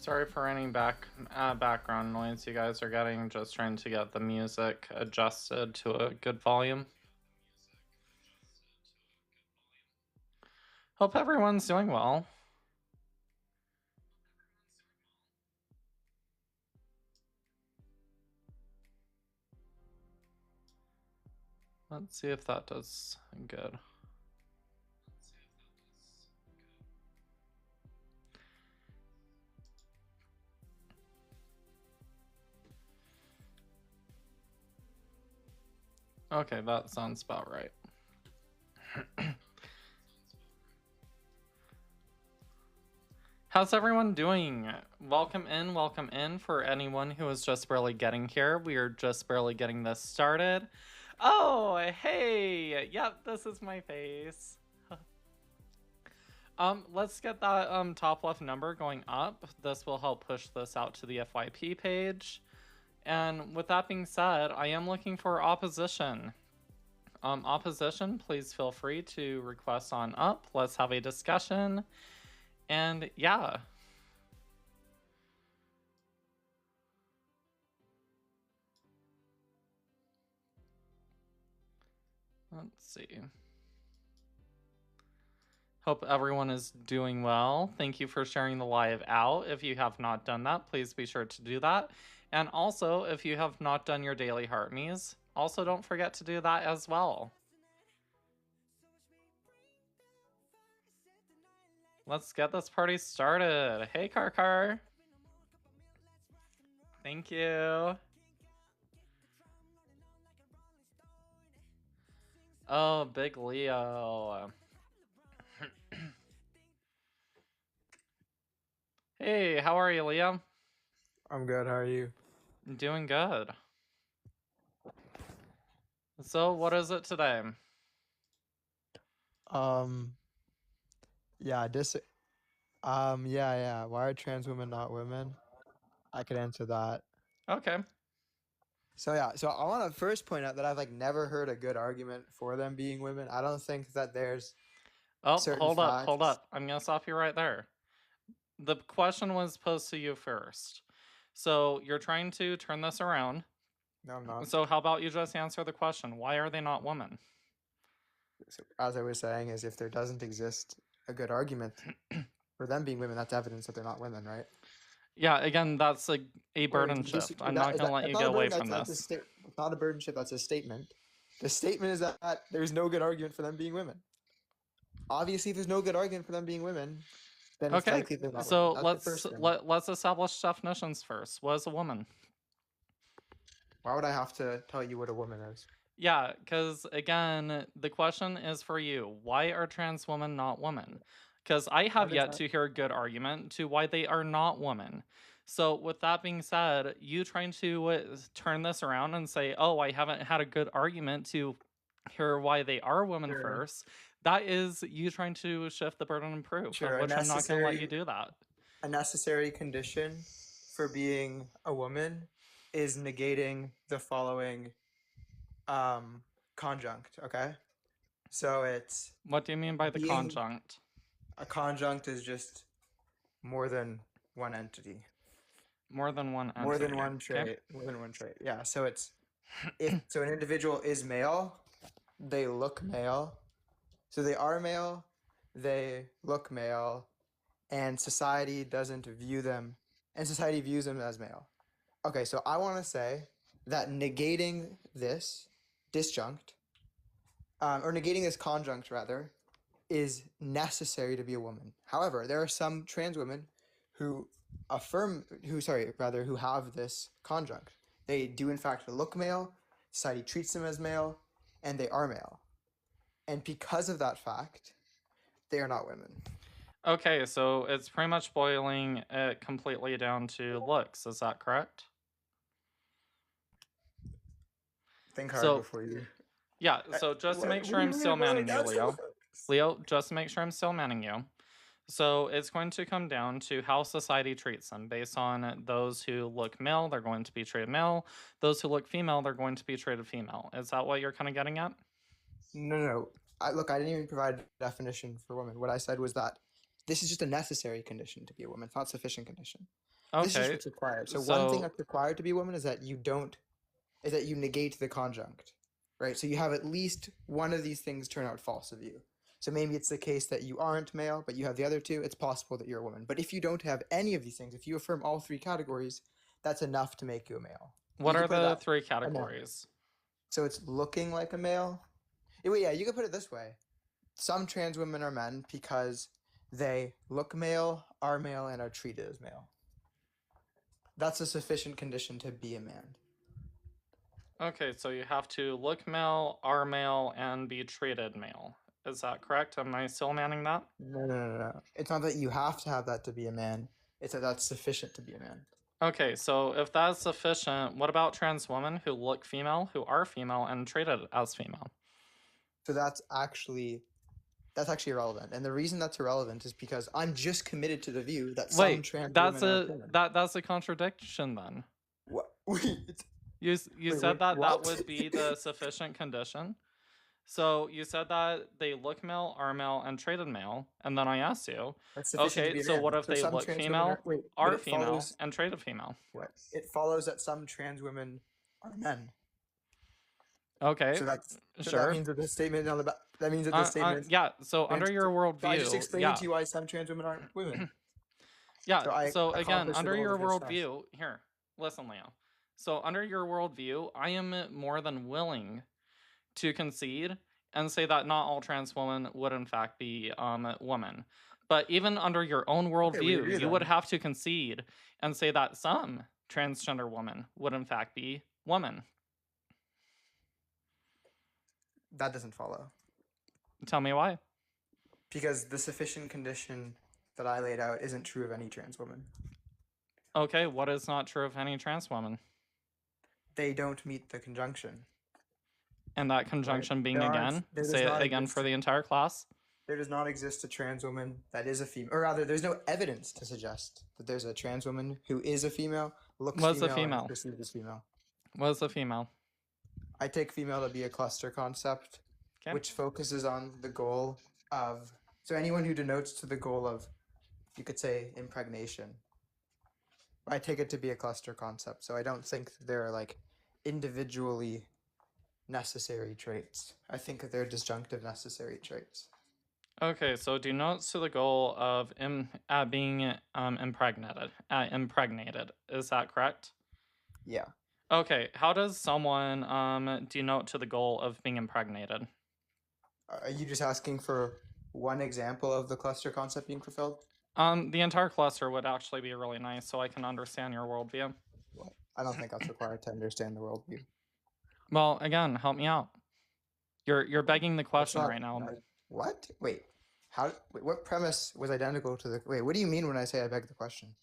Sorry for any background noise you guys are getting. Just trying to get the music adjusted to a good volume. Hope everyone's doing well. Let's see if that does good. Okay, that sounds about right. How's everyone doing? Welcome in for anyone who is just barely getting here. We are just barely getting this started. Oh, hey! Yep, this is my face. Let's get that top left number going up. This will help push this out to the FYP page. And with that being said, I am looking for opposition. Opposition, please feel free to request on up. Let's have a discussion. And yeah. Let's see. Hope everyone is doing well. Thank you for sharing the live out. If you have not done that, please be sure to do that. And also, if you have not done your daily heart me's, also don't forget to do that as well. Let's get this party started. Hey, Karkar. Thank you. Oh, Big Leo. Hey, how are you, Leo? I'm good. How are you? Doing good. So, what is it today? Yeah, yeah. Why are trans women not women? I could answer that. Okay. So I want to first point out that I've never heard a good argument for them being women. I don't think that there's certain hold facts. up. I'm gonna stop you right there. The question was posed to you first. So, you're trying to turn this around. No, I'm not. So, how about you just answer the question? Why are they not women? So, as I was saying, is if there doesn't exist a good argument for them being women, that's evidence that they're not women, right? Yeah, again, that's like a burden shift. I'm not gonna let you get away from this. It's not a burden shift. That's a statement. The statement is that there's no good argument for them being women. Obviously, if there's no good argument for them being women, then it's likely they're not so women. That's let's establish definitions first. What is a woman? Why would I have to tell you what a woman is? Yeah, because again, the question is for you. Why are trans women not women? Because I have yet to hear a good argument to why they are not women. So, with that being said, you trying to turn this around and say, oh, I haven't had a good argument to hear why they are women first, that is you trying to shift the burden of proof, of which I'm not going to let you do that. A necessary condition for being a woman is negating the following conjunct, okay? So it's... What do you mean by the conjunct? A conjunct is just more than one entity. More than one entity. More than one trait. Okay? More than one trait. Yeah, so it's... so an individual is male, they look male. So they are male, they look male, and society doesn't view them, and society views them as male. Okay, so I want to say that negating this disjunct, or negating this conjunct rather, is necessary to be a woman. However, there are some trans women who have this conjunct. They do in fact look male, society treats them as male, and they are male. And because of that fact, they are not women. Okay, so it's pretty much boiling it completely down to looks. Is that correct? Think hard before you... Yeah, so just to make sure I'm still manning you, Leo. Leo, just to make sure I'm still manning you. So it's going to come down to how society treats them. Based on those who look male, they're going to be treated male. Those who look female, they're going to be treated female. Is that what you're kind of getting at? No. I didn't even provide a definition for women. What I said was that this is just a necessary condition to be a woman. It's not a sufficient condition. This is just Okay, what's required. So one thing so that's required to be a woman is that you negate the conjunct, right? So you have at least one of these things turn out false of you. So maybe it's the case that you aren't male, but you have the other two. It's possible that you're a woman. But if you don't have any of these things, if you affirm all three categories, that's enough to make you a male. what You are could put it the that three way. No. categories? So it's looking like a male. Yeah, you could put it this way. Some trans women are men because they look male, are male, and are treated as male. That's a sufficient condition to be a man. Okay, so you have to look male, are male, and be treated male. Is that correct? Am I still manning that? No. It's not that you have to have that to be a man. It's that that's sufficient to be a man. Okay, so if that's sufficient, what about trans women who look female, who are female, and treated as female? So that's actually irrelevant. And the reason that's irrelevant is because I'm just committed to the view that some Wait, trans that's women are a women. that's a contradiction then. What? Wait. You Wait, said that that what? would be the sufficient condition. So you said that they look male, are male, and traded male, and then I asked you, That's sufficient to okay, be a so man. what if So they some look trans women female, but are it female, follows and traded female? what? It follows that some trans women are men. Okay, So that sure. means that this statement on the back. That means that this statement. Yeah. So under your worldview, So I just explained yeah. to you why some trans women aren't women. Yeah. So So again, accomplished the under goal your of this test. worldview, here, listen, Leo. So under your worldview, I am more than willing to concede and say that not all trans women would in fact be women. But even under your own Okay, we worldview, agree you would then. have to concede and say that some transgender women would in fact be women. That doesn't follow. Tell me why. Because the sufficient condition that I laid out isn't true of any trans woman. Okay, what is not true of any trans woman? They don't meet the conjunction. And that conjunction being There again, does say it not again exist- for the entire class. There does not exist a trans woman that is a female, or rather, there's no evidence to suggest that there's a trans woman who is a female, looks Was a female, and female? is perceived as female. Was a female? I take female to be a cluster concept, Okay. which focuses on the goal of, so anyone who denotes to the goal of, you could say, impregnation. I take it to be a cluster concept, so I don't think they're like individually necessary traits. I think that they're disjunctive necessary traits. Okay, so denotes to the goal of being impregnated. Is that correct? Yeah. Okay, how does someone denote to the goal of being impregnated? Are you just asking for one example of the cluster concept being fulfilled? The entire cluster would actually be really nice, so I can understand your worldview. What? I don't think that's required to understand the worldview. Well, again, help me out. You're begging the question right now. What? Wait. What premise was identical to the? Wait. What do you mean when I say I beg the question?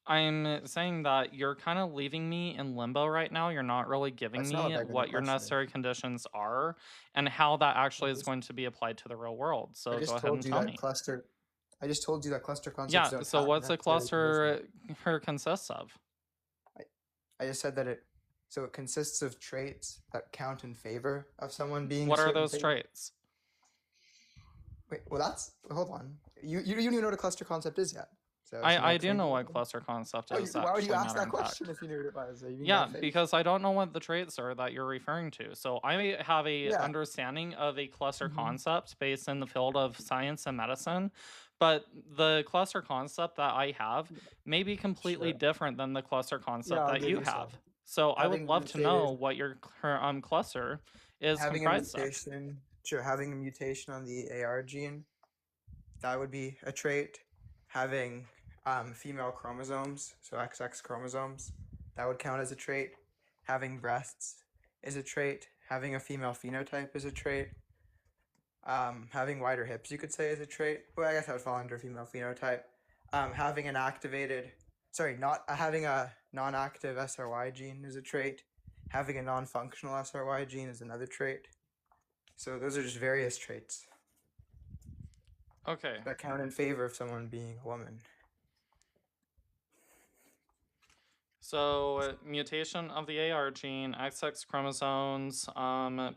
I'm saying that you're kind of leaving me in limbo right now. You're not really giving That's not me begging the what your question. necessary conditions are and how that actually is going to be applied to the real world. So I just go ahead told and you tell that me. cluster. I just told you that cluster concepts Yeah, don't so have what's a necessary conditions. cluster consists of? I just said that it consists of traits that count in favor of someone being. What a are certain those thing. traits? Wait, well, hold on. You don't even know what a cluster concept is yet. So I do know what cluster concept is. Why would you ask that matter of fact. question if you knew what it was? Yeah, because I don't know what the traits are that you're referring to. So I have a Yeah. understanding of a cluster Mhm. concept based in the field of science and medicine, but the cluster concept that I have may be completely Sure. different than the cluster concept I'll that give you you some. have. So I would Having love to know what your cluster is having comprised a mutation. Sure, having a mutation on the AR gene, that would be a trait. Having female chromosomes, so XX chromosomes, that would count as a trait. Having breasts is a trait. Having a female phenotype is a trait. Having wider hips, you could say, is a trait. Well, I guess that would fall under female phenotype. Having an having a non-active SRY gene is a trait. Having a non-functional SRY gene is another trait. So those are just various traits Okay. that count in favor of someone being a woman. So mutation of the AR gene, XX chromosomes. I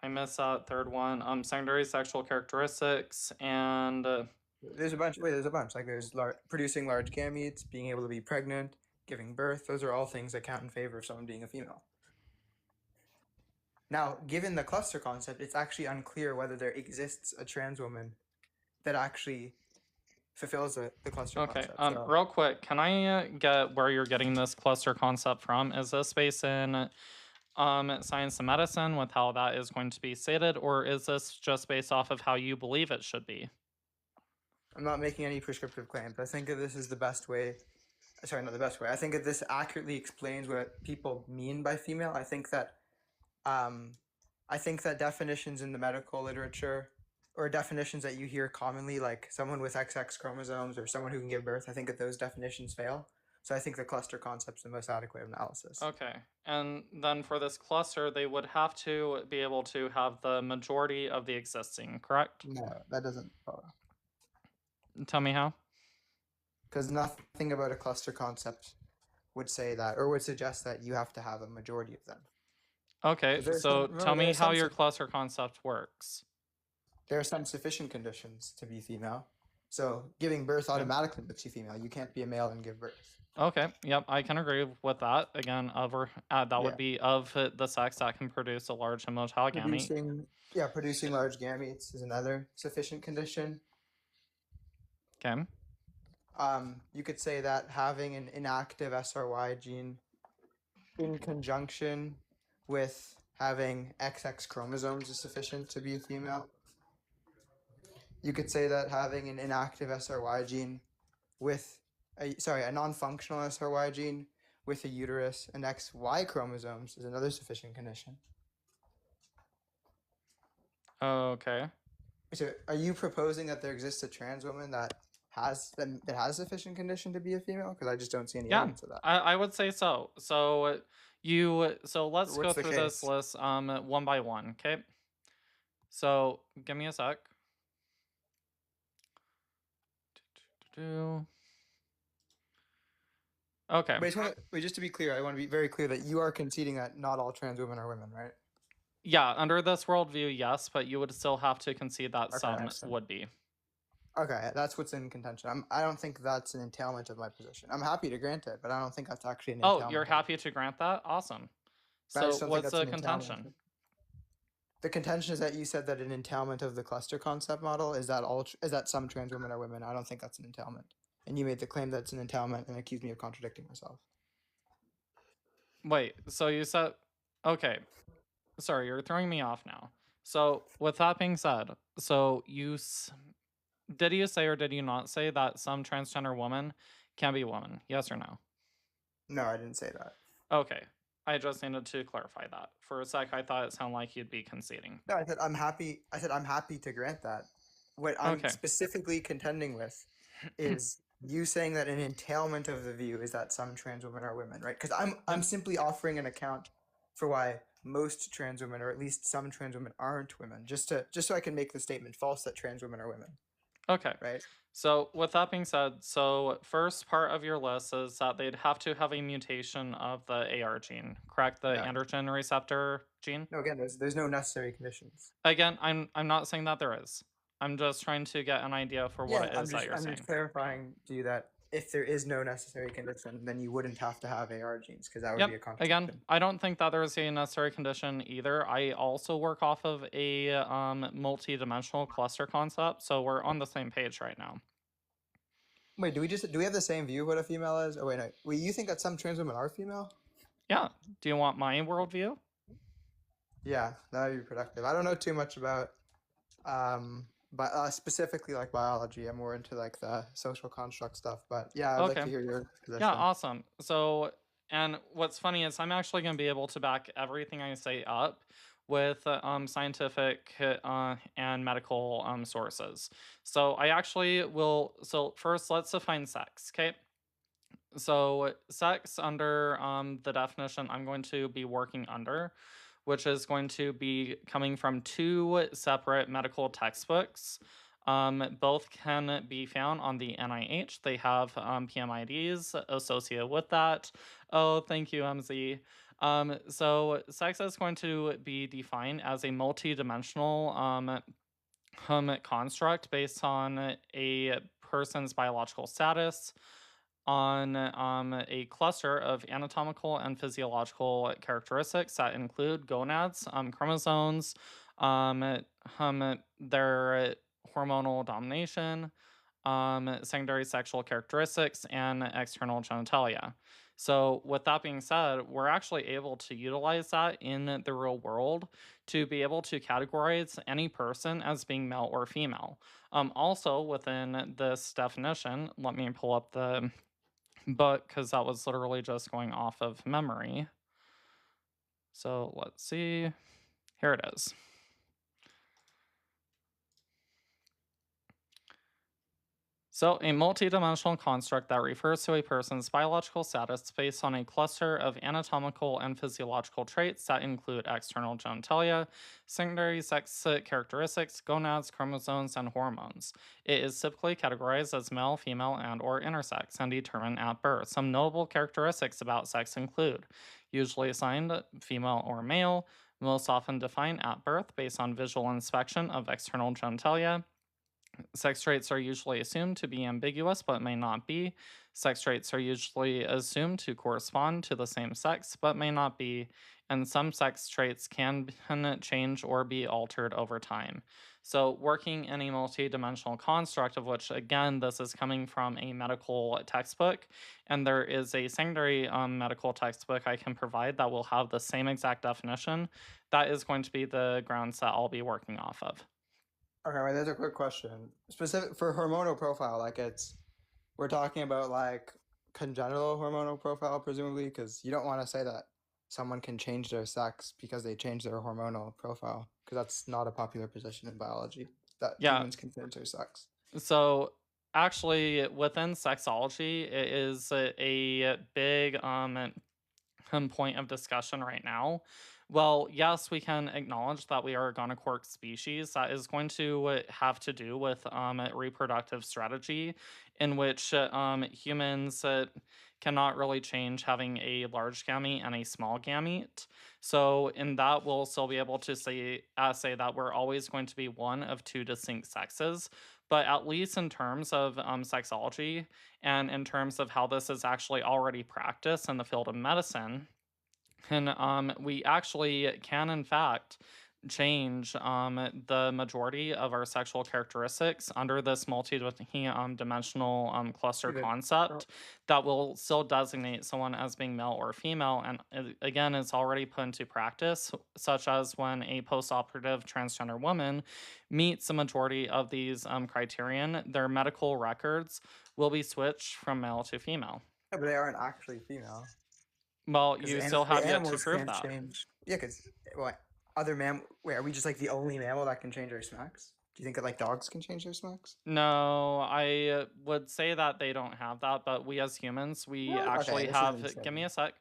missed that third one. Secondary sexual characteristics and There's a bunch. Wait, there's a bunch. Like there's producing large gametes, being able to be pregnant, giving birth. Those are all things that count in favor of someone being a female. Now, given the cluster concept, it's actually unclear whether there exists a trans woman that actually fulfills the cluster Okay. concept. So Real quick, can I get where you're getting this cluster concept from? Is this based in science and medicine with how that is going to be stated, or is this just based off of how you believe it should be? I'm not making any prescriptive claims. I think that this is the best way. Sorry, not the best way. I think that this accurately explains what people mean by female. Um, I think that definitions in the medical literature or definitions that you hear commonly, like someone with XX chromosomes or someone who can give birth, I think that those definitions fail. So I think the cluster concept is the most adequate analysis. Okay. And then for this cluster, they would have to be able to have the majority of the existing, correct? No, that doesn't follow. Tell me how. Because nothing about a cluster concept would say that or would suggest that you have to have a majority of them. Okay, There's so some- tell me there's how some your su- cluster concept works. There are some sufficient conditions to be female. So giving birth automatically makes you female. You can't be a male and give birth. Okay, yep, I can agree with that. Again, that Yeah. would be of the sex that can produce a large homotogamy. Producing large gametes is another sufficient condition. Okay. You could say that having an inactive SRY gene in conjunction with having XX chromosomes is sufficient to be a female. You could say that having an inactive SRY gene with a non-functional SRY gene with a uterus and XY chromosomes is another sufficient condition. Okay. So, are you proposing that there exists a trans woman that has sufficient condition to be a female? Because I just don't see any evidence of that. I would say so. So let's go What's the through this case? list one by one, okay? So give me a sec. Okay. Wait, just to be clear, I want to be very clear that you are conceding that not all trans women are women, right? Yeah, under this worldview, yes, but you would still have to concede that Okay, I some understand. would be. Okay, that's what's in contention. I don't think that's an entailment of my position. I'm happy to grant it, but I don't think that's actually an entailment. Oh, you're happy to grant that? Awesome. But I So just don't think what's that's the an entailment. contention? The contention is that you said that an entailment of the cluster concept model is that some trans women are women. I don't think that's an entailment. And you made the claim that it's an entailment and accused me of contradicting myself. Wait, so you said, okay, sorry, you're throwing me off now. So with that being said, so did you say or did you not say that some transgender woman can be a woman? Yes or no? No, I didn't say that. Okay, I just needed to clarify that. For a sec, I thought it sounded like you'd be conceding. No, I said I'm happy to grant that. What I'm Okay. specifically contending with is you saying that an entailment of the view is that some trans women are women, right? Because I'm simply offering an account for why most trans women, or at least some trans women, aren't women, just so I can make the statement false that trans women are women. Okay. Right. So with that being said, so first part of your list is that they'd have to have a mutation of the AR gene, correct? The Yeah. androgen receptor gene? No, again, there's no necessary conditions. Again, I'm not saying that there is. I'm just trying to get an idea for what it is that you're I'm saying. just clarifying to you that if there is no necessary condition, then you wouldn't have to have AR genes because that would be a contradiction. Again, I don't think that there's a necessary condition either. I also work off of a multi-dimensional cluster concept, so we're on the same page right now. Wait, do we have the same view of what a female is? Oh wait, no. Wait, you think that some trans women are female? Yeah. Do you want my worldview? Yeah, that would be productive. I don't know too much about specifically like biology. I'm more into like the social construct stuff, but yeah, I'd like to hear your position. Yeah, awesome. So, and what's funny is I'm actually going to be able to back everything I say up with scientific and medical sources. So I actually will. So first, let's define sex. Okay. So sex under the definition I'm going to be working under, which is going to be coming from two separate medical textbooks. Both can be found on the NIH. They have PMIDs associated with that. Oh, thank you, MZ. So sex is going to be defined as a multi-dimensional construct based on a person's biological status, on a cluster of anatomical and physiological characteristics that include gonads, chromosomes, their hormonal domination, secondary sexual characteristics, and external genitalia. So, with that being said, we're actually able to utilize that in the real world to be able to categorize any person as being male or female. Also, within this definition, let me pull up the book because that was literally just going off of memory. So, let's see. Here it is. So, a multidimensional construct that refers to a person's biological status based on a cluster of anatomical and physiological traits that include external genitalia, secondary sex characteristics, gonads, chromosomes, and hormones. It is typically categorized as male, female, and/or intersex and determined at birth. Some notable characteristics about sex include usually assigned female or male, most often defined at birth based on visual inspection of external genitalia. Sex traits are usually assumed to be ambiguous but may not be. Sex traits are usually assumed to correspond to the same sex but may not be. And some sex traits can change or be altered over time. So, working in a multi-dimensional construct, of which again, this is coming from a medical textbook, and there is a secondary medical textbook I can provide that will have the same exact definition. That is going to be the grounds that I'll be working off of. Okay, wait, there's a quick question. Specific for hormonal profile, like we're talking about like congenital hormonal profile, presumably, because you don't want to say that someone can change their sex because they change their hormonal profile, because that's not a popular position in biology, that Yeah, humans can change their sex. so actually, within sexology, it is a big point of discussion right now. Well, yes, we can acknowledge that we are a gonochoric species. That is going to have to do with reproductive strategy, in which humans cannot really change having a large gamete and a small gamete. So, in that, we'll still be able to say that we're always going to be one of two distinct sexes. But at least in terms of sexology and in terms of how this is actually already practiced in the field of medicine, and we actually can, in fact, change the majority of our sexual characteristics under this multi-dimensional cluster Even concept that will still designate someone as being male or female. And again, it's already put into practice, such as when a post-operative transgender woman meets the majority of these criterion, their medical records will be switched from male to female. yeah, but they aren't actually female, Well, because you still the have yet to animals prove can't that. change. Yeah, because what wait, are we just like the only mammal that can change their sex? Do you think that like dogs can change their sex? No, I would say that they don't have that, but we as humans, we What? Okay, actually this have, isn't give me saying. a sec.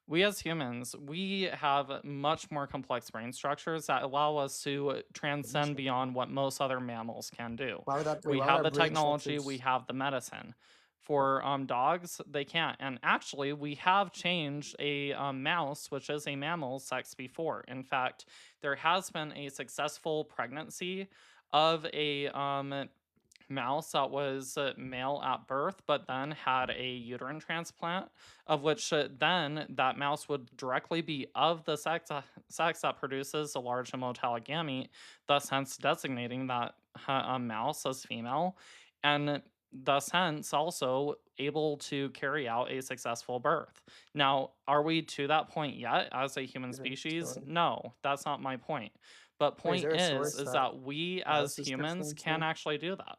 We as humans, we have much more complex brain structures that allow us to transcend beyond what most other mammals can do. Why would that? Wait, We why would have our the brain technology, we structures? have the medicine. For dogs, they can't. And actually, we have changed a mouse, which is a mammal, sex before. In fact, there has been a successful pregnancy of a mouse that was male at birth, but then had a uterine transplant, of which then that mouse would directly be of the sex that produces a large immotalic gamete, thus hence designating that mouse as female, and thus hence also able to carry out a successful birth. Now, are we to that point yet as a human Is it species? story? No, that's not my point. But Wait, is point there a source is that that we as mouses can humans change can them? actually do that.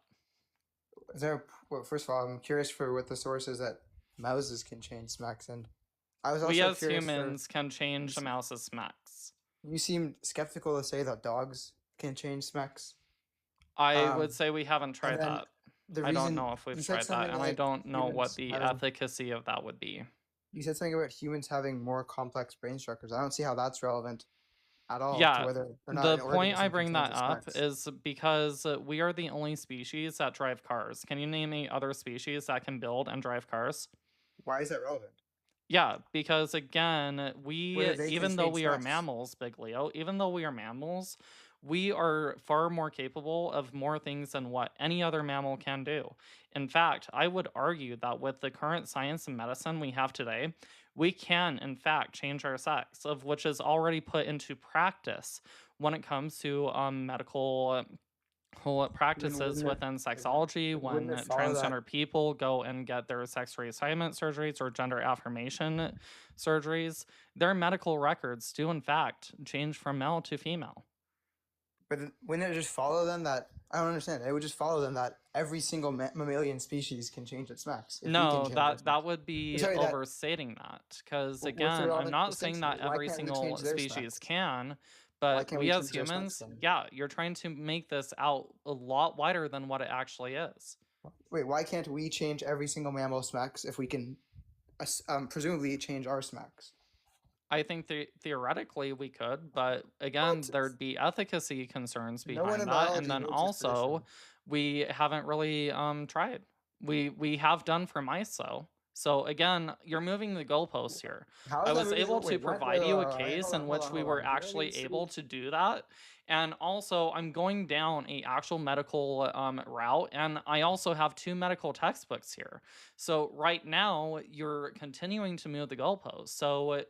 Is there? Well, first of all, I'm curious for what the source is that mouses can change sex, and I was We also as curious for humans can you. change a mouse's smacks. You seem skeptical to say that dogs can change sex. I would Um, say we haven't and tried then that. the I don't reason know if we've you said tried that, something and I like don't know what humans the having efficacy of that would be. you said something about humans having more complex brain structures. I don't see how that's relevant at all to Yeah, whether or not the an point I organism can bring change that its up sex. is because we are the only species that drive cars. Can you name any other species that can build and drive cars? Why is that relevant? Yeah, because again, Whether we, they can even though change we are sex. mammals, Big Leo, even though we are mammals, we are far more capable of more things than what any other mammal can do. In fact, I would argue that with the current science and medicine we have today, we can, in fact, change our sex, of which is already put into practice when it comes to medical whole Then practices wouldn't it within sexology when wouldn't it follow that transgender people go and get their sex reassignment surgeries or gender affirmation surgeries. Their medical records do, in fact, change from male to female. But wouldn't it just follow then that I don't understand? It would just follow then that every single mammalian species can change its sex. If we can No, change our that sex. would be Sorry, that overstating that. Because what's the again, I'm relevant not saying distinction? that Why every can't we single change their species sex? can, Why but can't we we as change their sex humans, then? yeah, you're trying to make this out a lot wider than what it actually is. Wait, why can't we change every single mammal sex if we can presumably change our sex? I think theoretically we could, but again, What? there'd be efficacy concerns No one behind in that, and biology then holds this also position. we haven't really tried. We have done for mice though. So again, you're moving the goalposts here. How I is that was moving? able to Wait, what? provide you a Wait, case hold in on, hold which on, we hold were on. Do you actually need to able to do that. And also, I'm going down a actual medical route, and I also have 2 medical textbooks here. So right now, you're continuing to move the goalposts. So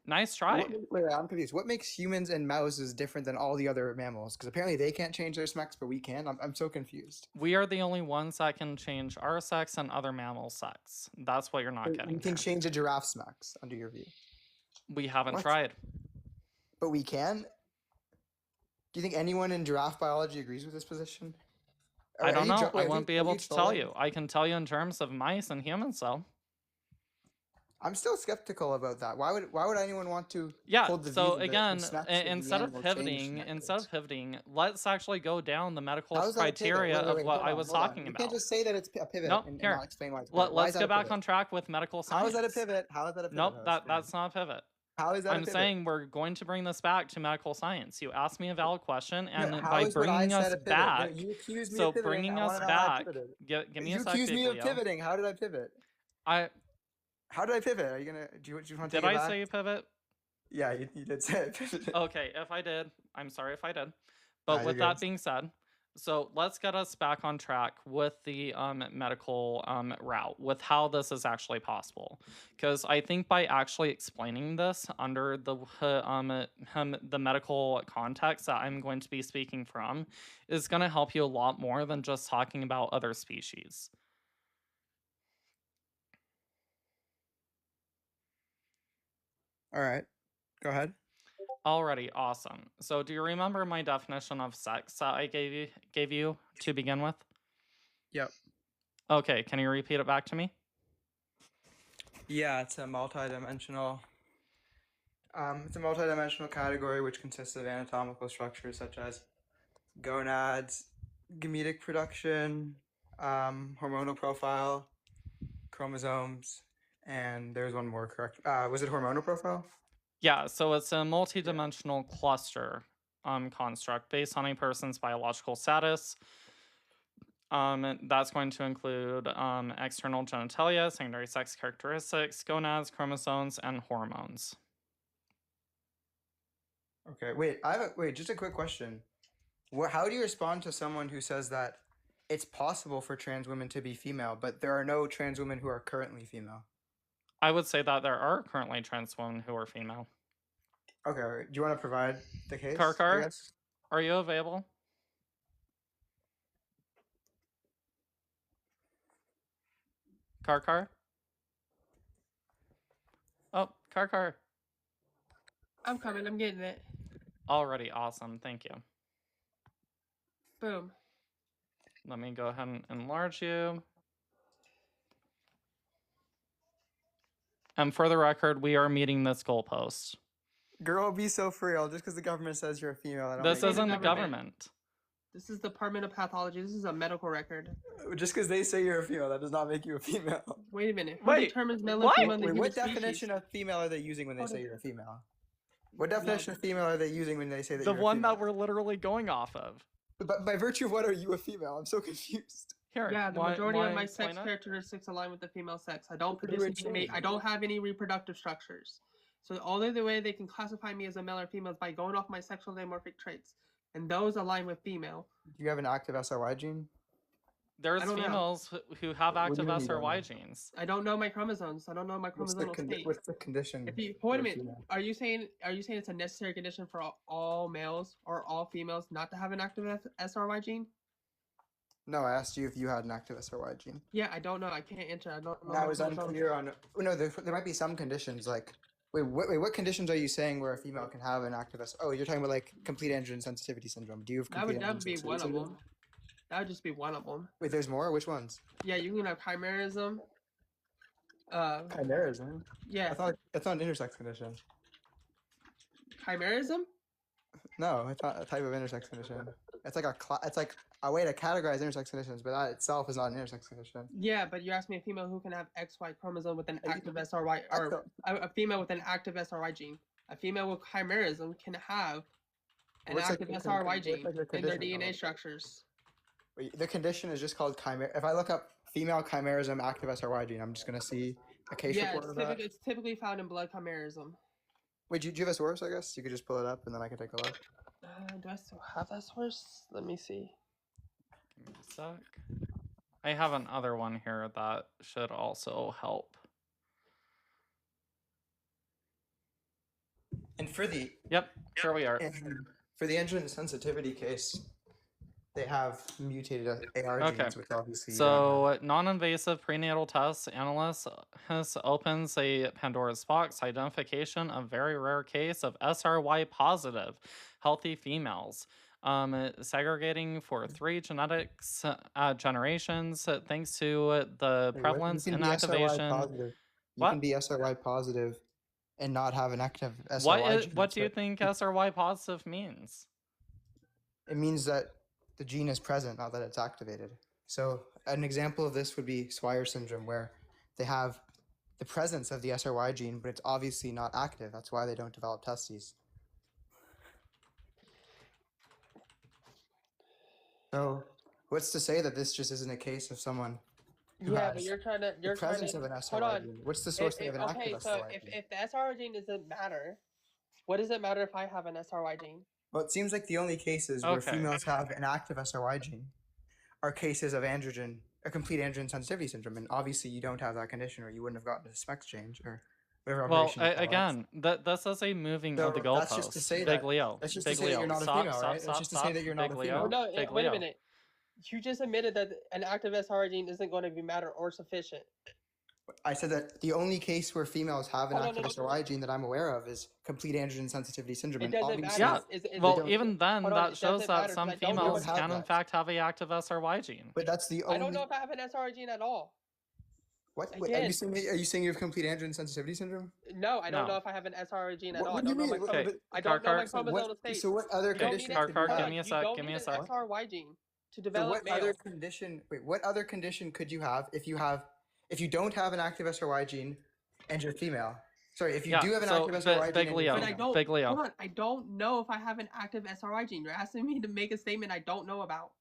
nice try. Wait, I'm confused. What makes humans and mouses different than all the other mammals? Because apparently they can't change their sex, but we can. I'm so confused. We are the only ones that can change our sex and other mammals' sex. That's what you're not We getting can here. change a giraffe's sex, under your view. We haven't What? tried. But we can? Do you think anyone in giraffe biology agrees with this position? I don't know. I Wait, won't be are able you to tell trolling? you. I can tell you in terms of mice and humans, though. I'm still skeptical about that. Why would anyone want to Yeah, hold the so view that again, the sex of the instead of animal changed pivoting, let's actually go down the medical How is that a pivot? criteria of what Hold I on, was hold on. talking You can't about. just say that it's a pivot Nope, and here. not explain why it's a pivot. Why is Let's that get a back pivot? on track with medical science. How is that a pivot? How is that a pivot? Nope, that's not a pivot. How is that a I'm pivot? saying we're going to bring this back to medical science. You asked me a valid question, and No, how by is what I bringing said us a pivot? back, No, you accused me so of pivoting. bringing I us want to know how I back, pivoted. give me a You sec, accused Big me of Leo. pivoting. How did I pivot? I How did I pivot? Are you gonna? Do you want to did take it I back? say pivot? Yeah, you did say it. Pivoted. Okay, if I did, I'm sorry if I did. But Nah, with you're that good. being said, so let's get us back on track with the medical route, with how this is actually possible. Because I think by actually explaining this under the medical context that I'm going to be speaking from is going to help you a lot more than just talking about other species. All right, go ahead. Alrighty, awesome. So do you remember my definition of sex that I gave you to begin with? Yep. Okay, can you repeat it back to me? Yeah, it's a multidimensional. It's a multidimensional category which consists of anatomical structures such as gonads, gametic production, hormonal profile, chromosomes, and there's one more, correct? Was it hormonal profile? Yeah, so it's a multi-dimensional cluster construct based on a person's biological status. That's going to include external genitalia, secondary sex characteristics, gonads, chromosomes, and hormones. Okay, wait, just a quick question. How do you respond to someone who says that it's possible for trans women to be female, but there are no trans women who are currently female? I would say that there are currently trans women who are female. Okay, do you want to provide the case? Karkar, are you available? Karkar? Oh, Karkar. I'm coming. I'm getting it. Already awesome. Thank you. Boom. Let me go ahead and enlarge you. And for the record, we are meeting this goalpost. Girl, be so real. Just because the government says you're a female, This isn't the government. This is the Department of Pathology. This is a medical record. Just because they say you're a female, that does not make you a female. Wait a minute. Who Wait, determines male what? and female in the Wait, human what species? definition of female are they using when they Hold say on. you're a female? What definition of female are they using when they say that The you're a one female? that we're literally going off of. But by virtue of what are you a female? I'm so confused. Here, Yeah, the why- majority why of my explain sex it? characteristics align with the female sex. I don't What do produce you any change? I don't have any reproductive structures. So the only way they can classify me as a male or female is by going off my sexual dimorphic traits. and those align with female. Do you have an active SRY gene? There's don't know. females who have What do active you mean you don't know? SRY genes. I don't know my chromosomes. I don't know my chromosomal state. What's the condition? If you for wait a a minute, female? are you saying it's a necessary condition for all males or all females not to have an active SRY gene? No, I asked you if you had an active SRY gene. Yeah, I don't know. I can't answer. I don't know. And I my was chromosomes. unclear on. Oh, no, there might be some conditions like. Wait, what conditions are you saying where a female can have an active SRY? Oh, you're talking about like complete androgen sensitivity syndrome. Do you have That complete would androgen be one sensitivity of syndrome? them. That would just be one of them. Wait, there's more. Which ones? Yeah, you can have chimerism. Chimerism. Yeah, I thought that's not an intersex condition. chimerism. No, it's not a type of intersex condition. It's like it's like a way to categorize intersex conditions, but that itself is not an intersex condition. Yeah, but you asked me a female who can have XY chromosome with an You- active SRY, I or thought- a female with an active SRY gene. A female with chimerism can have an What's like active the SRY what's gene like the in their condition DNA of- structures. Wait, the condition is just called chimera. If I look up female chimerism active SRY gene, I'm just gonna see a case Yeah, report of that. it's typically found in blood chimerism. Wait, do you have a source? I guess you could just pull it up and then I can take a look. Do I still have that source? Let me see. Give me a sec. I have another one here that should also help. And for the Yep, here we are. for the androgen sensitivity case, they have mutated AR Okay. genes, which obviously you don't have. So, non-invasive prenatal tests analyst opens a Pandora's box identification of very rare case of SRY positive healthy females. Segregating for 3 genetics generations thanks to the Wait, what? prevalence You can and be SRY activation. positive. You What? can be SRY positive and not have an active SRY What gene. do you but think SRY positive means? It means that the gene is present, not that it's activated. So an example of this would be Swyer syndrome, where they have the presence of the SRY gene, but it's obviously not active. That's why they don't develop testes. So what's to say that this just isn't a case of someone who Yeah, but has you're trying to. the You're trying presence to. of an Hold SRY on. gene? What's the source they have an Okay, active so SRY if gene? the SRY gene doesn't matter, what does it matter if I have an SRY gene? Well, it seems like the only cases where Okay. females have an active SRY gene are cases of androgen, a complete androgen sensitivity syndrome, and obviously you don't have that condition, or you wouldn't have gotten a specs change or whatever Well, operation. you call it. again, this is a moving of the So that's just to goalposts. say Big that- Leo. that's just to Big say that Leo. you're not a Stop, female, stop, right? That's stop, just to say stop. that you're not Big a Leo. Oh, no, Big wait Leo. a minute. You just admitted that an active SRY gene isn't going to be matter or sufficient. I said that the only case where females have an Oh, no, active no, no. SRY gene that I'm aware of is complete androgen sensitivity syndrome. It and doesn't obviously- matter. Yeah, Is Well, don't- even then, Hold on, that it shows doesn't that matter, some 'cause I don't know females what- can, in have fact, have a active SRY gene. But that's the only. I don't know if I have an SRY gene at all. What? I Wait, are you did. saying you have complete androgen sensitivity syndrome? No, I don't No. know if I have an SRY gene at What, all. what I do you don't know mean? my Okay. chromo- I don't know my So chromosomal state. So what other You don't condition? need Car- an- car, hold give on, me a you sec, don't give me need a an sec. SRY gene to So develop what male. other condition? Wait, what other condition could you have if you don't have an active SRY gene and you're female? Sorry, if you Yeah, do have an so active SRY Big gene and Leo. you're But I female. don't. Big Leo. Hold on, I don't know if I have an active SRY gene. You're asking me to make a statement I don't know about.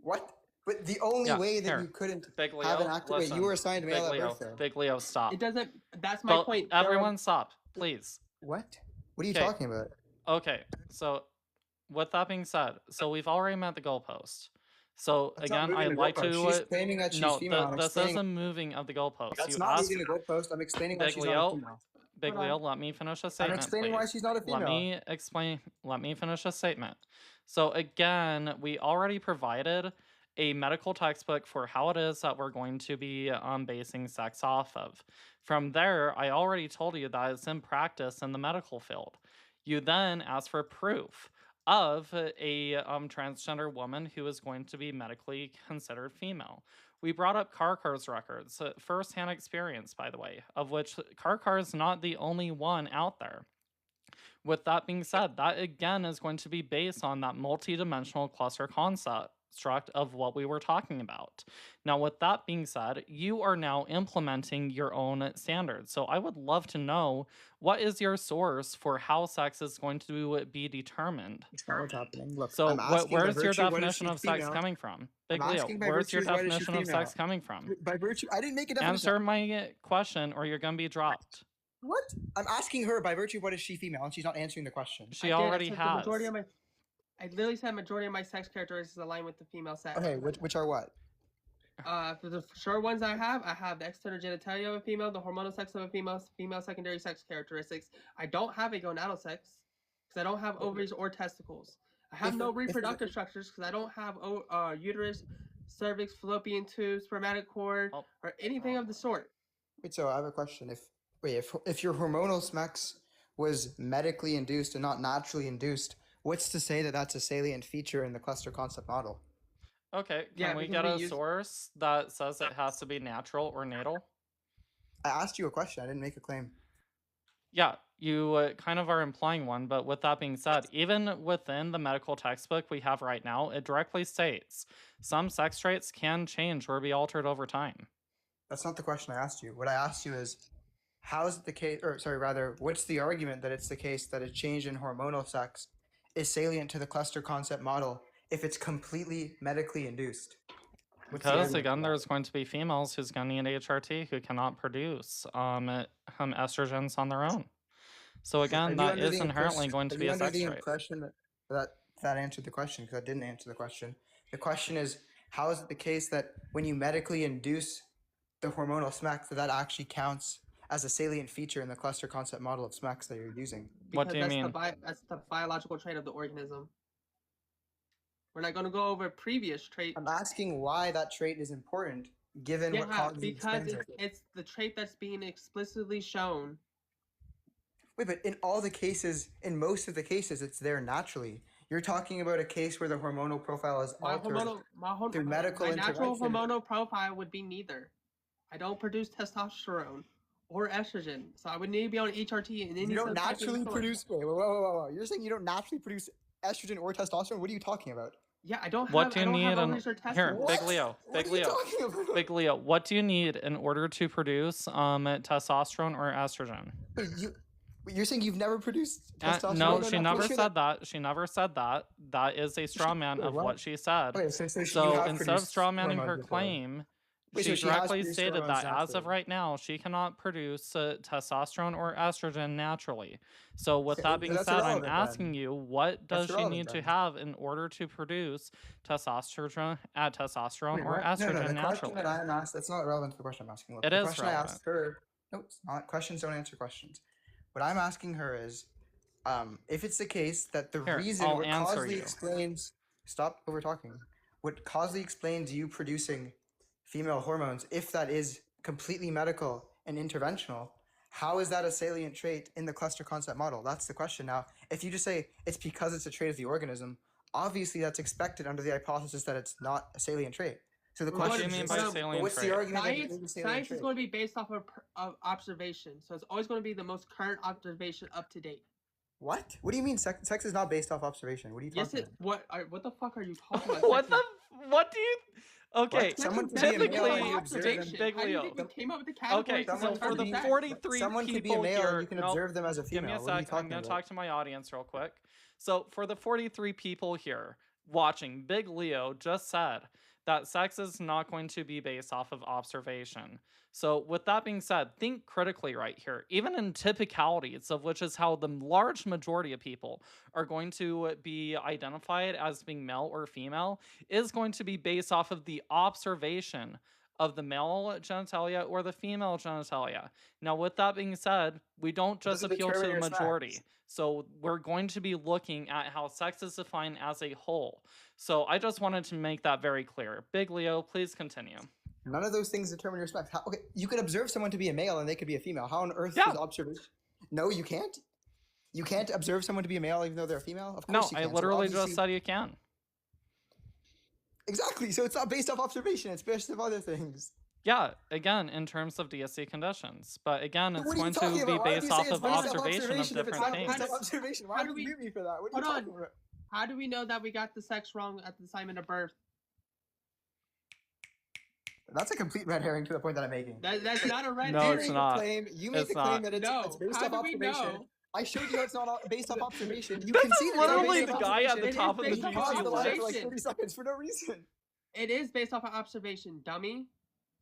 What? But the only Yeah, way that here. you couldn't Big Leo. have an active. Wait, listen. you were assigned male Big at Leo. birth. Then. Big Leo, stop. It doesn't. That's my But point. There are- everyone stop, please. What? What are you Okay. talking about? Okay, so with that being said, so we've already met the goalpost. So That's not again, I moving the like goalpost. to She's claiming that she's no, female. I'm this explaining- is a moving of the goalpost. That's You not asked moving the goalpost. I'm explaining why Big she's Leo. not a female. Big Hold Leo, on. let me finish a I'm statement. explaining why please. she's not a female. Let me explain. Let me finish a statement. So again, we already provided a medical textbook for how it is that we're going to be basing sex off of. From there, I already told you that it's in practice in the medical field. You then ask for proof of a transgender woman who is going to be medically considered female. We brought up Karkar's records, first-hand experience, by the way, of which Karkar is not the only one out there. With that being said, that again is going to be based on that multi-dimensional cluster construct of what we were talking about. Now, with that being said, you are now implementing your own standards. So I would love to know, what is your source for how sex is going to be determined? It's not what's happening. Look, So I'm asking by where's your virtue, what is definition she of sex female? coming from? Big I'm Leo, asking by where's your virtue, what is she definition of sex female? coming from? By virtue, I didn't make a definition. Answer my question or you're going to be dropped. What? I'm asking her by virtue, what is she female? And she's not answering the question. She I did, I already said the has. majority of my- I literally said majority of my sex characteristics align with the female sex. Okay, which are what? For the sure ones I have the external genitalia of a female, the hormonal sex of a female, female secondary sex characteristics. I don't have a gonadal sex because I don't have ovaries or testicles. I have no reproductive structures because I don't have uterus, cervix, fallopian tube, spermatic cord, or anything of the sort. Wait, so I have a question. If your hormonal SMEX was medically induced and not naturally induced, what's to say that that's a salient feature in the cluster concept model? Okay, Yeah, can we because get we a source that says it has to be natural or natal? I asked you a question. I didn't make a claim. Yeah, you kind of are implying one, but with that being said, even within the medical textbook we have right now, it directly states some sex traits can change or be altered over time. That's not the question I asked you. What I asked you is, how is it the case, or sorry, rather, what's the argument that it's the case that a change in hormonal sex is salient to the cluster concept model if it's completely medically induced? Because again, there's going to be females who's going to need HRT who cannot produce estrogens on their own. So again, that is inherently going to be a sex trait. Impression that answered the question, because that didn't answer the question. The question is, how is it the case that when you medically induce the hormonal SMEX, that actually counts as a salient feature in the cluster concept model of SMEX that you're using? What do you mean? That's the biological trait of the organism. We're not going to go over previous trait. I'm asking why that trait is important, given what causes because it's the trait that's being explicitly shown. Wait, but in all the cases, in most of the cases, it's there naturally. You're talking about a case where the hormonal profile is altered through medical intervention. My natural hormonal profile would be neither. I don't produce testosterone or estrogen, so I would need to be on HRT and any. You don't naturally produce. Whoa! You're saying you don't naturally produce estrogen or testosterone? What are you talking about? Yeah, I don't have. What do you need? Here, Big Leo. Big Leo. What do you need in order to produce testosterone or estrogen? You're saying you've never produced testosterone? No, she never said that. She never said that. That is a straw man of what she said. Okay, so instead of straw manning her claim, she directly stated that as of right now, she cannot produce testosterone or estrogen naturally. So with that being said, I'm asking you, what does she need to have in order to produce testosterone or estrogen naturally? That's not relevant to the question I'm asking. It is relevant. I asked her, no, it's not. Questions don't answer questions. What I'm asking her is, if it's the case that the reason what causally explains, stop over talking, what causally explains you producing female hormones, if that is completely medical and interventional, how is that a salient trait in the cluster concept model? That's the question. Now, if you just say it's because it's a trait of the organism, obviously that's expected under the hypothesis that it's not a salient trait. So the question is, what's the argument? Science is going to be based off of observation. So it's always going to be the most current observation up to date. What? What do you mean sex is not based off observation? What are you talking about? What the fuck are you talking about? What do you... Okay, typically, Big Leo. Okay, so for the 43 someone people could be a male, here, you can observe them as a female. Give me a sec, I'm going to talk to my audience real quick. So for the 43 people here watching, Big Leo just said that sex is not going to be based off of observation. So with that being said, think critically right here. Even in typicalities, of which is how the large majority of people are going to be identified as being male or female, is going to be based off of the observation of the male genitalia or the female genitalia. Now, with that being said, we don't just appeal to the majority. So we're going to be looking at how sex is defined as a whole. So I just wanted to make that very clear. Big Leo, please continue. None of those things determine your SMEX. Okay, you could observe someone to be a male and they could be a female. How on earth is observation? No, you can't. You can't observe someone to be a male even though they're a female? Of course you can. I literally just said you can. Exactly. So it's not based off observation. It's based off other things. Yeah, again, in terms of DSC conditions. But again, it's going to be based off of observation of different things. Why do we mute me for that? What are you talking about? How do we know that we got the sex wrong at the time of birth? That's a complete red herring to the point that I'm making. That's not a red herring. No, it's not. You make the claim that it's based off observation. I showed you it's not based off observation. You this can see is literally the guy at the top of the YouTube for like 30 seconds for no reason. It is based off of observation, dummy.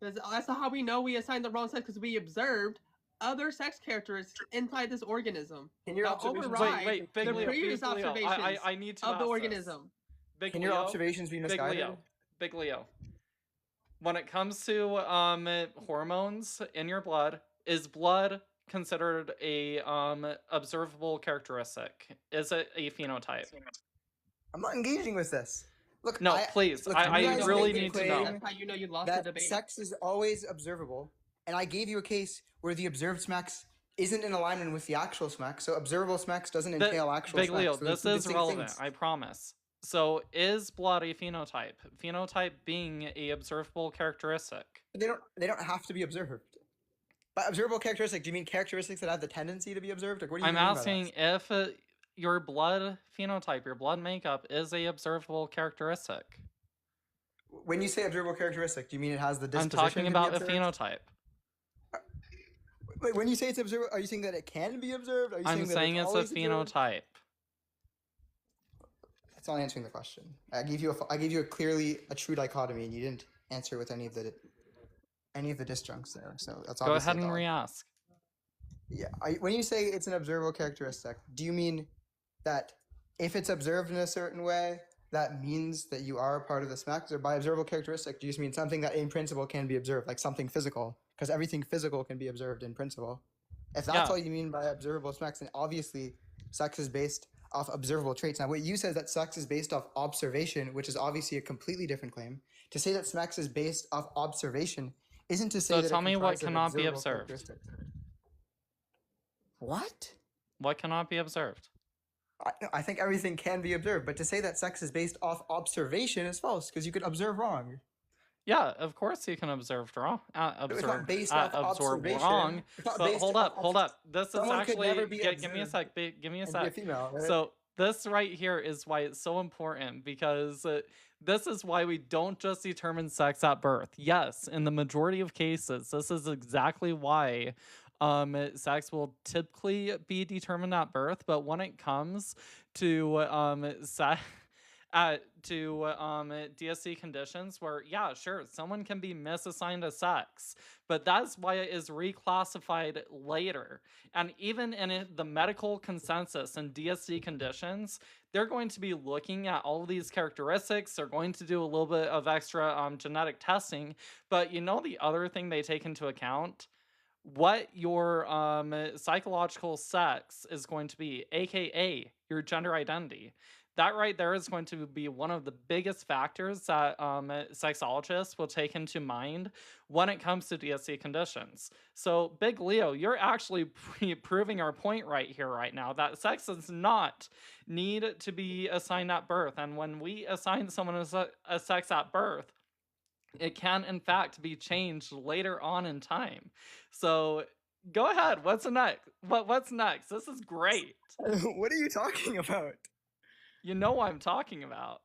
That's how we know we assigned the wrong sex, because we observed other sex characteristics inside this organism Can your that observations override Wait, Big the Leo, previous Big Leo. observations I need to of the ask this. organism. Big Can Leo, your observations be Big misguided? Leo, Big Leo. When it comes to hormones in your blood, is blood considered a observable characteristic? Is it a phenotype? I'm not engaging with this. Look, No, please. look, I you guys really make need the to know. claim That's how you know you lost the that debate. sex is always observable, and I gave you a case where the observed smacks isn't in alignment with the actual smacks, so observable smacks doesn't entail actual Big smacks. Leo, so they're this two is distinct relevant, things. I promise. So, is blood a phenotype? Phenotype being a observable characteristic. They don't have to be observed. By observable characteristic, do you mean characteristics that have the tendency to be observed? Like, what do you I'm mean by that? asking if your blood phenotype, your blood makeup, is a observable characteristic. When you say observable characteristic, do you mean it has the I'm disposition talking to be about a observed? phenotype. Wait, when you say it's observable, are you saying that it can be observed? Are you I'm saying that it's a always observed? phenotype. That's not answering the question. I gave you a true dichotomy, and you didn't answer with any of the disjuncts there. So that's Go obviously ahead a and dog. re-ask. Yeah. When you say it's an observable characteristic, do you mean that if it's observed in a certain way, that means that you are a part of the smacks? Or by observable characteristic, do you just mean something that in principle can be observed, like something physical? Because everything physical can be observed in principle. If that's Yeah. all you mean by observable smacks, then obviously sex is based off observable traits. Now, what you said is that sex is based off observation, which is obviously a completely different claim. To say that smacks is based off observation isn't to say So that tell it me what comprises of cannot be observable observed. characteristics. What? What cannot be observed? I think everything can be observed, but to say that sex is based off observation is false because you could observe wrong. Yeah, of course you can observe wrong. It's not based Absorb off observation. wrong. It's not But based hold off up. This is Someone could actually. never be Give me a observed sec. Give me a and be a sec. female, right? So this right here is why it's so important, because this is why we don't just determine sex at birth. Yes, in the majority of cases, this is exactly why sex will typically be determined at birth. But when it comes to DSC conditions where, yeah, sure, someone can be misassigned a sex, but that's why it is reclassified later. And even in the medical consensus and DSC conditions, they're going to be looking at all of these characteristics. They're going to do a little bit of extra genetic testing. But you know, the other thing they take into account, what your psychological sex is going to be, aka your gender identity. That right there is going to be one of the biggest factors that sexologists will take into mind when it comes to DSC conditions. So, Big Leo, you're actually proving our point right here, right now, that sex does not need to be assigned at birth. And when we assign someone a sex at birth, it can, in fact, be changed later on in time. So, go ahead. What's next? What's next? This is great. What are you talking about? You know what I'm talking about.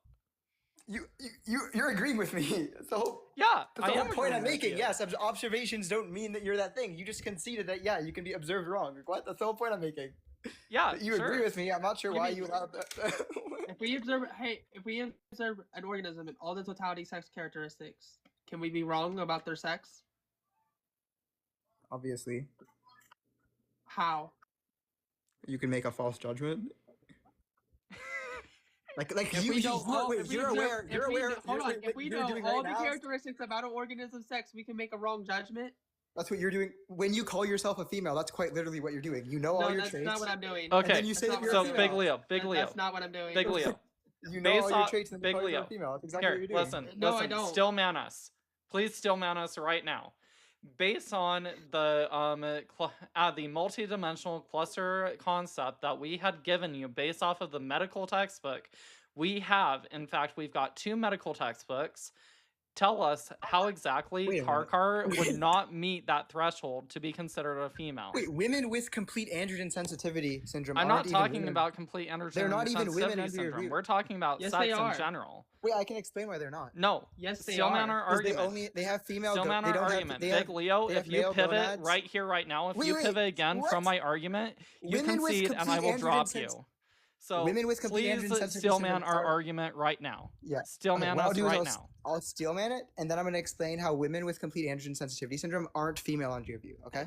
You're agreeing with me. That's the whole, Yeah, that's the I whole am point I'm agreeing with making. you. Yes, observations don't mean that you're that thing. You just conceded that, yeah, you can be observed wrong. Like, what? That's the whole point I'm making. Yeah, But you sure. agree with me. I'm not sure What do why you you mean? allowed that. If we observe an organism and all the totality sex characteristics, can we be wrong about their sex? Obviously, How? you can make a false judgment. Like If we know all, wait, if we you're observe- aware. if You're we aware. know- Hold on. you're- If we you're know doing all right the now, characteristics about an organism's sex, we can make a wrong judgment. That's what you're doing when you call yourself a female. That's quite literally what you're doing. You know all No, your that's traits. not what I'm doing. Okay, then you say that you're a so female. Big Leo, Big Leo, That's not what I'm doing. Big Leo. You know Based all your on- traits and Big you call yourself Leo. a female. That's exactly what Here, you're doing. listen, No, I listen. don't. Still man us. Please still man us right now. Based on the the multidimensional cluster concept that we had given you based off of the medical textbook, we've got 2 medical textbooks. Tell us how exactly Wait a minute. Karkar would not meet that threshold to be considered a female. Wait, women with complete androgen sensitivity syndrome. I'm aren't not even talking women. about complete androgen They're not even women sensitivity under your syndrome. view. We're talking about Yes, sex they in are. general. Wait, I can explain why they're not. No. Yes, they Steel man are. our 'Cause they argument. they have female. Steel man they our don't argument. Have, they Big have, Leo, they if have you male pivot gonads. right here, right now, if Wait, you wait, pivot again what? from my argument, you Women with concede and I complete will drop androgen you. So Women with complete please androgen sensitivity steel man syndrome our are- argument right now. Yeah. Steel Okay, man what I'll us do is right I'll, now. I'll steel man it, and then I'm going to explain how women with complete androgen sensitivity syndrome aren't female under your view. Okay.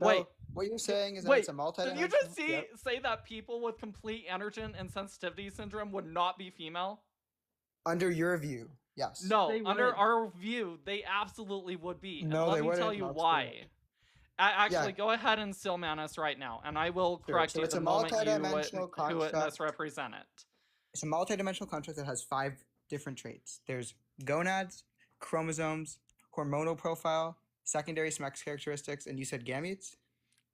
So Wait, what you're saying is that wait, it's a did multidimensional. you just Yep. say that people with complete androgen insensitivity syndrome would not be female? Under your view, yes. No, They under would. our view, they absolutely would be. No, and let they me wouldn't. tell you I'll explain why. it. Actually, go ahead and stillman us right now, and I will Sure, correct so you it's the a moment multidimensional you construct. misrepresent it. It's a multidimensional construct that has 5 different traits. There's gonads, chromosomes, hormonal profile, secondary sex characteristics, and you said gametes?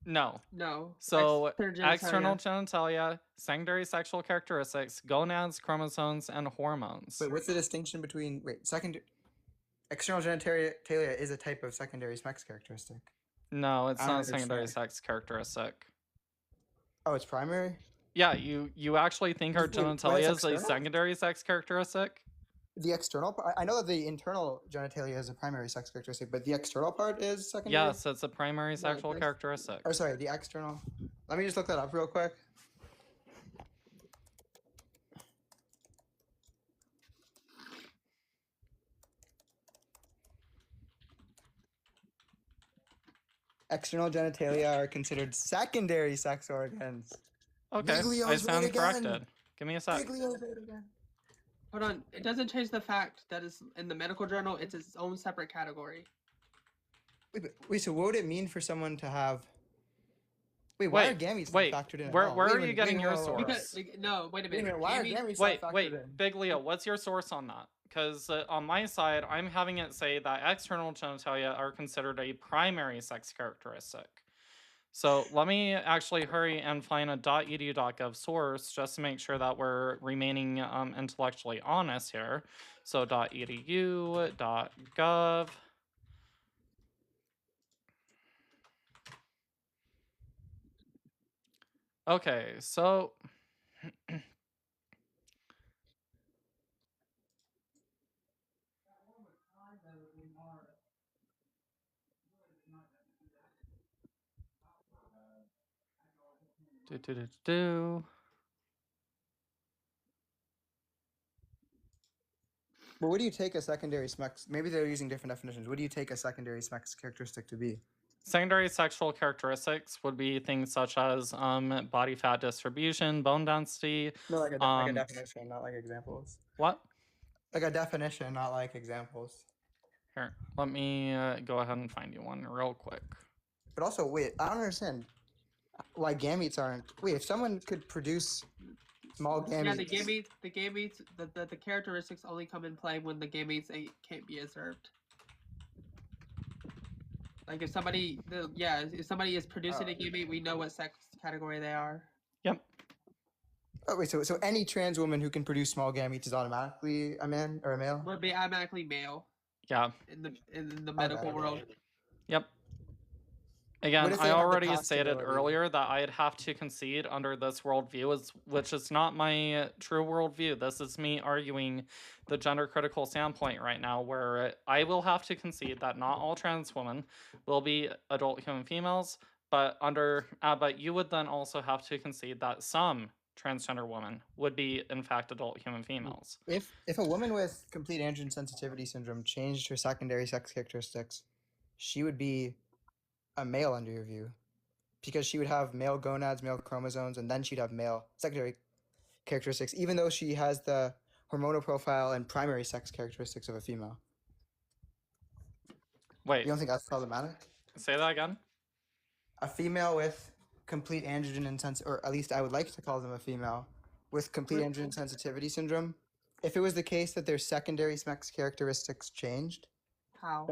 No. No. So, External external genitalia. genitalia, secondary sexual characteristics, gonads, chromosomes, and hormones. Wait, what's the distinction between external genitalia is a type of secondary sex characteristic. No, it's I don't not a secondary understand. sex characteristic. Oh, it's primary? Yeah, you actually think our Wait, why it's genitalia is a external? secondary sex characteristic? The external part, I know that the internal genitalia is a primary sex characteristic, but the external part is secondary? Yes, it's a primary sexual that's- characteristic. Or sorry, the external. Let me just look that up real quick. External genitalia are considered secondary sex organs. Okay, I Biglio's right stand again. corrected. Give me a sec. Biglio's right again. Hold on. It doesn't change the fact that it's in the medical journal. It's its own separate category. Wait, so what would it mean for someone to have? Wait, why are gametes not factored in? Where at all? are Wait a you minute, getting wait, your whoa, whoa, whoa. source? No, wait a Wait a minute. minute, why are Gametes- gametes Wait, not factored wait, in? Big Leo, what's your source on that? Because on my side, I'm having it say that external genitalia are considered a primary sex characteristic. So let me actually hurry and find a .edu.gov source just to make sure that we're remaining intellectually honest here. So .edu.gov. Okay, so But what do you take a secondary sex? Maybe they're using different definitions. What do you take a secondary sex characteristic to be? secondary sexual characteristics would be things such as body fat distribution, bone density. No, like a definition, not like examples. What? Like a definition, not like examples. Here, let me go ahead and find you one real quick. But also, wait, I don't understand why gametes aren't. Wait, if someone could produce small gametes. Yeah, the gametes, the characteristics only come in play when the gametes can't be observed. Like if somebody, if somebody is producing a gamete, we know what sex category they are. Yep. Oh, wait, so any trans woman who can produce small gametes is automatically a man or a male? Would be automatically male. Yeah. In the medical world. Yep. Again, if I they have the already stated possibility? earlier that I'd have to concede under this worldview, which is not my true worldview. This is me arguing the gender critical standpoint right now, where I will have to concede that not all trans women will be adult human females, but you would then also have to concede that some transgender women would be in fact adult human females. If a woman with complete androgen sensitivity syndrome changed her secondary sex characteristics, she would be a male under your view, because she would have male gonads, male chromosomes, and then she'd have male secondary characteristics, even though she has the hormonal profile and primary sex characteristics of a female. Wait. You don't think that's problematic? Say that again? A female with complete androgen or at least I would like to call them a female, with complete androgen sensitivity syndrome, if it was the case that their secondary sex characteristics changed. How?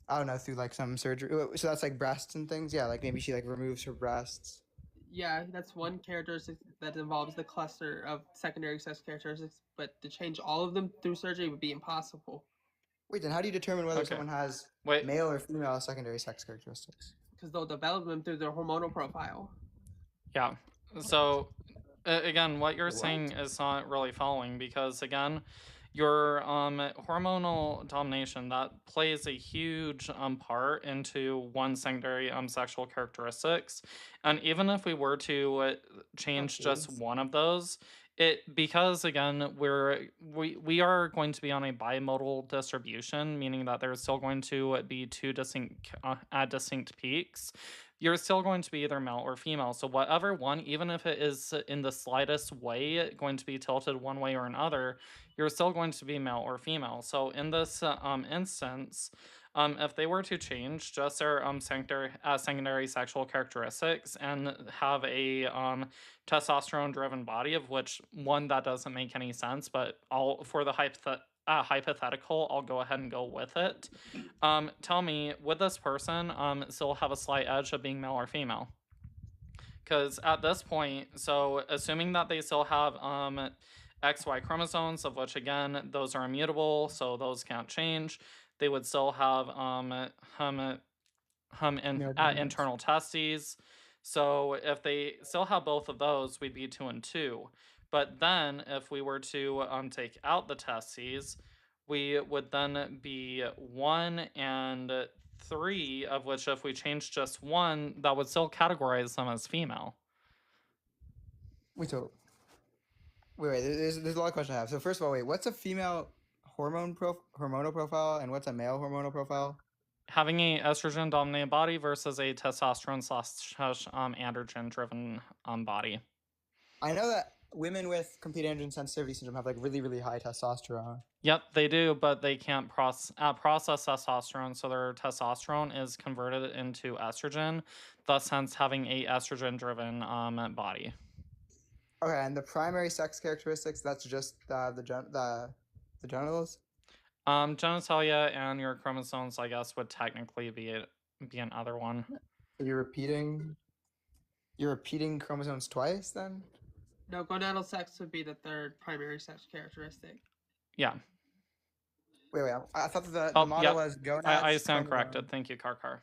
I don't know, through like some surgery. So that's like breasts and things. Yeah, like maybe she like removes her breasts. Yeah, that's one characteristic that involves the cluster of secondary sex characteristics, but to change all of them through surgery would be impossible. Wait, then how do you determine whether someone has male or female secondary sex characteristics? Because they'll develop them through their hormonal profile. Yeah. So, again, what you're saying is not really following, because, again, your hormonal domination, that plays a huge part into one secondary sexual characteristics. And even if we were to change just one of those, Because again we are going to be on a bimodal distribution, meaning that there's still going to be two distinct peaks. You're still going to be either male or female. So whatever one, even if it is in the slightest way going to be tilted one way or another, you're still going to be male or female. So in this instance, if they were to change just their secondary sexual characteristics and have a testosterone driven body, of which one that doesn't make any sense, but I'll for the hypothetical, I'll go ahead and go with it. Tell me, would this person still have a slight edge of being male or female? Because at this point, so assuming that they still have XY chromosomes, of which again those are immutable, so those can't change, they would still have internal testes. So if they still have both of those, we'd be 2 and 2. But then if we were to take out the testes, we would then be 1 and 3, of which if we change just one, that would still categorize them as female. Wait, there's a lot of questions I have. So first of all, wait, what's a female hormonal profile and what's a male hormonal profile? Having a estrogen dominated body versus a testosterone / androgen driven body. I know that women with complete androgen sensitivity syndrome have like really high testosterone. Yep, they do, but they can't process testosterone, so their testosterone is converted into estrogen, thus hence having a estrogen driven body. Okay, and the primary sex characteristics, that's just the genitals? Genitalia and your chromosomes, I guess, would technically be another one. You're repeating chromosomes twice then? No, gonadal sex would be the third primary sex characteristic. Yeah. Wait. I thought that the model was gonads. I stand corrected. Thank you, Karkar.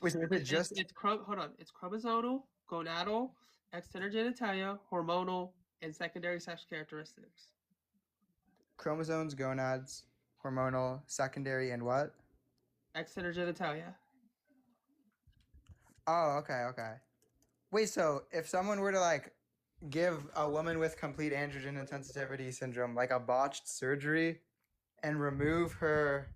Wait, so is it just... Hold on. It's chromosomal, gonadal, external genitalia, hormonal, and secondary sex characteristics. Chromosomes, gonads, hormonal, secondary, and what? External genitalia. Oh, okay. Wait, so if someone were to like give a woman with complete androgen insensitivity syndrome like a botched surgery and remove her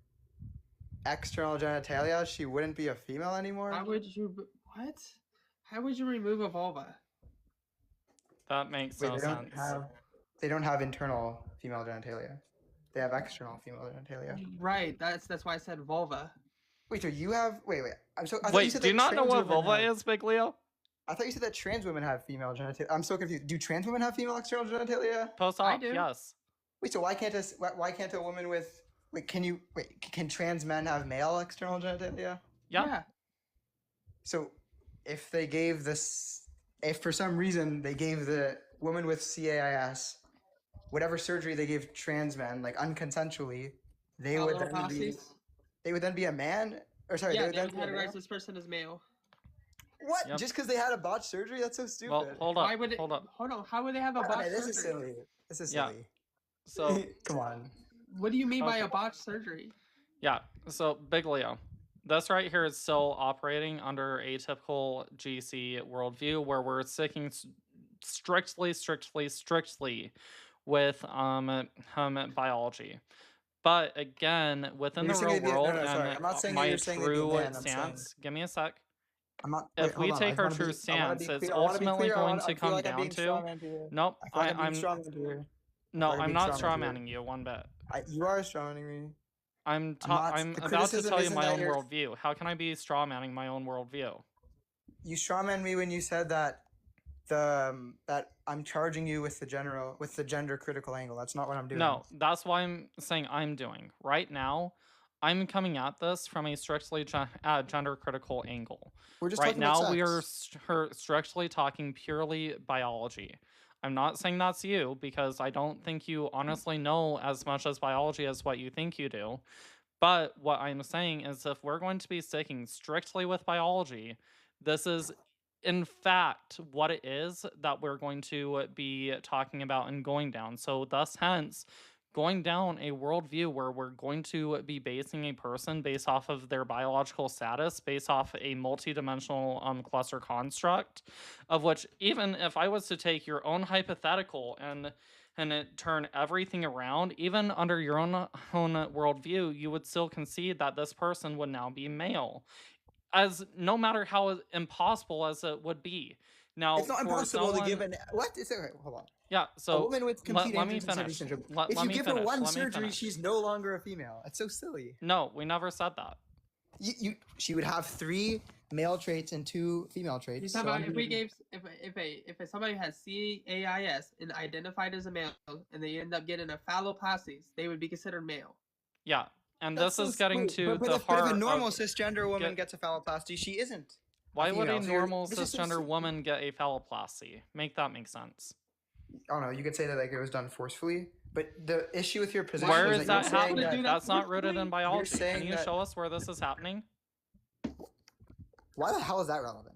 external genitalia, she wouldn't be a female anymore? How would you remove a vulva? That makes no sense. They don't have internal female genitalia. They have external female genitalia. Right. That's why I said vulva. Wait, so you have... Wait. Wait, do you not know what vulva is, Big Leo? I thought you said that trans women have female genitalia. I'm so confused. Do trans women have female external genitalia? Post-op, yes. Wait, so why can't a woman with... can trans men have male external genitalia? Yeah. So if they gave if for some reason they gave the woman with CAIS whatever surgery they gave trans men, like unconsensually, they would then be a man? Or sorry, they would categorize this person as male. What? Yep. Just because they had a botched surgery? That's so stupid. Well, hold up. Hold on. How would they have a botched surgery? This is silly. Yeah. So come on. What do you mean by a botched surgery? Yeah. So Big Leo, this right here is still operating under a typical GC worldview where we're sticking strictly with biology. But again, within the real world and my true stance, give me a sec. If we take our true stance, it's ultimately going to come down to... Nope, I'm not strawmanning you one bit. You are strawmanning me. I'm about to tell you my own worldview. How can I be strawmanning my own worldview? You strawman me when you said that that I'm charging you with the gender critical angle. That's not what I'm doing. No, that's why I'm saying I'm doing. Right now, I'm coming at this from a strictly gender critical angle. We're just right now we are strictly talking purely biology. I'm not saying that's you because I don't think you honestly know as much as biology as what you think you do. But what I'm saying is if we're going to be sticking strictly with biology, this is in fact what it is that we're going to be talking about and going down. So thus hence, going down a worldview where we're going to be basing a person based off of their biological status, based off a multidimensional cluster construct, of which, even if I was to take your own hypothetical and it turn everything around, even under your own worldview, you would still concede that this person would now be male, as no matter how impossible as it would be. Now, It's not for impossible to give someone, an what? It's okay. Hold on. yeah. A So woman with complete let me insensitivity finish. syndrome. Let If you me give her finish. one Let me surgery, finish. she's no longer a female. It's so silly. No, we never said that. She would have 3 male traits and 2 female You're traits. talking So about if we gave if somebody has CAIS and identified as a male and they end up getting a phalloplasty, they would be considered male. Yeah, and That's this so is getting wait, to but the if, heart but if a normal of cisgender woman get- gets a phalloplasty, she isn't. why would a female. So you're- normal this is so cisgender stupid. woman get a phalloplasty? Make that make sense. I don't know. You could say that like it was done forcefully, but the issue with your position Where is is that that you're saying happening? that, do that That's not rooted in forcefully? biology. Can saying you that- show us where this is happening? why the hell is that relevant?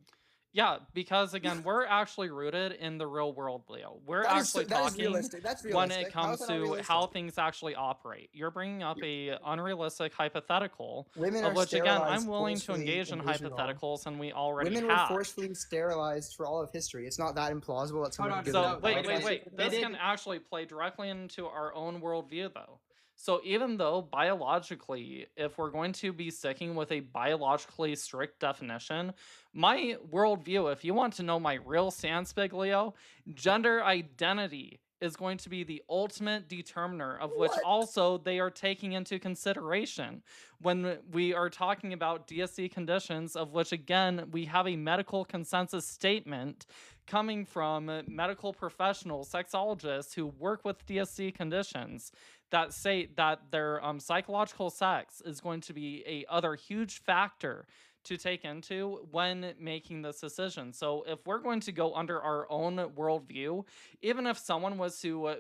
Yeah, because again, we're actually rooted in the real world, Leo. We're That is actually that is talking realistic. That's when realistic. it How comes is that not to realistic? how things actually operate. You're bringing up a unrealistic hypothetical, Women of are which again, I'm sterilized willing to forcefully engage in Israel. hypotheticals, and we already Women were have. forcefully sterilized for all of history. It's not that implausible that someone on, would give So them a wait. phalloplasty. They This did- can actually play directly into our own worldview, though. So even though biologically, if we're going to be sticking with a biologically strict definition, my worldview, if you want to know my real stance, Big Leo, gender identity is going to be the ultimate determiner of which What? also they are taking into consideration when we are talking about DSC conditions, of which again we have a medical consensus statement coming from medical professionals, sexologists who work with DSC conditions, that say that their psychological sex is going to be a other huge factor to take into when making this decision. So if we're going to go under our own worldview, even if someone was to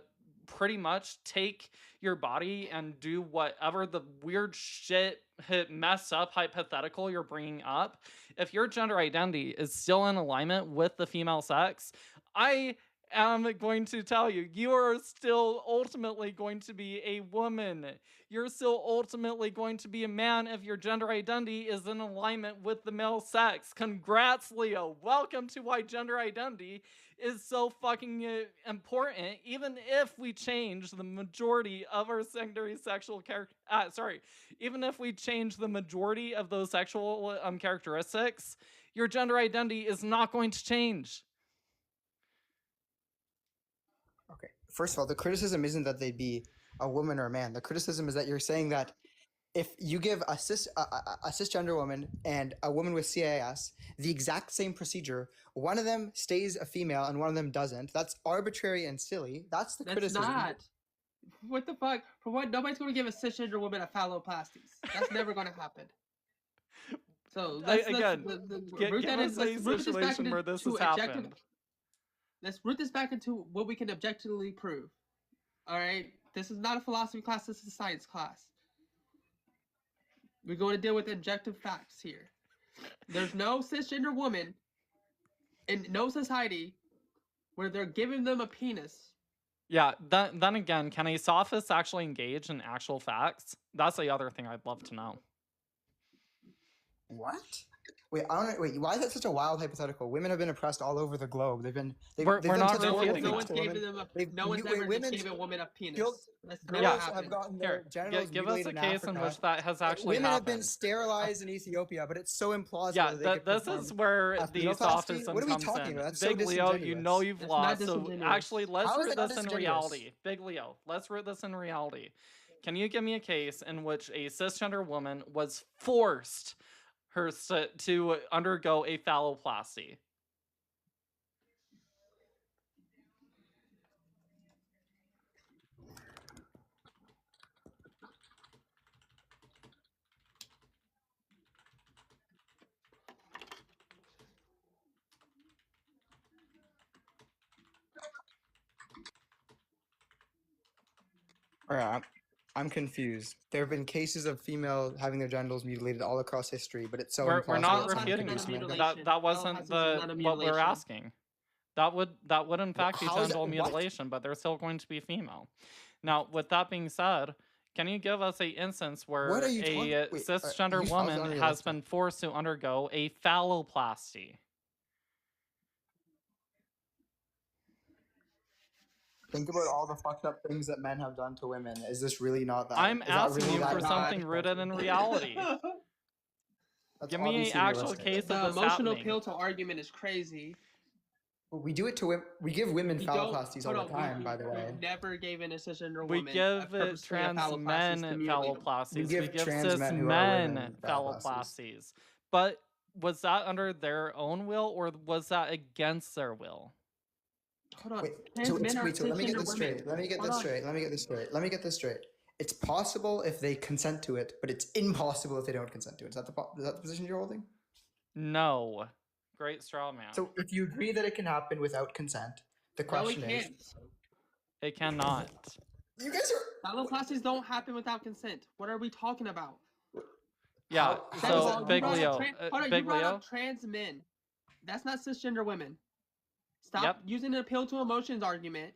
pretty much take your body and do whatever the weird shit messed up hypothetical you're bringing up, if your gender identity is still in alignment with the female sex, I am going to tell you, you are still ultimately going to be a woman. You're still ultimately going to be a man if your gender identity is in alignment with the male sex. Congrats, Leo. Welcome to why gender identity is so fucking important, even if we change the majority of our secondary sexual even if we change the majority of those sexual characteristics, your gender identity is not going to change. Okay. First of all, the criticism isn't that they'd be a woman or a man. The criticism is that you're saying that if you give a cisgender woman and a woman with CAS the exact same procedure, one of them stays a female and one of them doesn't. That's arbitrary and silly. That's the That's criticism. not. What the fuck? For what? Nobody's going to give a cisgender woman a phalloplasties. That's never going to happen. So let's Again, root give that in. us Let's a root this back situation where this has into objective. happened. Let's root this back into what we can objectively prove. All right, this is not a philosophy class. This is a science class. We're going to deal with objective facts here. There's no cisgender woman in no society where they're giving them a penis. Yeah, then again, can a sophist actually engage in actual facts? That's the other thing I'd love to know. What? Wait, I don't know. Wait, why is that such a wild hypothetical? Women have been oppressed all over the globe. They've We're done not such horrible refuting No things one's to gave women. them a. They've- No one's you- ever just women gave a woman a penis. killed- That's Girls never have happened. gotten their Here, genitals give us a mutilated in case in Africa. which that has actually Women have been happened. sterilized in Ethiopia, but it's so implausible. Yeah, that they could this perform is where a the phenoplasty? sophism What are we comes talking in. about? That's so Big Leo, you know disingenuous. you've That's not lost. So disingenuous. actually, let's How is root it not this in disingenuous? reality. Big Leo, let's root this in reality. Can you give me a case in which a cisgender woman was forced to undergo a phalloplasty? Alright, I'm confused. There have been cases of female having their genitals mutilated all across history, but it's so We're implausible not that someone refuting could do that. something like mutilation. That wasn't Phalloplasties is not a what we're mutilation. asking. That would in fact be how is that- genital what? mutilation, but they're still going to be female. Now, with that being said, can you give us a instance where What are you talking? a Wait, cisgender I was woman has unrealistic. been forced to undergo a phalloplasty? Think about all the fucked up things that men have done to women. Is this really not that? I'm is that asking really you that for bad? something rooted in reality. That's Give me an obviously actual realistic. case of The this emotional happening. appeal to argument is crazy. We do it to women. We give women We don't- phalloplasties hold all the on, time, by the way. We never gave an cisgender We woman give purposely a trans phalloplasty men to mutilate them. phalloplasties. We We give give trans cis men who are men women phalloplasties. phalloplasties. But was that under their own will or was that against their will? Hold on. Wait, Trans so men are let me get cisgender this women. straight. Let me get Hold this on. straight. Let me get this straight. Let me get this straight. It's possible if they consent to it, but it's impossible if they don't consent to it. Is that the position you're holding? No. Great straw man. So if you agree that it can happen without consent, the No, we question is, can't. It cannot. you guys are. Phalloplasties don't happen without consent. What are we talking about? Yeah, How so is that you Big brought Leo. up hold on, Big you brought Leo. up trans men. That's not cisgender women. Stop Yep. using the appeal to emotions argument.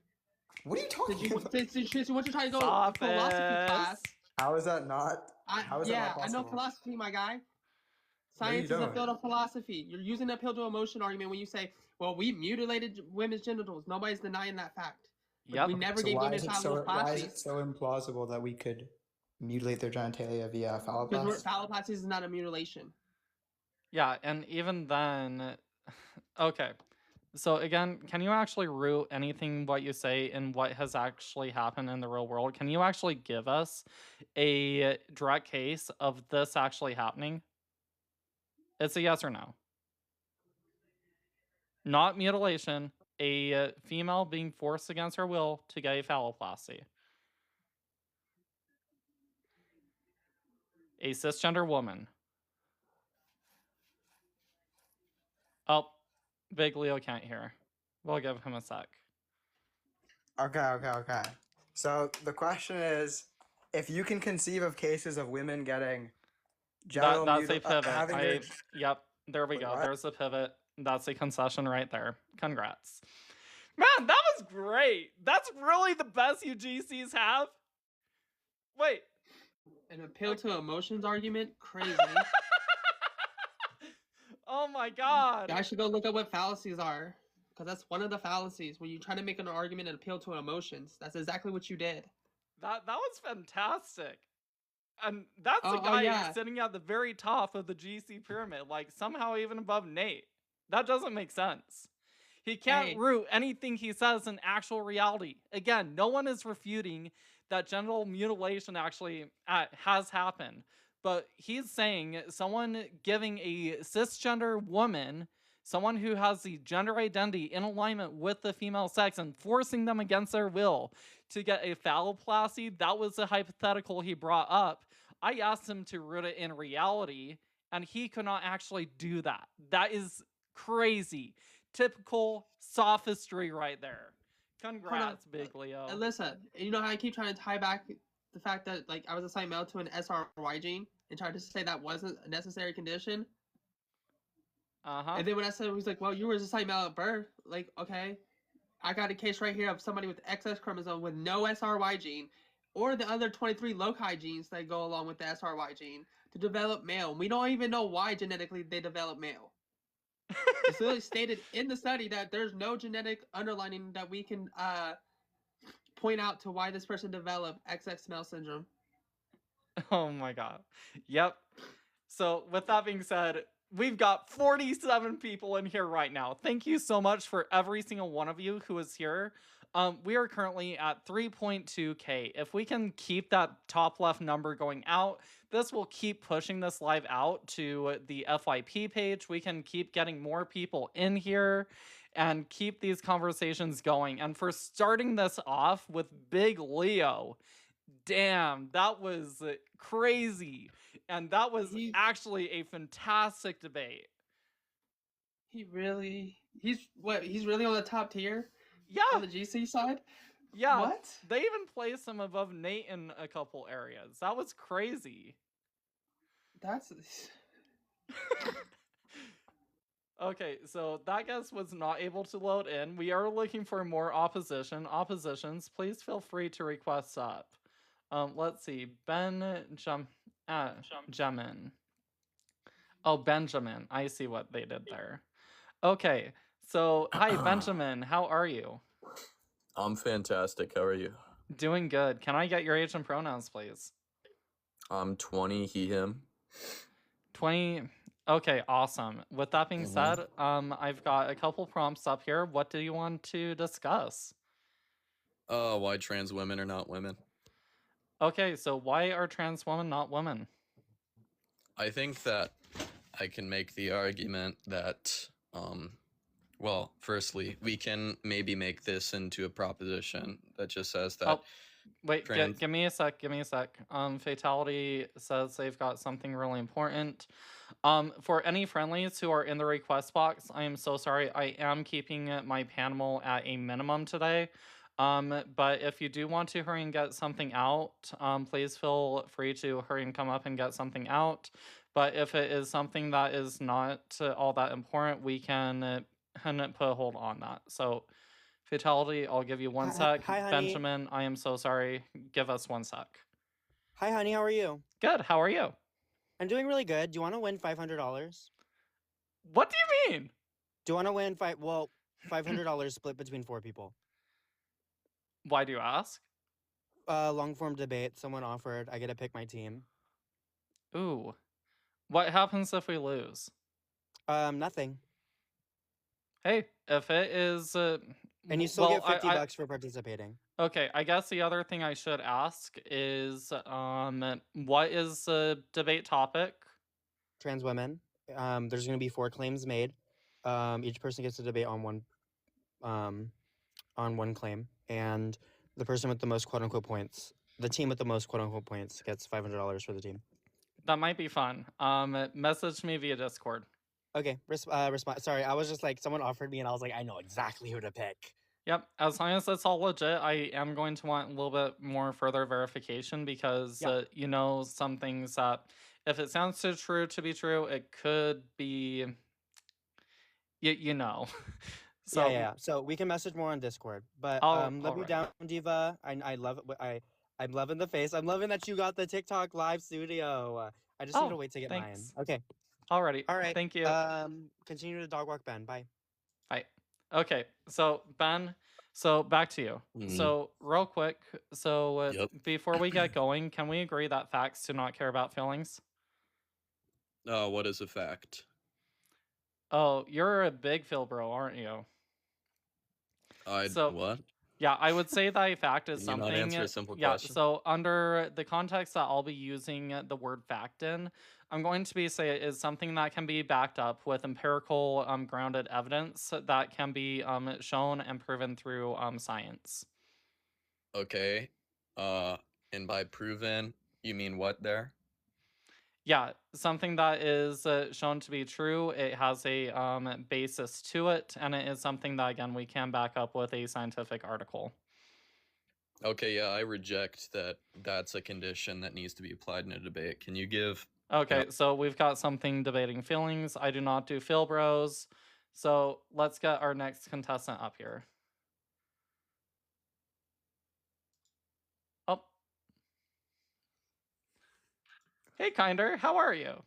What are you talking Since you, about? since you want to try to go Sophist. philosophy class. How is that not? How is that Yeah, not I know possible? philosophy, my guy. No, you Science is a don't. field of philosophy. You're using the appeal to emotion argument when you say, well, we mutilated women's genitals. Nobody's denying that fact. But Yep. we never So gave why women is it so phalloplasties. implausible that we could mutilate their genitalia via Because phalloplasty? phalloplasties is not a mutilation. Yeah, and even then, okay. So again, can you actually root anything what you say in what has actually happened in the real world? Can you actually give us a direct case of this actually happening? It's a yes or no. Not mutilation, a female being forced against her will to get a phalloplasty. A cisgender woman. Oh, Big Leo can't hear. We'll give him a sec. Okay. So the question is, if you can conceive of cases of women getting genital That's a mutil- pivot. having their Yep, there we Wait, go. what? There's a pivot. That's a concession right there. Congrats. Man, that was great. That's really the best UGCs have. Wait. An appeal to emotions argument? Crazy. Oh my god. You guys should go look up what fallacies are. Because that's one of the fallacies. When you try to make an argument and appeal to emotions, that's exactly what you did. That was fantastic. And that's the Oh, guy yeah. sitting at the very top of the GC pyramid, like somehow even above Nate. That doesn't make sense. He can't Hey. root anything he says in actual reality. Again, no one is refuting that genital mutilation actually has happened. But he's saying someone giving a cisgender woman, someone who has the gender identity in alignment with the female sex and forcing them against their will to get a phalloplasty, that was the hypothetical he brought up. I asked him to root it in reality, and he could not actually do that. That is crazy. Typical sophistry right there. Congrats, Big Leo. Alyssa, you know how I keep trying to tie back the fact that like I was assigned male to an SRY gene and tried to say that wasn't a necessary condition? Uh-huh. And then when I said, he's like, well, you were assigned male at birth. Like, okay, I got a case right here of somebody with XX chromosome with no SRY gene or the other 23 loci genes that go along with the SRY gene to develop male. We don't even know why genetically they develop male. It's literally stated in the study that there's no genetic underlining that we can point out to why this person developed XX male syndrome. Oh my god. Yep. So with that being said, we've got 47 people in here right now. Thank you so much for every single one of you who is here. We are currently at 3.2K. If we can keep that top left number going out, this will keep pushing this live out to the FYP page. We can keep getting more people in here and keep these conversations going. And for starting this off with Big Leo, damn, that was crazy. And that was actually a fantastic debate. He's really on the top tier? Yeah. On the GC side? Yeah. What? They even placed him above Nate in a couple areas. That was crazy. That's... Okay, so that guess was not able to load in. We are looking for more opposition. Oppositions, please feel free to request up. Let's see. Jemin. Oh, Benjamin. I see what they did there. Okay, so hi, Benjamin. How are you? I'm fantastic. How are you? Doing good. Can I get your age and pronouns, please? I'm 20, he, him. 20. Okay, awesome. With that being Mhm. said, I've got a couple prompts up here. What do you want to discuss? Why trans women are not women? Okay, so why are trans women not women? I think that I can make the argument that, well, firstly, we can maybe make this into a proposition that just says that Oh, wait, trans. give me a sec. Give me a sec. Fatality says they've got something really important. For any friendlies who are in the request box, I am so sorry. I am keeping my panel at a minimum today. But if you do want to hurry and get something out, please feel free to hurry and come up and get something out. But if it is something that is not all that important, we can put a hold on that. So, Fatality, I'll give you one sec. Hi, honey. Benjamin, I am so sorry. Give us one sec. Hi, honey. How are you? Good. How are you? I'm doing really good. Do you want to win $500? What do you mean? Do you want to win $500 split between 4 people? Why do you ask? Long form debate. Someone offered. I get to pick my team. Ooh. What happens if we lose? Nothing. Hey, if it is And you still get $50 for participating. Okay, I guess the other thing I should ask is what is the debate topic? Trans women. There's going to be 4 claims made. Each person gets to debate on one claim, and the person with the most quote unquote points, the team with the most quote unquote points, gets $500 for the team. That might be fun. Message me via Discord. Okay, respond. Sorry, I was just like, someone offered me, and I was like, I know exactly who to pick. Yep, as long as it's all legit, I am going to want a little bit more further verification because, you know, some things that, if it sounds too true to be true, it could be, you know. So yeah. So we can message more on Discord, but love you down, Diva. I love it. I'm loving the face. I'm loving that you got the TikTok live studio. I just need to wait to get mine. Okay. Alrighty. All right. Thank you. Continue to dog walk Ben. Bye. Bye. Okay. So Ben, so back to you. Mhm. So real quick. So before we get going, can we agree that facts do not care about feelings? What is a fact? Oh, you're a big Phil bro, aren't you? What? Yeah, I would say that a fact is Can you something. not answer a simple Yeah, question? so under the context that I'll be using the word fact in, I'm going to say it is something that can be backed up with empirical grounded evidence that can be shown and proven through science. Okay. And by proven, you mean what there? Yeah, something that is shown to be true. It has a basis to it, and it is something that, again, we can back up with a scientific article. Okay, yeah, I reject that. That's a condition that needs to be applied in a debate. Can you give... Okay, so we've got something debating feelings. I do not do Phil bros. So let's get our next contestant up here. Oh. Hey, Kinder, how are you?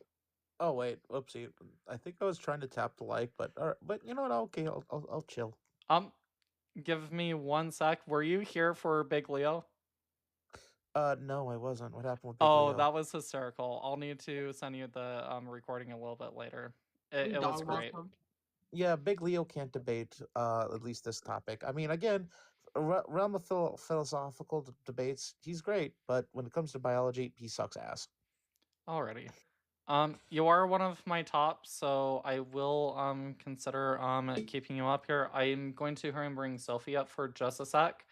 Oh wait, whoopsie. I think I was trying to tap the like, but you know what? Okay, I'll chill. Give me one sec. Were you here for Big Leo? No, I wasn't. What happened with Big Oh, Leo? that was hysterical. I'll need to send you the recording a little bit later. It was great. Yeah, Big Leo can't debate at least this topic. I mean, again, around the philosophical debates, he's great, but when it comes to biology, he sucks ass. Alrighty. You are one of my tops, so I will consider keeping you up here. I'm going to hurry and bring Sophie up for just a sec.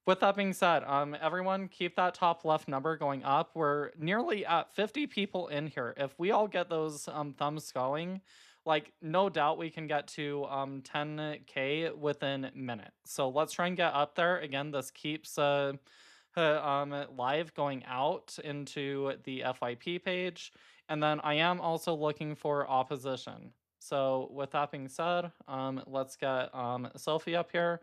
With that being said, everyone keep that top left number going up. We're nearly at 50 people in here. If we all get those thumbs going, like, no doubt we can get to 10K within minutes. So let's try and get up there. Again, this keeps live going out into the FYP page. And then I am also looking for opposition. So with that being said, let's get Sophie up here.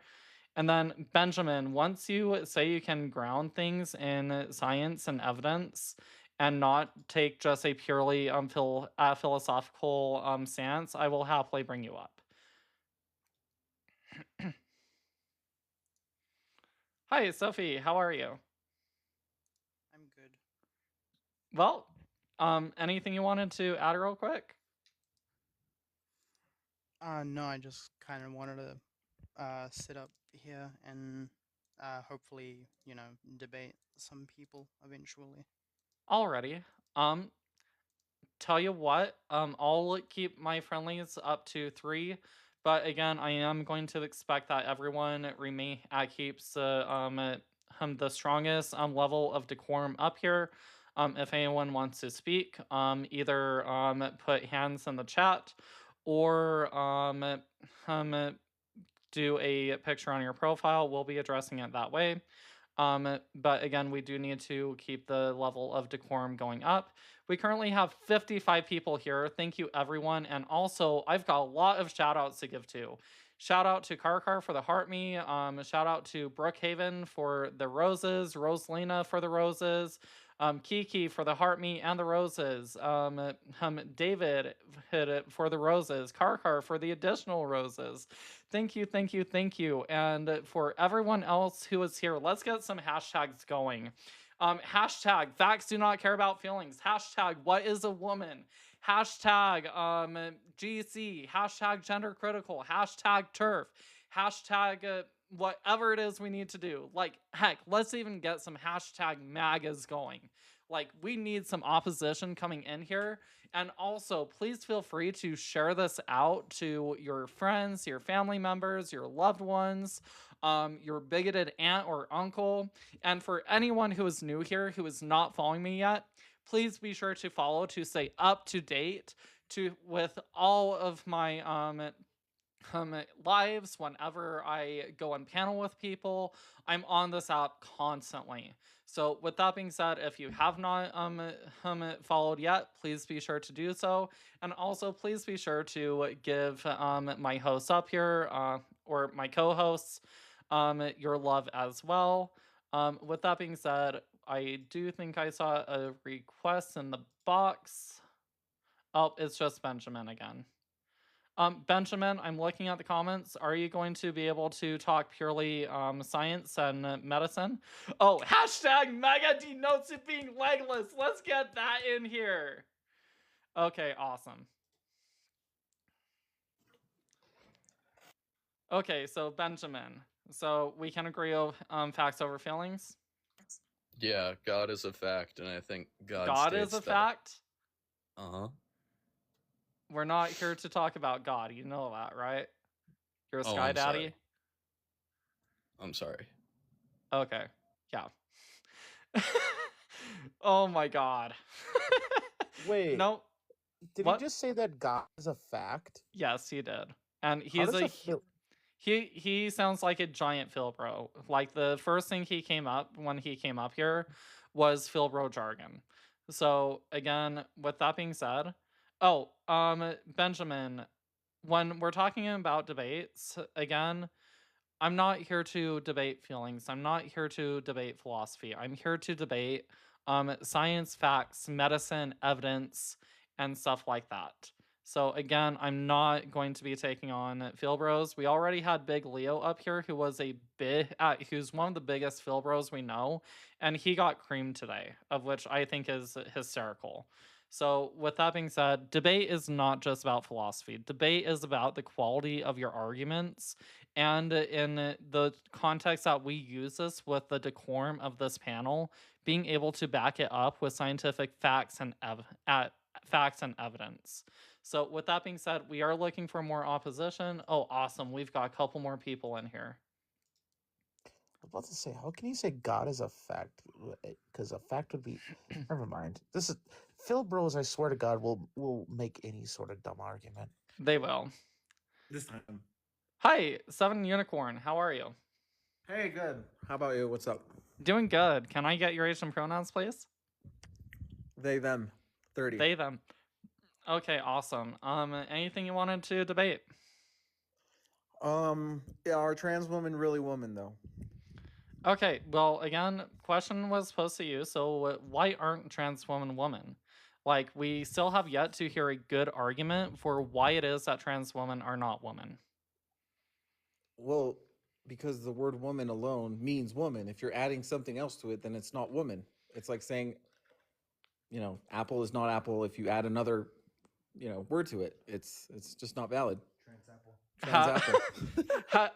And then Benjamin, once you say you can ground things in science and evidence and not take just a purely philosophical stance, I will happily bring you up. Hi, Sophie. How are you? I'm good. Well, anything you wanted to add real quick? No, I just kind of wanted to sit up here and hopefully, debate some people eventually. Alrighty. Tell you what, I'll keep my friendlies up to 3, but again, I am going to expect that everyone keeps the strongest level of decorum up here. If anyone wants to speak, either put hands in the chat or do a picture on your profile. We'll be addressing it that way. But again, we do need to keep the level of decorum going up. We currently have 55 people here. Thank you, everyone. And also, I've got a lot of shout outs to give to. Shout out to Karkar for the Heart Me. Shout out to Brookhaven for the roses. Rosalina for the roses. Kiki for the Heart Me and the roses. David hit it for the roses. Karkar for the additional roses. Thank you, thank you, thank you. And for everyone else who is here, let's get some hashtags going. Hashtag facts do not care about feelings. Hashtag what is a woman? Hashtag GC. Hashtag gender critical. Hashtag TERF. Hashtag whatever it is we need to do. Like, heck, let's even get some hashtag MAGAs going. Like, we need some opposition coming in here. And also, please feel free to share this out to your friends, your family members, your loved ones, your bigoted aunt or uncle. And for anyone who is new here, who is not following me yet, please be sure to follow to stay up to date with all of my lives. Whenever I go on panel with people, I'm on this app constantly. So with that being said, if you have not followed yet, please be sure to do so. And also please be sure to give my hosts up here or my co-hosts your love as well. With that being said, I do think I saw a request in the box. Oh, it's just Benjamin again. Benjamin, I'm looking at the comments. Are you going to be able to talk purely science and medicine? Oh, hashtag mega denotes it being legless. Let's get that in here. Okay, awesome. Okay, so Benjamin. So we can agree on facts over feelings? Yeah, God is a fact, and I think God is a fact? Uh-huh. We're not here to talk about God. You know that, right? You're a Sky I'm Daddy? sorry. I'm sorry. Okay. Yeah. Oh my God. Wait. No. Did he just say that God is a fact? Yes, he did. And he's he sounds like a giant Philbro. Like the first thing when he came up here was Philbro jargon. So again, with that being said, Benjamin, when we're talking about debates, again, I'm not here to debate feelings. I'm not here to debate philosophy. I'm here to debate science, facts, medicine, evidence, and stuff like that. So again, I'm not going to be taking on Philbros. We already had Big Leo up here, who was who's one of the biggest Philbros we know, and he got creamed today, of which I think is hysterical. So with that being said, debate is not just about philosophy. Debate is about the quality of your arguments, and in the context that we use this with the decorum of this panel, being able to back it up with scientific facts and evidence. So with that being said, we are looking for more opposition. Oh, awesome. We've got a couple more people in here. I was about to say, how can you say God is a fact? Because a fact would be... Never mind. This is... Philbros, I swear to God, will make any sort of dumb argument. They will. This time. Hi, 7 Unicorn. How are you? Hey, good. How about you? What's up? Doing good. Can I get your age and pronouns, please? They, them. 30. They, them. Okay, awesome. Anything you wanted to debate? Yeah, are trans women really women though? Okay, well, again, question was posed to you, so why aren't trans women women? Like, we still have yet to hear a good argument for why it is that trans women are not women. Well, because the word woman alone means woman. If you're adding something else to it, then it's not woman. It's like saying, apple is not apple if you add another, word to it. It's just not valid. Trans apple.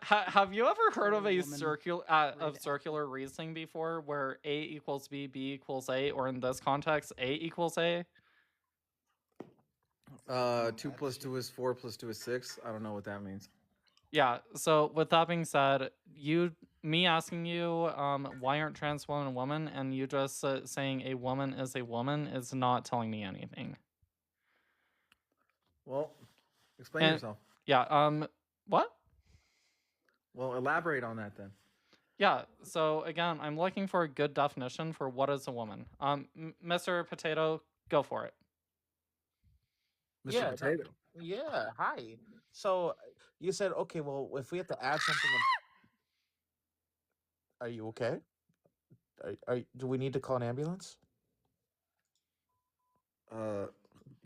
Have you ever heard of a Woman, circular reasoning before, where A equals B, B equals A, or in this context, A equals A? 2 plus 2 is 4 plus 2 is 6. I don't know what that means. Yeah, so with that being said, me asking you, why aren't trans women women, and you just saying a woman is a woman is not telling me anything. Well, explain yourself. Yeah, what? Well, elaborate on that then. Yeah, so again, I'm looking for a good definition for what is a woman. Mr. Potato, go for it. Mr. Potato. Yeah, hi. So you said, okay, well, if we have to add something, are you okay? Do we need to call an ambulance?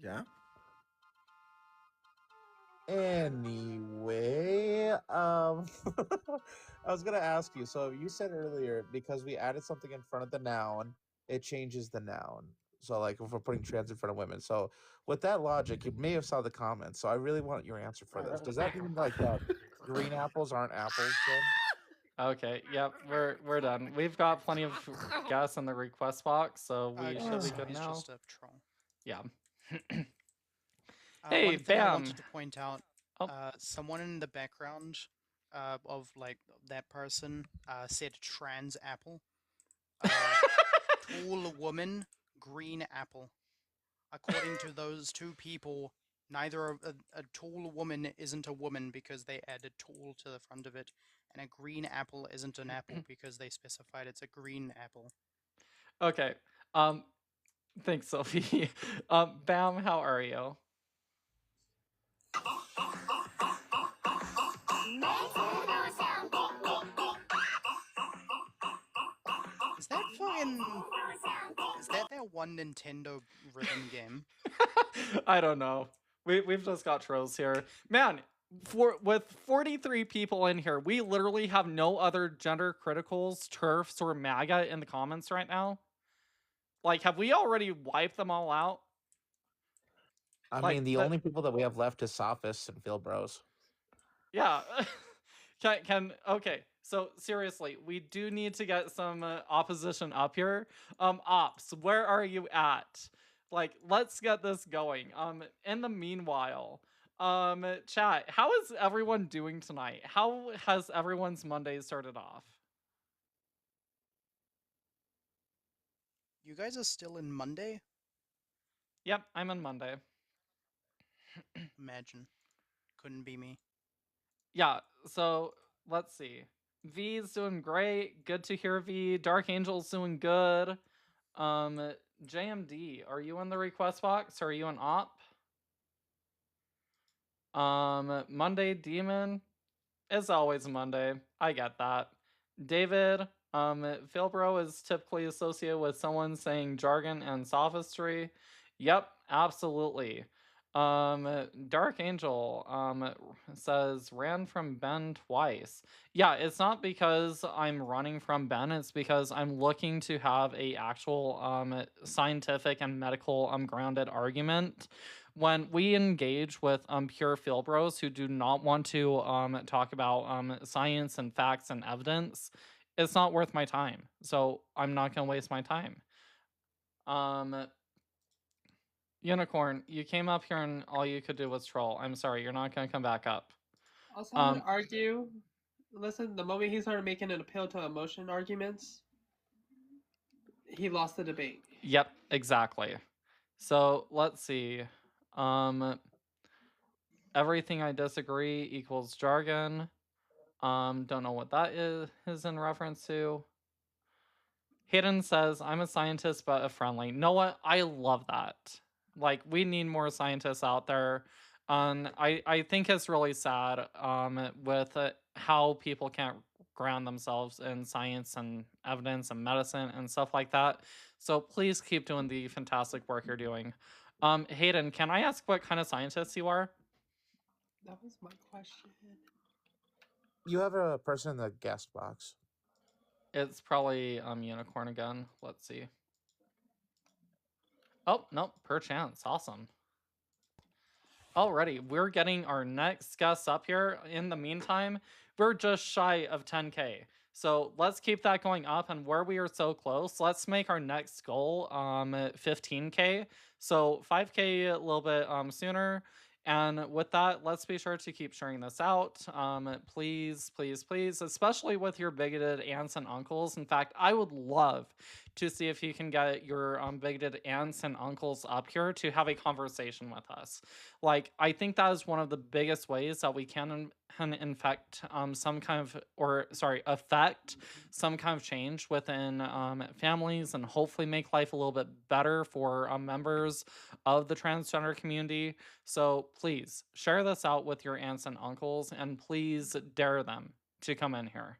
Yeah. Anyway, I was gonna ask you. So you said earlier, because we added something in front of the noun, it changes the noun. So like if we're putting trans in front of women. So with that logic, you may have saw the comments. So I really want your answer for this. Does that mean like that green apples aren't apples then? Okay, yep, we're done. We've got plenty of guests in the request box, so we should be good now. Just a troll. Yeah. Hey, Hey, Bam! I wanted to point out, someone in the background of like that person said trans apple. Tall woman, green apple. According to those two people, neither a tall woman isn't a woman because they added tall to the front of it, and a green apple isn't an apple because they specified it's a green apple. Okay. Thanks, Sophie. Bam, how are you? Is that fucking... Is that one Nintendo rhythm game? I don't know. We've just got trolls here. Man, with 43 people in here, we literally have no other gender criticals, TERFs, or MAGA in the comments right now. Like, have we already wiped them all out? I mean, the only people that we have left is Sophists and Phil Bros. Yeah. Okay, so seriously, we do need to get some opposition up here. Ops, where are you at? Like, let's get this going. In the meanwhile, chat, how is everyone doing tonight? How has everyone's Monday started off? You guys are still in Monday? Yep, I'm in Monday. Imagine. Couldn't be me. Yeah, so let's see. V's doing great. Good to hear, V. Dark Angel's doing good. JMD, are you in the request box? Are you an op? Monday Demon. It's always Monday. I get that. David, Philbro is typically associated with someone saying jargon and sophistry. Yep, absolutely. Dark Angel says ran from Ben twice. Yeah, it's not because I'm running from Ben, it's because I'm looking to have a actual scientific and medical grounded argument. When we engage with pure Philbros who do not want to talk about science and facts and evidence, it's not worth my time. So I'm not gonna waste my time. Unicorn, you came up here and all you could do was troll. I'm sorry, you're not gonna come back up. Also, I would argue. Listen, the moment he started making an appeal to emotion arguments, he lost the debate. Yep, exactly. So let's see. Everything I disagree equals jargon. Don't know what that is in reference to. Hayden says, I'm a scientist but a friendly. Know what? I love that. Like, we need more scientists out there. I think it's really sad with how people can't ground themselves in science and evidence and medicine and stuff like that. So please keep doing the fantastic work you're doing. Hayden, can I ask what kind of scientist you are? That was my question. You have a person in the guest box. It's probably Unicorn again. Let's see. Oh, nope, perchance. Awesome. Alrighty, we're getting our next guest up here. In the meantime, we're just shy of 10K. So let's keep that going up, and where we are so close, let's make our next goal 15K. So 5K a little bit sooner. And with that, let's be sure to keep sharing this out. Please, please, please, especially with your bigoted aunts and uncles. In fact, I would love to see if you can get your bigoted aunts and uncles up here to have a conversation with us. Like, I think that is one of the biggest ways that we can affect some kind of change within families, and hopefully make life a little bit better for members of the transgender community. So please share this out with your aunts and uncles, and please dare them to come in here.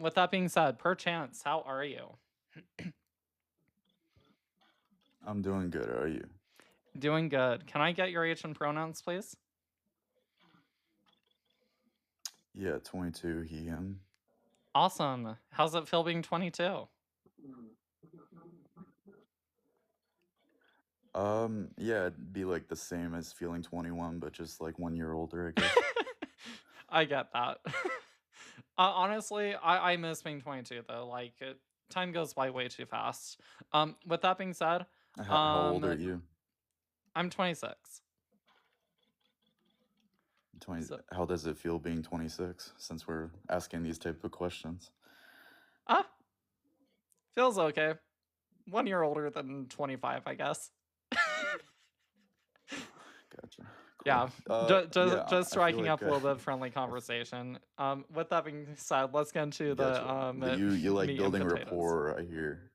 With that being said, perchance, how are you? I'm doing good. How are you? Doing good. Can I get your age and pronouns, please? Yeah, 22, he, him. Awesome. How's it feel being 22? Yeah, it'd be like the same as feeling 21, but just like 1 year older, I guess. I get that. Honestly, I miss being 22 though. Like, time goes by way too fast. With that being said, How old are you? I'm 26. 20. How does it feel being 26? Since we're asking these type of questions. Feels okay. 1 year older than 25, I guess. Gotcha. Cool. Yeah, just striking like, up a little bit of friendly conversation. With that being said, let's get into gotcha. the you like meat building and potatoes. rapport, I hear.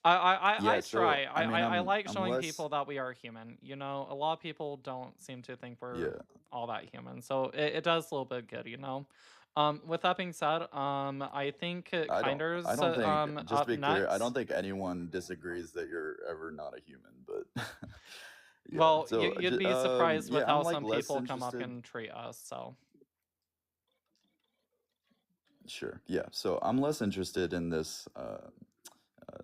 I Yeah, so, try. I mean, I like I'm showing less- people that we are human. You know, a lot of people don't seem to think we're Yeah. all that human. So it does a little bit good, you know. With that being said, I think Kinder's I don't think, just up to be clear, I next. don't think anyone disagrees that you're ever not a human, but yeah, Well, so you'd be surprised with yeah, how I'm like some less people come up interested. and treat us. So Sure. Yeah. So I'm less interested in this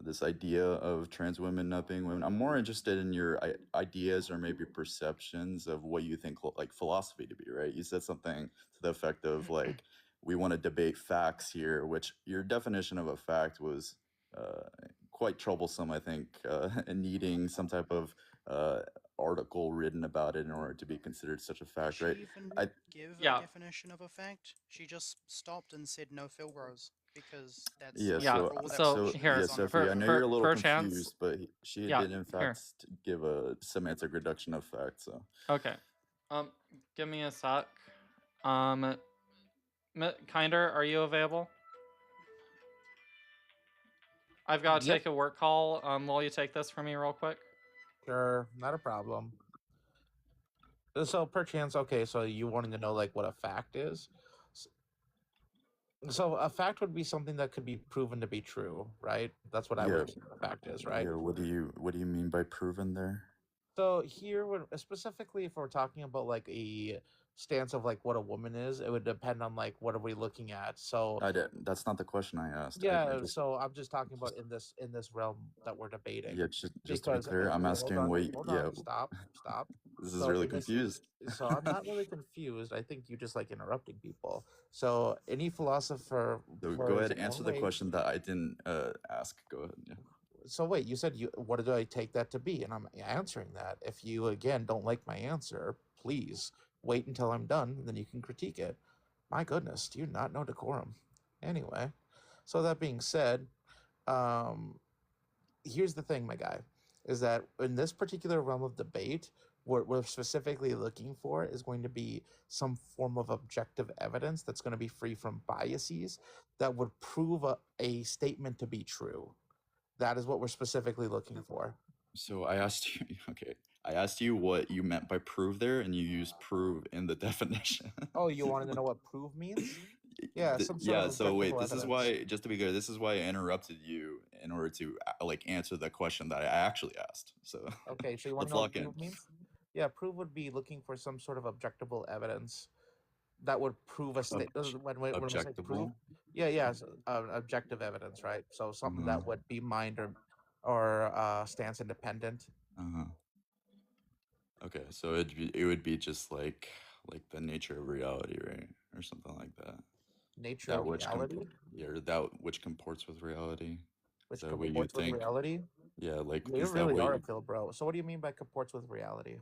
this idea of trans women not being women. I'm more interested in your ideas or maybe perceptions of what you think like philosophy to be, right? You said something to the effect of like, we want to debate facts here, which your definition of a fact was quite troublesome, I think, and needing some type of article written about it in order to be considered such a fact, Did right? she even I give Yeah. a definition of a fact? She just stopped and said no Philbros because that's Yeah, the Yeah, so rule that so Sophie here, yeah, has on her Sophie, I know you're a little perchance, confused, but she yeah, did in here. fact give a semantic reduction of fact. So Okay. Give me a sec. Kinder, are you available? I've got to Yep. take a work call. Will you take this for me real quick? Sure, not a problem. So perchance, okay, so you wanting to know like what a fact is? So a fact would be something that could be proven to be true, right? That's what I yeah, would say a fact is, right? yeah. What do you mean by proven there? So here, specifically, if we're talking about like a stance of like what a woman is, it would depend on like what are we looking at. So That's not the question I asked. yeah, so I'm just talking about in this realm that we're debating. Yeah, just to be Because clear, I'm hold asking on, what. hold Yeah, on, stop. this is So really in this- confused. So I'm not really confused. I think you just like interrupting people. So any philosopher. So for go his ahead, answer own the way- question that I didn't ask. Go ahead. Yeah. So wait, you said what do I take that to be? And I'm answering that. If you again don't like my answer, please wait until I'm done, and then you can critique it. My goodness, do you not know decorum? Anyway, so that being said, here's the thing, my guy, is that in this particular realm of debate, what we're specifically looking for is going to be some form of objective evidence that's going to be free from biases that would prove a statement to be true. That is what we're specifically looking for. So I asked you, okay, I asked you what you meant by prove there, and you used prove in the definition. Oh, you wanted to know what prove means? Yeah, some sort Yeah, of so wait, objectable this is evidence. why, just to be clear, this is why I interrupted you in order to like answer the question that I actually asked. So Okay, so you want let's to know lock what in. prove means? Yeah, prove would be looking for some sort of objectable evidence that would prove a state. When we say prove, Objectable. yeah, so, objective evidence, right? So something that would be mind or stance independent. Okay, so it would be just like the nature of reality, right, or something like that. Nature That of which reality. yeah, or that which comports with reality. Which Is that what you comports with think? reality. Yeah, like You is that really what are you, a Phil, bro. So what do you mean by comports with reality?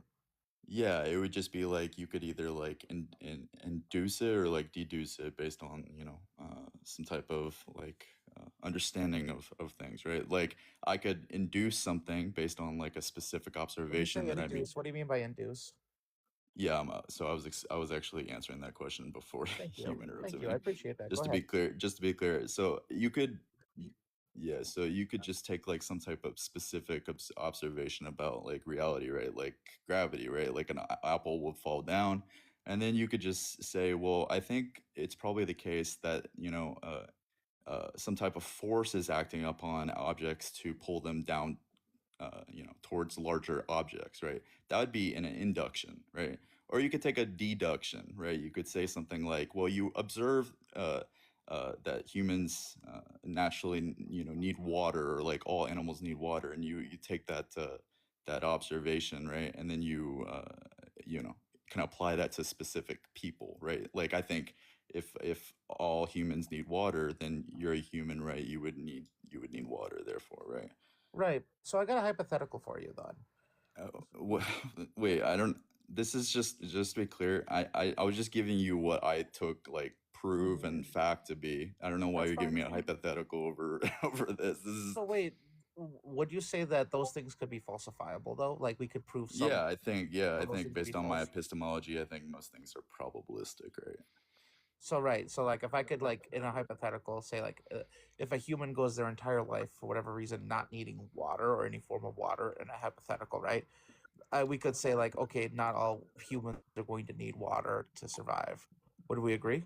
yeah, it would just be like you could either like induce it or like deduce it based on, you know, some type of like understanding of things, right? Like I could induce something based on like a specific When you observation say that I made. induce, what do you mean by induce? Yeah, so I was actually answering that question before Thank you you. interrupted Thank you. me. I appreciate that. Just Go to ahead. be clear, so you could, yeah, so you could just take like some type of specific observation about like reality, right? Like gravity, right? Like an apple will fall down, and then you could just say, well, I think it's probably the case that, you know, some type of force is acting upon objects to pull them down, you know, towards larger objects, right? That would be an induction, right? Or you could take a deduction, right? You could say something like, well, you observe that humans naturally, you know, need water, or like all animals need water, and you take that that observation, right? And then you know, can apply that to specific people, right? Like I think if all humans need water, then you're a human, right? You would need water, therefore, right? Right. So I got a hypothetical for you then. Wait, I don't. This is just to be clear. I was just giving you what I took like prove and fact to be. I don't know why That's you're giving me a fine. hypothetical over over this. This is So wait, would you say that those things could be falsifiable though? Like we could prove some yeah. I think I of those think things to be based on my false. epistemology, I think most things are probabilistic, right? So right. So like if I could like in a hypothetical say like if a human goes their entire life for whatever reason not needing water or any form of water in a hypothetical, right? We could say like okay, not all humans are going to need water to survive. Would we agree?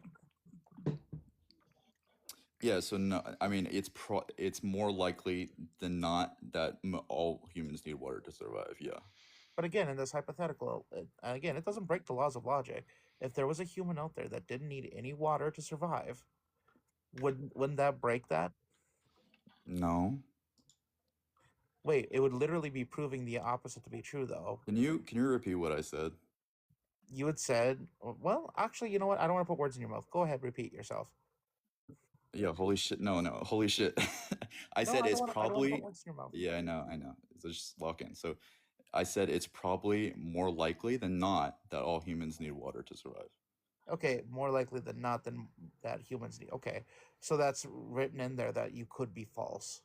Yeah, so no, I mean it's more likely than not that all humans need water to survive. Yeah. But again, in this hypothetical, again, it doesn't break the laws of logic. If there was a human out there that didn't need any water to survive, wouldn't that break that? No. Wait, it would literally be proving the opposite to be true, though. Can you repeat what I said? You had said, well, actually, you know what? I don't want to put words in your mouth. Go ahead, repeat yourself. Yeah, holy shit. No, holy shit. I said it's probably. Yeah, I know. So just lock in. So I said it's probably more likely than not that all humans need water to survive. Okay, more likely than not than that humans need. Okay, so that's written in there that you could be false.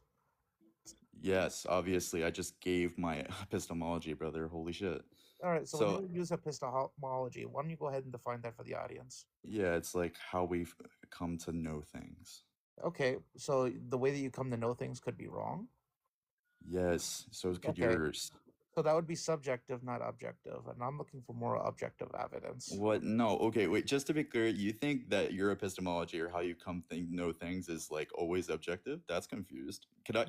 Yes, obviously. I just gave my epistemology, brother. Holy shit. All right, so when you use epistemology, why don't you go ahead and define that for the audience? Yeah, it's like how we've come to know things. Okay, so the way that you come to know things could be wrong? Yes, so could yours. So that would be subjective, not objective, and I'm looking for more objective evidence. What? No, okay, wait, just to be clear, you think that your epistemology or how you come know things is like always objective? That's confused. Do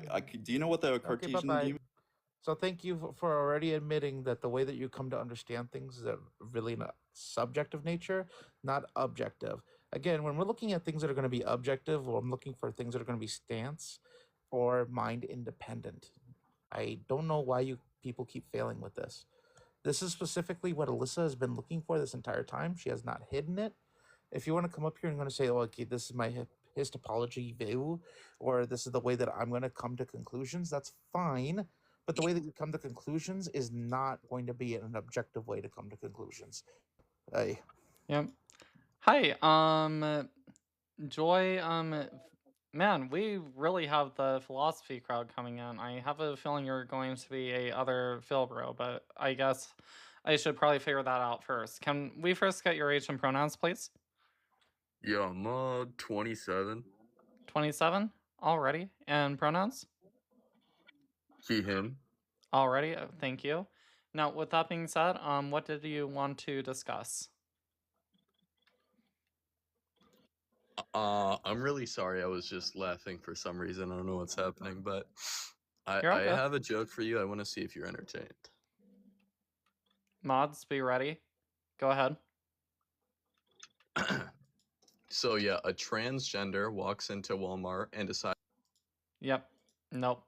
you know what the Cartesian scheme? So thank you for already admitting that the way that you come to understand things is really not subjective nature, not objective. Again, when we're looking at things that are going to be objective, well, I'm looking for things that are going to be stance or mind independent. I don't know why you people keep failing with this. This is specifically what Alyssa has been looking for this entire time. She has not hidden it. If you want to come up here and going to say, oh, okay, this is my histopology view, or this is the way that I'm going to come to conclusions, that's fine. But the way that you come to conclusions is not going to be an objective way to come to conclusions. Hey. Yep. Hi, Joy, man, we really have the philosophy crowd coming in. I have a feeling you're going to be a other Philbro, but I guess I should probably figure that out first. Can we first get your age and pronouns, please? Yeah, I'm 27. 27 already, and pronouns? He, him. Alrighty, thank you. Now, with that being said, what did you want to discuss? I'm really sorry. I was just laughing for some reason. I don't know what's happening, but I You're all good. have a joke for you. I want to see if you're entertained. Mods, be ready. Go ahead. So yeah, a transgender walks into Walmart and decides. Yep. Nope.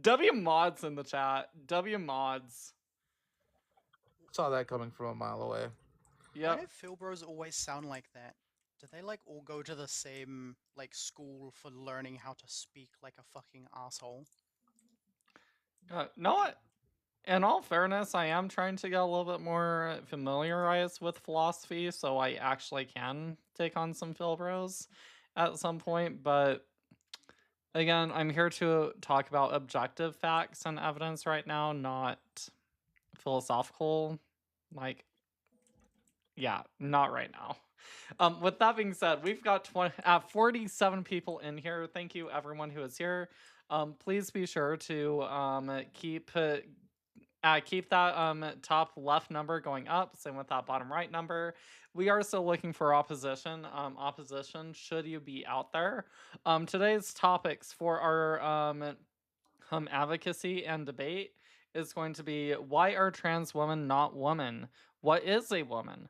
W mods in the chat. W mods. Saw that coming from a mile away. Why do Philbros always sound like that? Do they like all go to the same like school for learning how to speak like a fucking asshole? No, in all fairness, I am trying to get a little bit more familiarized with philosophy, so I actually can take on some Philbros at some point, but again, I'm here to talk about objective facts and evidence right now, not philosophical, like, yeah, not right now. With that being said, we've got 47 people in here. Thank you everyone who is here. Please be sure to keep that top left number going up, same with that bottom right number. We are still looking for opposition. Opposition, should you be out there. Today's topics for our advocacy and debate is going to be, why are trans women not women? What is a woman?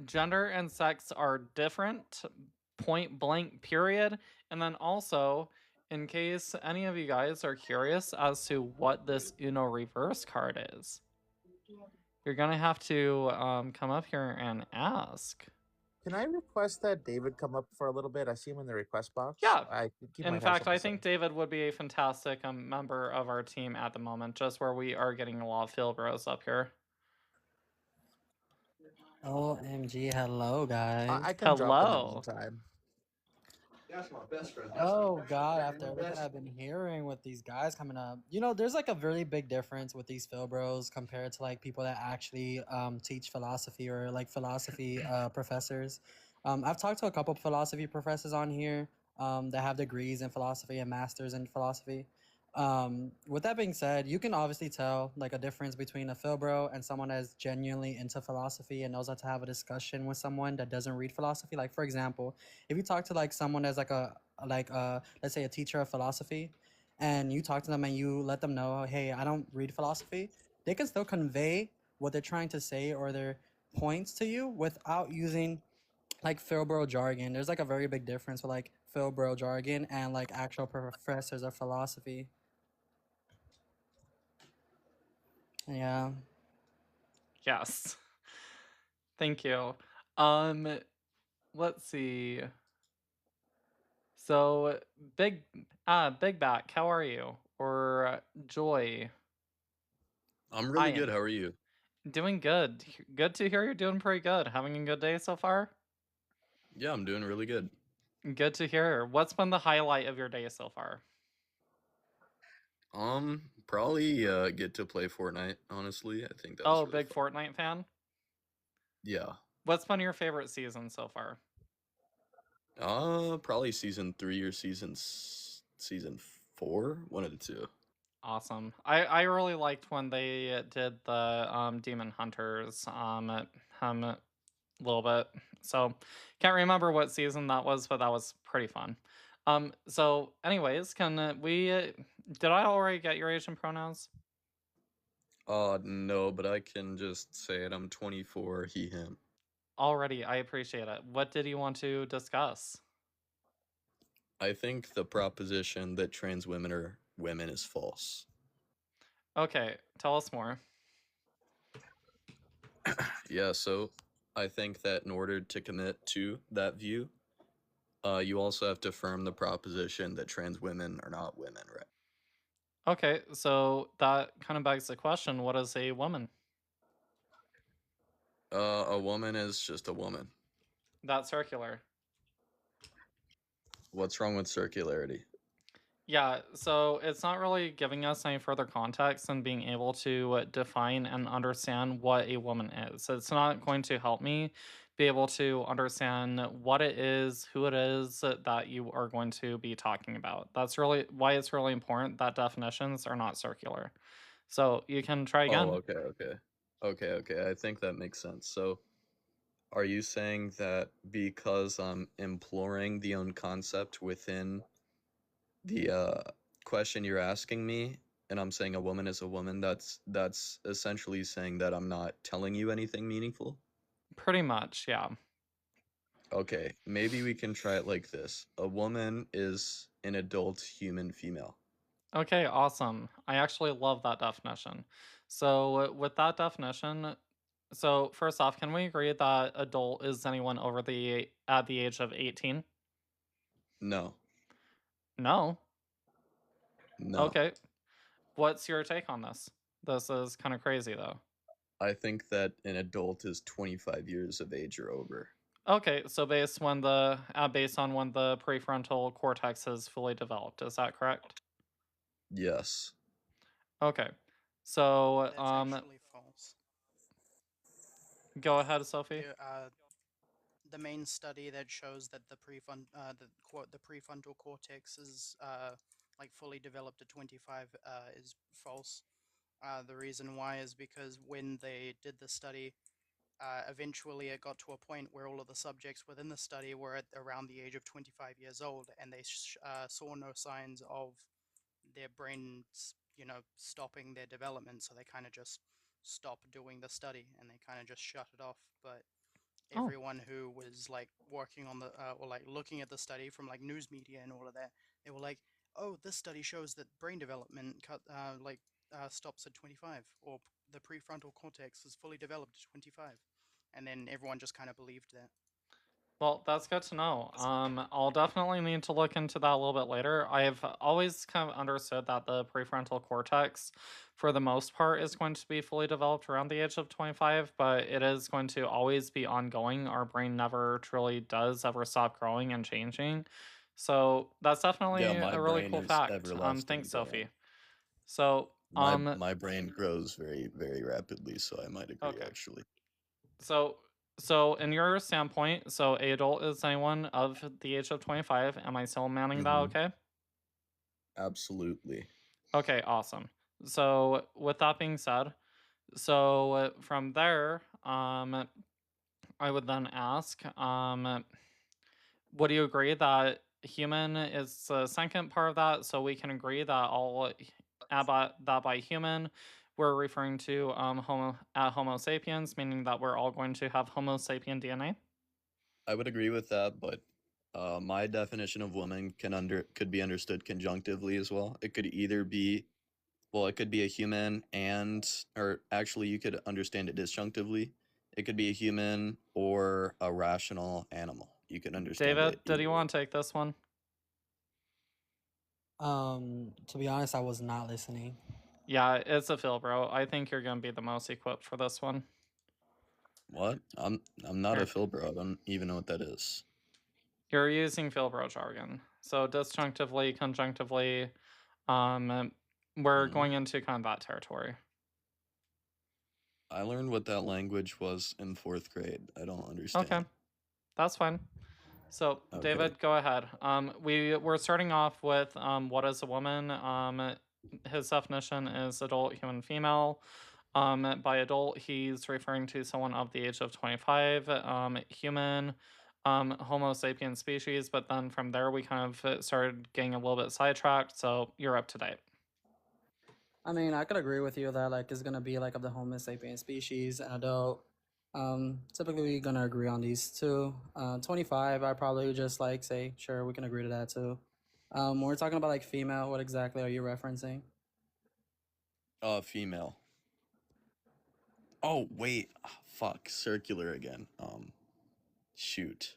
Gender and sex are different, point blank, period. And then also, in case any of you guys are curious as to what this Uno reverse card is, you're gonna have to come up here and ask. Can I request that David come up for a little bit? I see him in the request box. Yeah. In fact, I think David would be a fantastic member of our team at the moment, just where we are getting a lot of Philbros up here. OMG, hello guys. I can drop in time. That's my best friend. Oh god, after everything I've been hearing with these guys coming up, you know, there's like a really big difference with these Philbros compared to like people that actually teach philosophy or like philosophy professors. I've talked to a couple philosophy professors on here that have degrees in philosophy and masters in philosophy. With that being said, you can obviously tell like a difference between a Philbro and someone that's genuinely into philosophy and knows how to have a discussion with someone that doesn't read philosophy. Like for example, if you talk to like someone that's like let's say a teacher of philosophy, and you talk to them and you let them know, hey, I don't read philosophy, they can still convey what they're trying to say or their points to you without using like Philbro jargon. There's like a very big difference with like Philbro jargon and like actual professors of philosophy. Yeah. Yes. Thank you. Let's see. So, Big Back, how are you? Or Joy? I'm really good. How are you? Doing good. Good to hear you're doing pretty good. Having a good day so far? Yeah, I'm doing really good. Good to hear. What's been the highlight of your day so far? Probably get to play Fortnite, honestly. I think that's really big fun. Fortnite fan? Yeah. What's been your favorite season so far? Probably season 3 or season 4, one of the two. Awesome. I really liked when they did the Demon Hunters a little bit. So can't remember what season that was, but that was pretty fun. So anyways, can we did I already get your Asian pronouns? No, but I can just say it. I'm 24, he, him. Already, I appreciate it. What did you want to discuss? I think the proposition that trans women are women is false. Okay, tell us more. Yeah, so I think that in order to commit to that view, you also have to affirm the proposition that trans women are not women, right? Okay, so that kind of begs the question, what is a woman? A woman is just a woman. That's circular. What's wrong with circularity? Yeah, so it's not really giving us any further context and being able to define and understand what a woman is. It's not going to help me be able to understand what it is, who it is that you are going to be talking about. That's really why it's really important that definitions are not circular. So you can try Oh, again. okay. I think that makes sense. So, are you saying that because I'm imploring the own concept within the question you're asking me, and I'm saying a woman is a woman, that's essentially saying that I'm not telling you anything meaningful? Pretty much, yeah. Okay, maybe we can try it like this. A woman is an adult human female. Okay, awesome. I actually love that definition. So with that definition, so first off, can we agree that adult is anyone over at the age of 18? No. No. No. Okay. What's your take on this? This is kind of crazy though. I think that an adult is 25 years of age or over. Okay, so based on when the prefrontal cortex is fully developed, is that correct? Yes. Okay. So That's actually false. Go ahead, Sophie. The main study that shows that the prefrontal cortex is like fully developed at 25 is false. The reason why is because when they did the study, eventually it got to a point where all of the subjects within the study were at around the age of 25 years old, and they saw no signs of their brains, stopping their development. So they kind of just stopped doing the study, and they kind of just shut it off. But everyone who was like working on the or like looking at the study from like news media and all of that, they were like, oh, this study shows that brain development stops at 25, or the prefrontal cortex is fully developed at 25, and then everyone just kind of believed that. Well, that's good to know. I'll definitely need to look into that a little bit later. I've always kind of understood that the prefrontal cortex, for the most part, is going to be fully developed around the age of 25, but it is going to always be ongoing. Our brain never truly does ever stop growing and changing. So that's definitely a really cool fact. Thanks, Sophie. So, my brain grows very, very rapidly, so I might agree actually. So in your standpoint, so a adult is anyone of the age of 25. Am I still manning that okay? Absolutely. Okay, awesome. So with that being said, so from there, I would then ask, would you agree that human is the second part of that? So we can agree that that by human, we're referring to Homo sapiens, meaning that we're all going to have Homo sapien DNA? I would agree with that, but my definition of woman could be understood conjunctively as well. It could either be, it could be a human or actually you could understand it disjunctively. It could be a human or a rational animal. You can understand David, it. did you want to take this one? To be honest, I was not listening. Yeah, it's a Phil, bro. I think you're gonna be the most equipped for this one. What? I'm not a Phil, bro. I don't even know what that is. You're using Phil, bro jargon. So disjunctively, conjunctively, we're going into kind of that territory. I learned what that language was in 4th grade. I don't understand. Okay, that's fine. So David, go ahead. We're starting off with what is a woman? His definition is adult human female. By adult, he's referring to someone of the age of 25. Human, Homo sapien species. But then from there, we kind of started getting a little bit sidetracked. So you're up to date. I mean, I could agree with you that like it's gonna be like of the Homo sapien species and adult. Typically we're gonna agree on these two. 25, I probably just like say sure we can agree to that too. When we're talking about like female, what exactly are you referencing? Female. Oh wait, fuck, circular again. Shoot.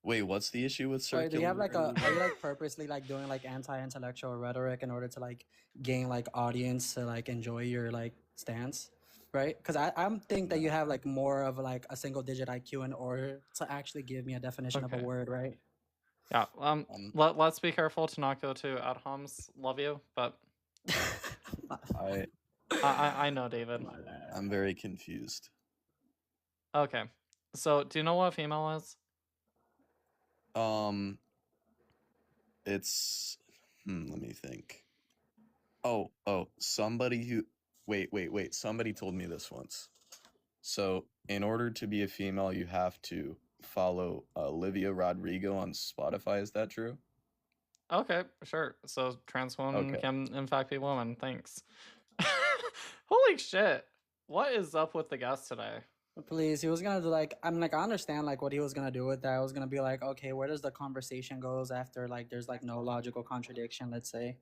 Wait, what's the issue with circular? Wait, do you have like are you like purposely like doing like anti-intellectual rhetoric in order to like gain like audience to like enjoy your like stance? Right? Because I think that you have like more of like a single digit IQ in order to actually give me a definition of a word, right? Yeah. Let's be careful to not go to ad homs. Love you, but I know, David. I'm very confused. Okay. So, do you know what female is? It's let me think. Oh, somebody who wait. Somebody told me this once. So, in order to be a female, you have to follow Olivia Rodrigo on Spotify. Is that true? Okay, sure. So, trans women Okay. can in fact be women. Thanks. Holy shit. What is up with the guest today? Please, he was gonna do like I understand like what he was gonna do with that. I was gonna be like, okay, where does the conversation goes after like there's like no logical contradiction, let's say.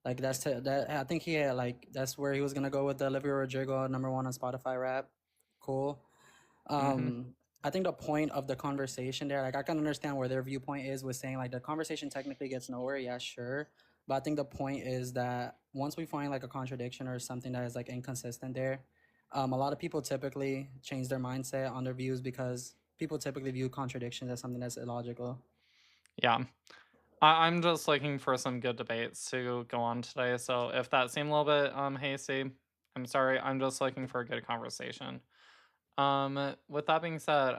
Like that I think he had like that's where he was gonna go with the Olivia Rodrigo #1 on Spotify rap. Cool. I think the point of the conversation there, like I can understand where their viewpoint is with saying like the conversation technically gets nowhere, yeah, sure. But I think the point is that once we find like a contradiction or something that is like inconsistent there, a lot of people typically change their mindset on their views because people typically view contradictions as something that's illogical. Yeah. I'm just looking for some good debates to go on today. So if that seemed a little bit hasty, I'm sorry. I'm just looking for a good conversation. With that being said,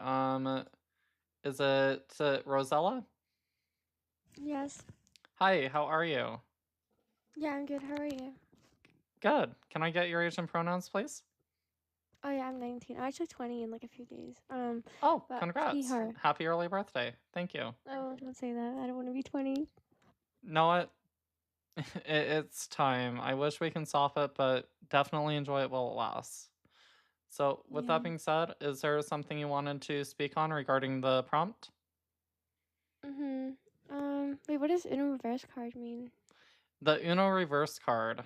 is it Rosella? Yes. Hi, how are you? Yeah, I'm good. How are you? Good. Can I get your age and pronouns, please? Oh yeah, I'm 19. I'm actually 20 in like a few days. Oh, but congrats. he, her. Happy early birthday. Thank you. Oh, don't say that. I don't want to be 20. Know what? It's time. I wish we can solve it, but definitely enjoy it while it lasts. So, with that being said, is there something you wanted to speak on regarding the prompt? Wait, what does Uno reverse card mean? The Uno reverse card.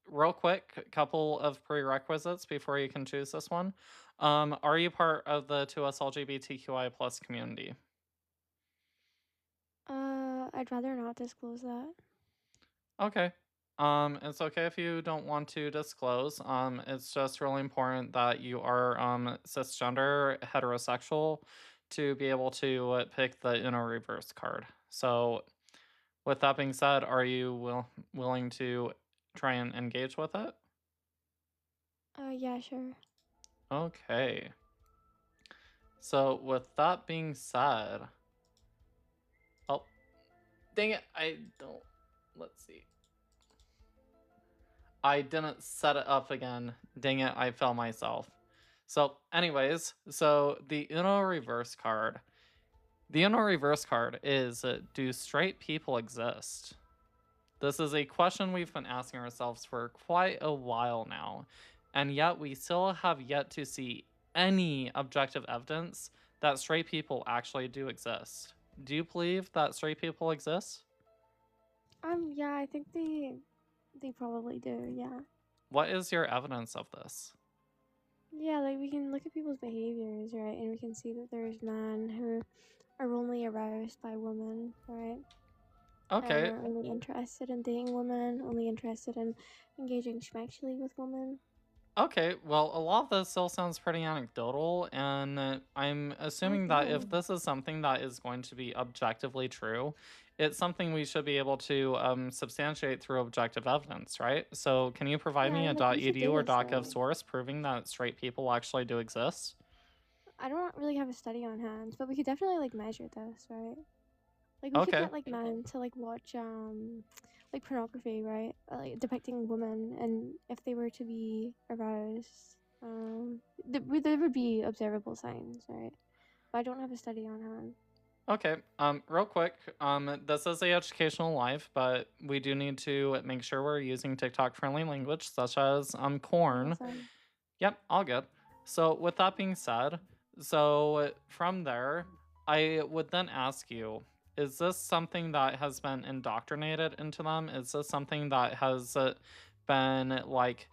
Real quick, couple of prerequisites before you can choose this one. Are you part of the 2S LGBTQI plus community? I'd rather not disclose that. Okay. It's okay if you don't want to disclose. It's just really important that you are cisgender, heterosexual, to be able to pick the Uno reverse card. So, with that being said, are you willing to try and engage with it? Yeah, sure. Okay. So, with that being said, oh, dang it, let's see. I didn't set it up again. Dang it, I fell myself. So, anyways, the Uno reverse card. The Uno reverse card is, do straight people exist? This is a question we've been asking ourselves for quite a while now, and yet we still have yet to see any objective evidence that straight people actually do exist. Do you believe that straight people exist? Yeah, I think they probably do, yeah. What is your evidence of this? Yeah, like we can look at people's behaviors, right? And we can see that there's men who are only aroused by women, right? Okay. And are only interested in dating women, only interested in engaging sexually with women. Okay, well, a lot of this still sounds pretty anecdotal, and I'm assuming that if this is something that is going to be objectively true, it's something we should be able to substantiate through objective evidence, right? So can you provide me a .edu or .gov source proving that straight people actually do exist? I don't really have a study on hand, but we could definitely like measure this, right? Like we could get like men to like watch like pornography, right? Like depicting women, and if they were to be aroused, there would be observable signs, right? But I don't have a study on hand. Okay, real quick, this is a educational live, but we do need to make sure we're using TikTok-friendly language, such as corn. Awesome. Yep, all good. So with that being said, so from there, I would then ask you, is this something that has been indoctrinated into them? Is this something that has been like,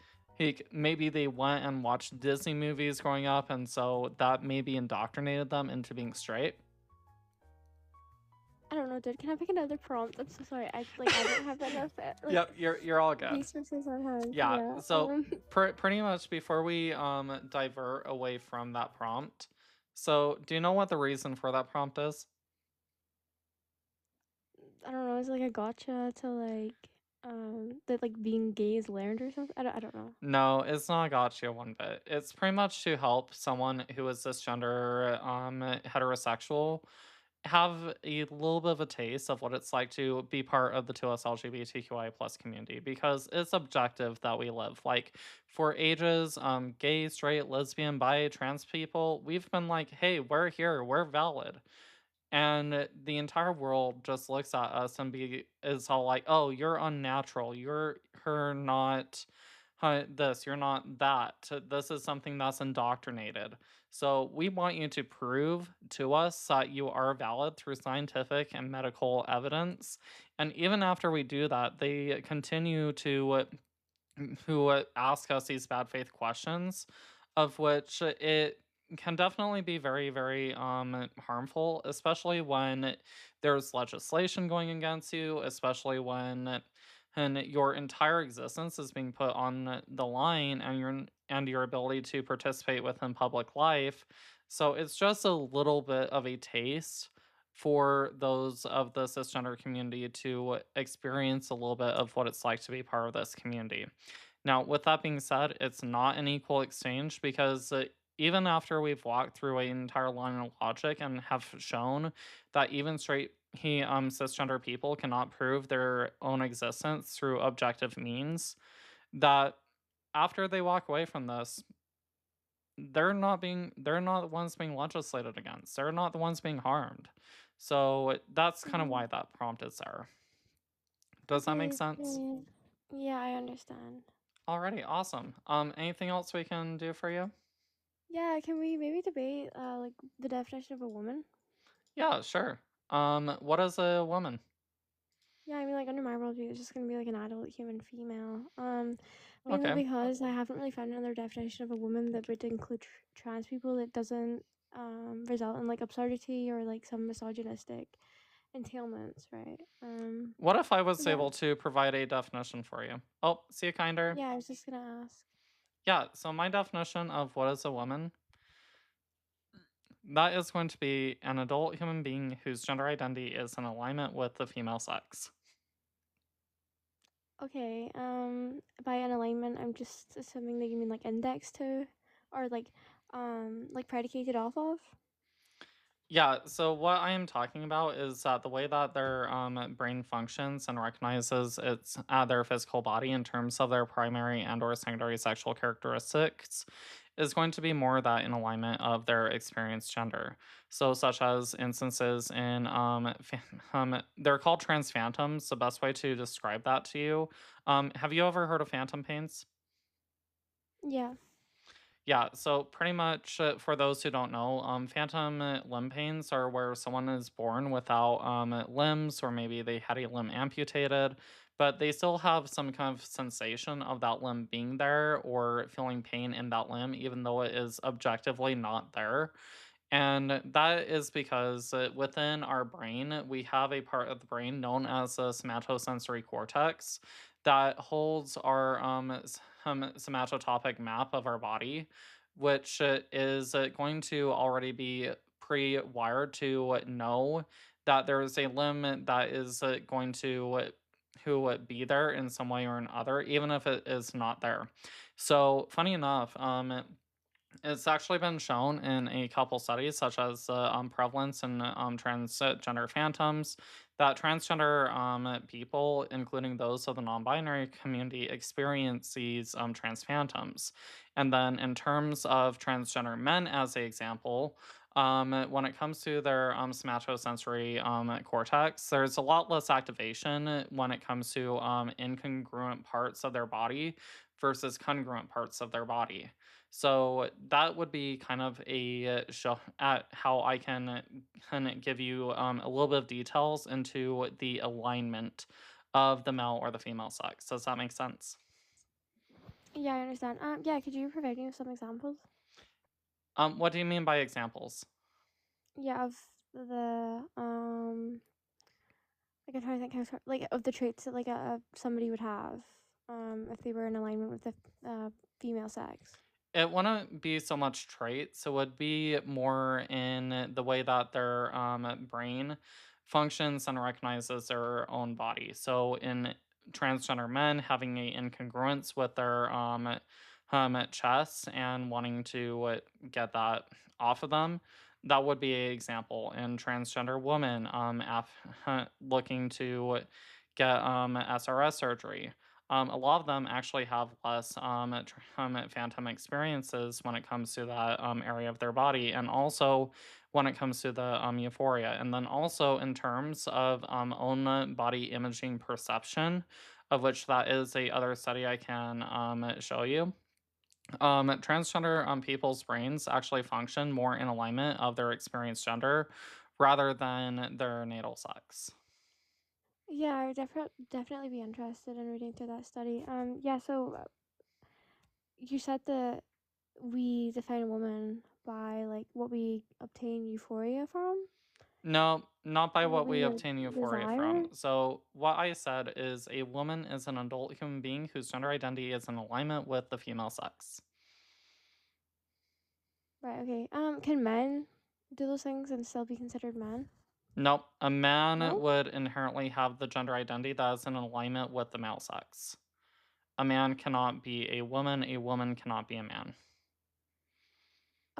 maybe they went and watched Disney movies growing up, and so that maybe indoctrinated them into being straight? I don't know, dude. Can I pick another prompt? I'm so sorry. I don't have enough. Like, yep, you're all good. Resources on hand. Yeah. So pretty much before we divert away from that prompt, so do you know what the reason for that prompt is? I don't know. It's like a gotcha to like. that like being gay is learned or something. I don't know. No, it's not gotcha one bit. It's pretty much to help someone who is cisgender, heterosexual, have a little bit of a taste of what it's like to be part of the 2S LGBTQI plus community because it's objective that we live. Like for ages, gay, straight, lesbian, bi, trans people, we've been like, hey, we're here, we're valid. And the entire world just looks at us and is all like, oh, you're unnatural. You're not this, you're not that. This is something that's indoctrinated. So we want you to prove to us that you are valid through scientific and medical evidence. And even after we do that, they continue to ask us these bad faith questions, of which it can definitely be very, very harmful, especially when there's legislation going against you, especially when and your entire existence is being put on the line and your ability to participate within public life. So it's just a little bit of a taste for those of the cisgender community to experience a little bit of what it's like to be part of this community. Now, with that being said, it's not an equal exchange because even after we've walked through an entire line of logic and have shown that even straight cisgender people cannot prove their own existence through objective means, that after they walk away from this, they're not the ones being legislated against. They're not the ones being harmed. So that's kind of why that prompt is there. Does that make sense? Yeah, I understand. Alrighty, awesome. Anything else we can do for you? Yeah, can we maybe debate like the definition of a woman? Yeah, sure. What is a woman? Yeah, I mean, like under my worldview, it's just gonna be like an adult human female. Mainly because I haven't really found another definition of a woman that would include trans people that doesn't result in like absurdity or like some misogynistic entailments, right? What if I was able to provide a definition for you? Oh, see you, Kinder. Yeah, I was just gonna ask. Yeah, so my definition of what is a woman, that is going to be an adult human being whose gender identity is in alignment with the female sex. Okay, by an alignment, I'm just assuming that you mean like indexed to, or like predicated off of. Yeah, so what I am talking about is that the way that their brain functions and recognizes its their physical body in terms of their primary and or secondary sexual characteristics is going to be more that in alignment of their experienced gender. So such as instances in they're called trans phantoms. The best way to describe that to you. Have you ever heard of phantom pains? Yeah. Yeah, so pretty much for those who don't know, phantom limb pains are where someone is born without limbs, or maybe they had a limb amputated, but they still have some kind of sensation of that limb being there or feeling pain in that limb, even though it is objectively not there. And that is because within our brain, we have a part of the brain known as the somatosensory cortex that holds our somatotopic map of our body, which is going to already be pre-wired to know that there is a limb that is going to be there in some way or another, even if it is not there. So funny enough, it's actually been shown in a couple studies, such as prevalence in transgender phantoms, that transgender people, including those of the non-binary community, experience these trans phantoms. And then in terms of transgender men, as an example, when it comes to their somatosensory cortex, there's a lot less activation when it comes to incongruent parts of their body versus congruent parts of their body. So that would be kind of a show at how I can give you a little bit of details into the alignment of the male or the female sex. Does that make sense? Yeah, I understand. Yeah, could you provide me with some examples? What do you mean by examples? Yeah, of the like I'm trying to think how like of the traits that like somebody would have if they were in alignment with the female sex. It wouldn't be so much traits. It would be more in the way that their brain functions and recognizes their own body. So in transgender men having a incongruence with their chests and wanting to get that off of them. That would be an example. And transgender women looking to get SRS surgery. A lot of them actually have less phantom experiences when it comes to that area of their body, and also when it comes to the euphoria. And then also in terms of own body imaging perception, of which that is a other study I can show you. Transgender people's brains actually function more in alignment of their experienced gender rather than their natal sex. Yeah, I would definitely be interested in reading through that study. Yeah, so you said that we define a woman by like what we obtain euphoria from? No, not by what What we we obtain euphoria desire? from. So what I said is a woman is an adult human being whose gender identity is in alignment with the female sex. Right, okay. Can men do those things and still be considered men? Nope. A man No? would inherently have the gender identity that is in alignment with the male sex. A man cannot be a woman cannot be a man.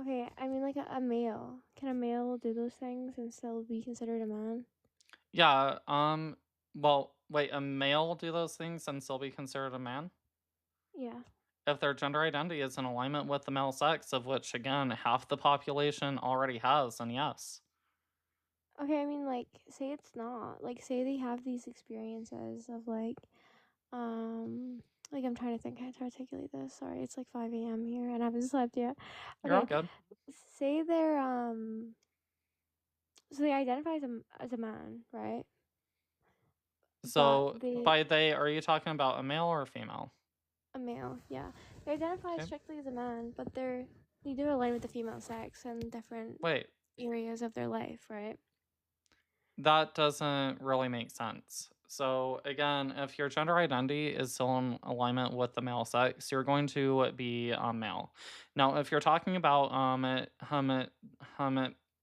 Okay, I mean like a male. Can a male do those things and still be considered a man? Yeah, well, wait, a male do those things and still be considered a man? Yeah. If their gender identity is in alignment with the male sex, of which, again, half the population already has, then yes. Okay, I mean like say it's not. Like say they have these experiences of like I'm trying to think how to articulate this. Sorry, it's like 5 a.m. here and I haven't slept yet. You're all Okay. good. Say they're so they identify as a man, right? But So, they by they, are you talking about a male or a female? a male, yeah. They identify Okay. strictly as a man, but they do align with the female sex in different Wait, areas of their life, right? that doesn't really make sense. So, again, if your gender identity is still in alignment with the male sex, you're going to be male. Now, if you're talking about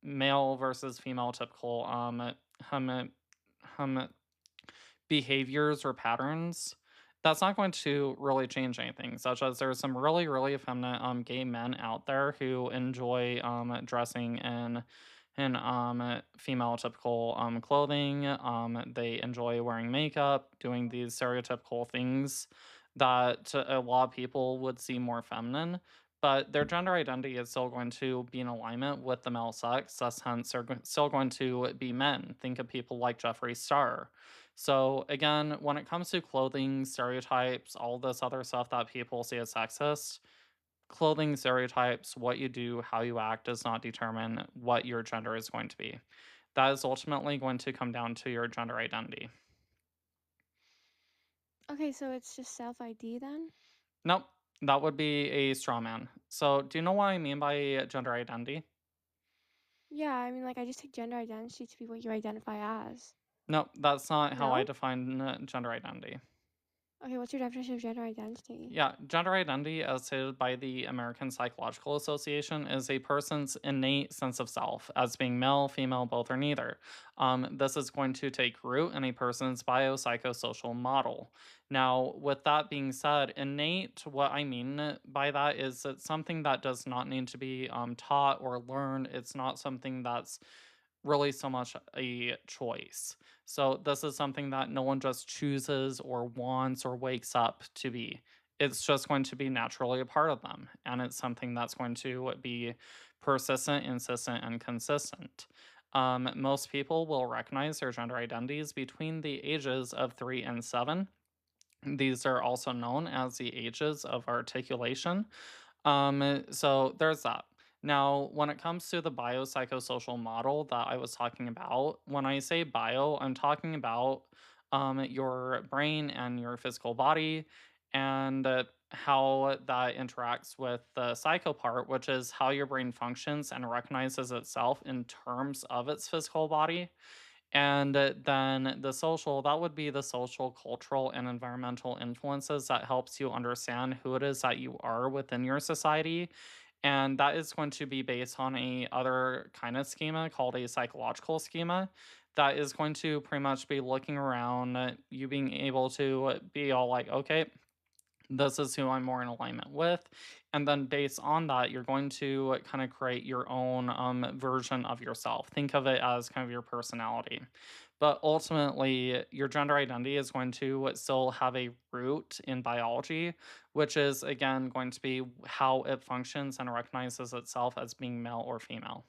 male versus female typical behaviors or patterns, that's not going to really change anything. Such as there's some really, really effeminate gay men out there who enjoy dressing in female typical clothing. They enjoy wearing makeup, doing these stereotypical things that a lot of people would see more feminine. But their gender identity is still going to be in alignment with the male sex. Thus, hence, they're still going to be men. Think of people like Jeffree Star. So again, when it comes to clothing, stereotypes, all this other stuff that people see as sexist, clothing stereotypes, what you do, how you act does not determine what your gender is going to be. That is ultimately going to come down to your gender identity. Okay, so it's just self ID then? Nope, that would be a straw man. So do you know what I mean by gender identity? Yeah, I mean like I just take gender identity to be what you identify as. Nope, that's not how I No? define gender identity. Okay, what's your definition of gender identity? Yeah, gender identity, as stated by the American Psychological Association, is a person's innate sense of self as being male, female, both, or neither. This is going to take root in a person's biopsychosocial model. Now, with that being said, innate, what I mean by that is it's something that does not need to be taught or learned. It's not something that's really so much a choice. So this is something that no one just chooses or wants or wakes up to be. It's just going to be naturally a part of them. And it's something that's going to be persistent, insistent, and consistent. Most people will recognize their gender identities between the ages of 3 and 7. These are also known as the ages of articulation. So there's that. Now, when it comes to the biopsychosocial model that I was talking about, when I say bio, I'm talking about your brain and your physical body and how that interacts with the psycho part, which is how your brain functions and recognizes itself in terms of its physical body. And then the social, that would be the social, cultural, and environmental influences that helps you understand who it is that you are within your society. And that is going to be based on a other kind of schema called a psychological schema. that is going to pretty much be looking around, you being able to be all like, okay, this is who I'm more in alignment with. And then based on that, you're going to kind of create your own version of yourself. Think of it as kind of your personality. But ultimately, your gender identity is going to still have a root in biology, which is, again, going to be how it functions and recognizes itself as being male or female.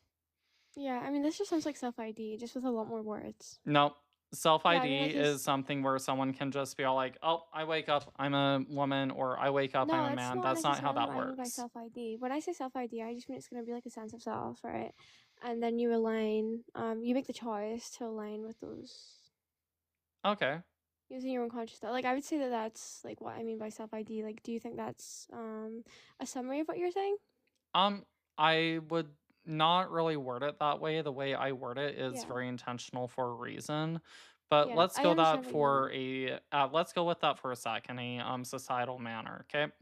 Yeah, I mean, this just sounds like self-ID, just with a lot more words. Nope. Self-ID I mean, like, is something where someone can just be all like, oh, I wake up, I'm a woman, or I wake up, No, I'm a it's man. not That's not how necessarily that what I mean by works. self-ID. When I say self-ID, I just mean it's going to be like a sense of self, right? And then you align, you make the choice to align with those Okay. using your own conscious thought. Like, I would say that that's like what I mean by self-ID. Like, do you think that's a summary of what you're saying? I would not really word it that way. The way I word it is Yeah. very intentional for a reason. But Yeah, let's I go understand that what you for mean. let's go with that for a sec in a societal manner, okay?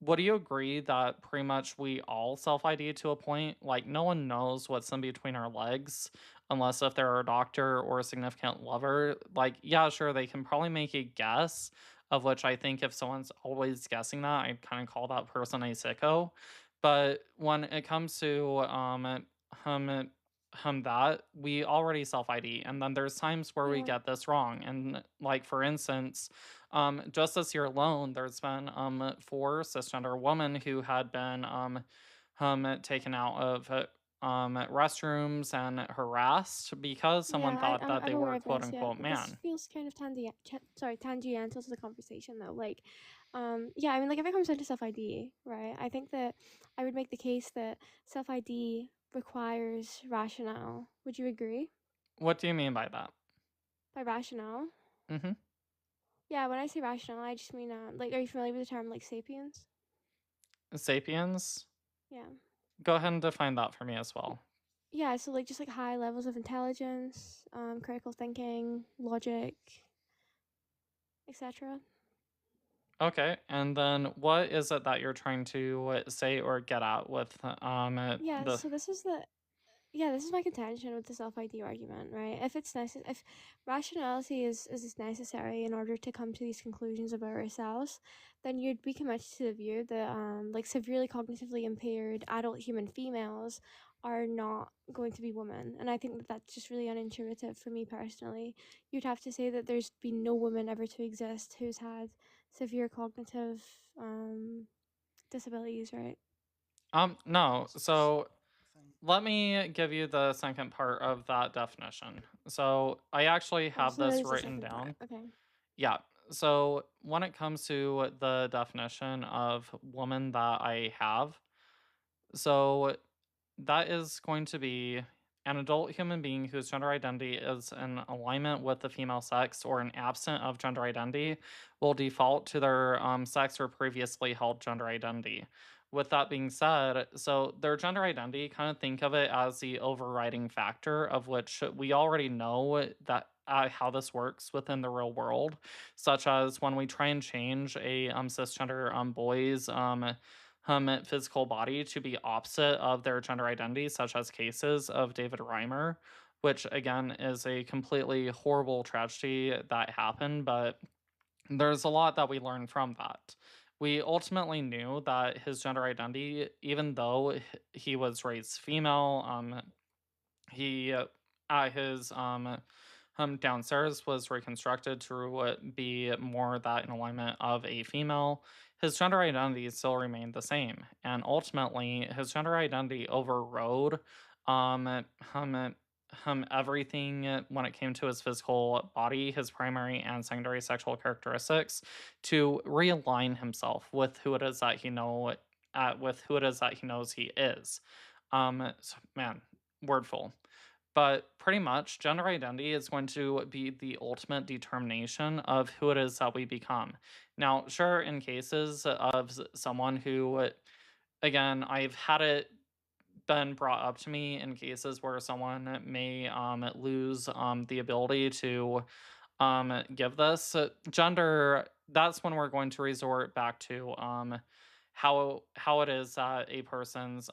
Would you agree that pretty much we all self-ID to a point? Like, no one knows what's in between our legs unless if they're a doctor or a significant lover. Like, yeah, sure, they can probably make a guess, of which I think if someone's always guessing that, I'd kind of call that person a sicko. But when it comes to that, we already self-ID, and then there's times where we Yeah. get this wrong. And like for instance, just this year alone, there's been 4 cisgender women who had been taken out of restrooms and harassed because someone Yeah, thought that I'm they aware were of quote this. Yeah, unquote but this man. feels kind of tangential to the conversation though. Like, yeah, I mean, like if it comes down to self-ID, right? I think that I would make the case that self-ID requires rationale. Would you agree? What do you mean by that? By rationale? Mm-hmm. Yeah, when I say rationale, I just mean like, are you familiar with the term like sapiens? Sapiens? Yeah. Go ahead and define that for me as well. Yeah, so like just like high levels of intelligence, critical thinking, logic, etc. Okay, and then what is it that you're trying to say or get at with Yeah, the so this is my contention with the self-ID argument, right? If rationality is necessary in order to come to these conclusions about ourselves, then you'd be committed to the view that like severely cognitively impaired adult human females are not going to be women. And I think that that's just really unintuitive for me personally. You'd have to say that there's been no woman ever to exist who's had severe cognitive disabilities, right? No. So let me give you the second part of that definition. So I actually have So this there's a written second part. down. Okay. Yeah. So when it comes to the definition of woman that I have, so that is going to be an adult human being whose gender identity is in alignment with the female sex or an absent of gender identity will default to their sex or previously held gender identity. With that being said, so their gender identity, kind of think of it as the overriding factor of which we already know that how this works within the real world, such as when we try and change a cisgender boy's physical body to be opposite of their gender identity, such as cases of David Reimer, which again is a completely horrible tragedy that happened, but there's a lot that we learned from that. We ultimately knew that his gender identity, even though he was raised female, he his downstairs was reconstructed to be more that in alignment of a female. His gender identity still remained the same, and ultimately his gender identity overrode everything when it came to his physical body, his primary and secondary sexual characteristics, to realign himself with who it is that he knows he is. So, man, wordful. But pretty much, gender identity is going to be the ultimate determination of who it is that we become. Now, sure, in cases of someone who, again, I've had it been brought up to me in cases where someone may lose the ability to give this gender. That's when we're going to resort back to how it is that a person's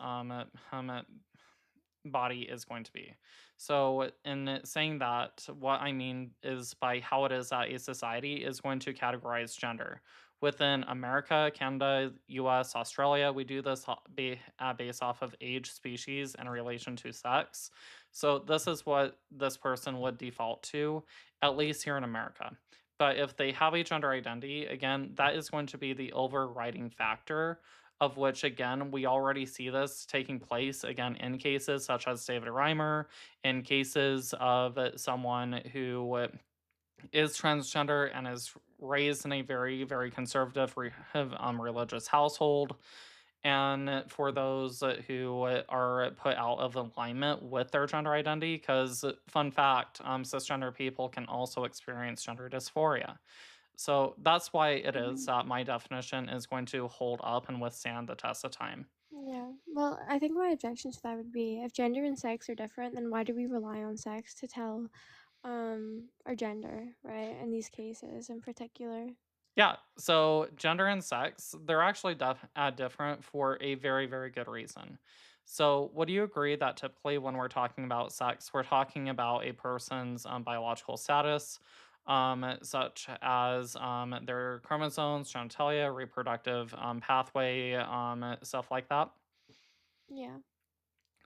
body is going to be. So, in saying that, what I mean is by how it is that a society is going to categorize gender. Within America, Canada, US, Australia, we do this based off of age, species, and relation to sex. So, this is what this person would default to, at least here in America. But if they have a gender identity, again, that is going to be the overriding factor, of which, again, we already see this taking place, again, in cases such as David Reimer, in cases of someone who is transgender and is raised in a very, very conservative religious household. And for those who are put out of alignment with their gender identity, because, fun fact, cisgender people can also experience gender dysphoria. So that's why it is that my definition is going to hold up and withstand the test of time. Yeah. Well, I think my objection to that would be if gender and sex are different, then why do we rely on sex to tell our gender, right? In these cases in particular. Yeah, so gender and sex, they're actually different for a very, very good reason. So, would you agree that typically when we're talking about sex, we're talking about a person's biological status, such as their chromosomes, genitalia, reproductive pathway, stuff like that? Yeah.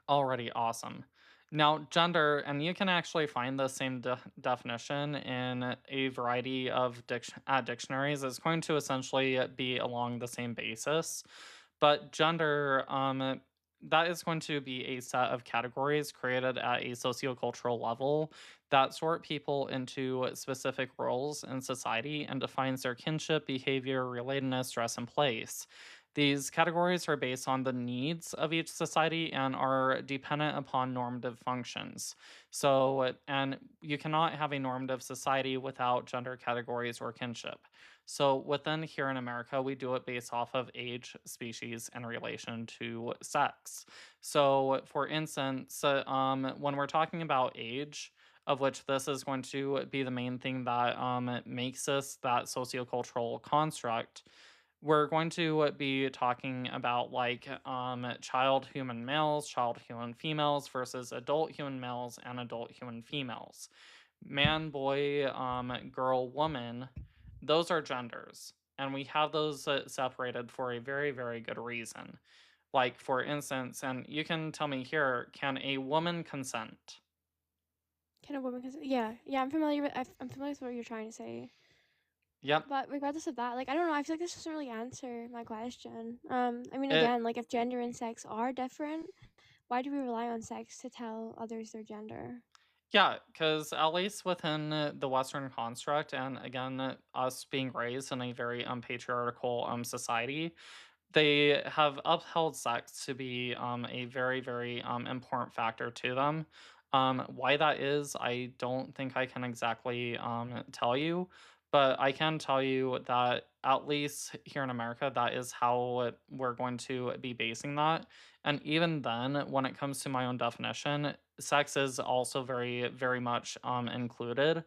Already awesome. Now, gender, and you can actually find the same definition in a variety of dictionaries, is going to essentially be along the same basis. But gender, that is going to be a set of categories created at a sociocultural level that sort people into specific roles in society and defines their kinship, behavior, relatedness, dress, and place. These categories are based on the needs of each society and are dependent upon normative functions. So, and you cannot have a normative society without gender categories or kinship. So, within here in America, we do it based off of age, species, and relation to sex. So, for instance, when we're talking about age, of which this is going to be the main thing that makes us that sociocultural construct, we're going to be talking about like child human males, child human females versus adult human males and adult human females. Man, boy, girl, woman, those are genders. And we have those separated for a very, very good reason. Like, for instance, and you can tell me here, can a woman consent? Can a woman consent? Yeah, I'm familiar with what you're trying to say. Yep. But regardless of that, like, I don't know, I feel like this doesn't really answer my question. I mean, again, like, if gender and sex are different, why do we rely on sex to tell others their gender? Yeah, because at least within the Western construct, and again, us being raised in a very patriarchal society, they have upheld sex to be a very, very important factor to them. Why that is, I don't think I can exactly tell you, but I can tell you that at least here in America, that is how we're going to be basing that. And even then, when it comes to my own definition, sex is also very, very much included.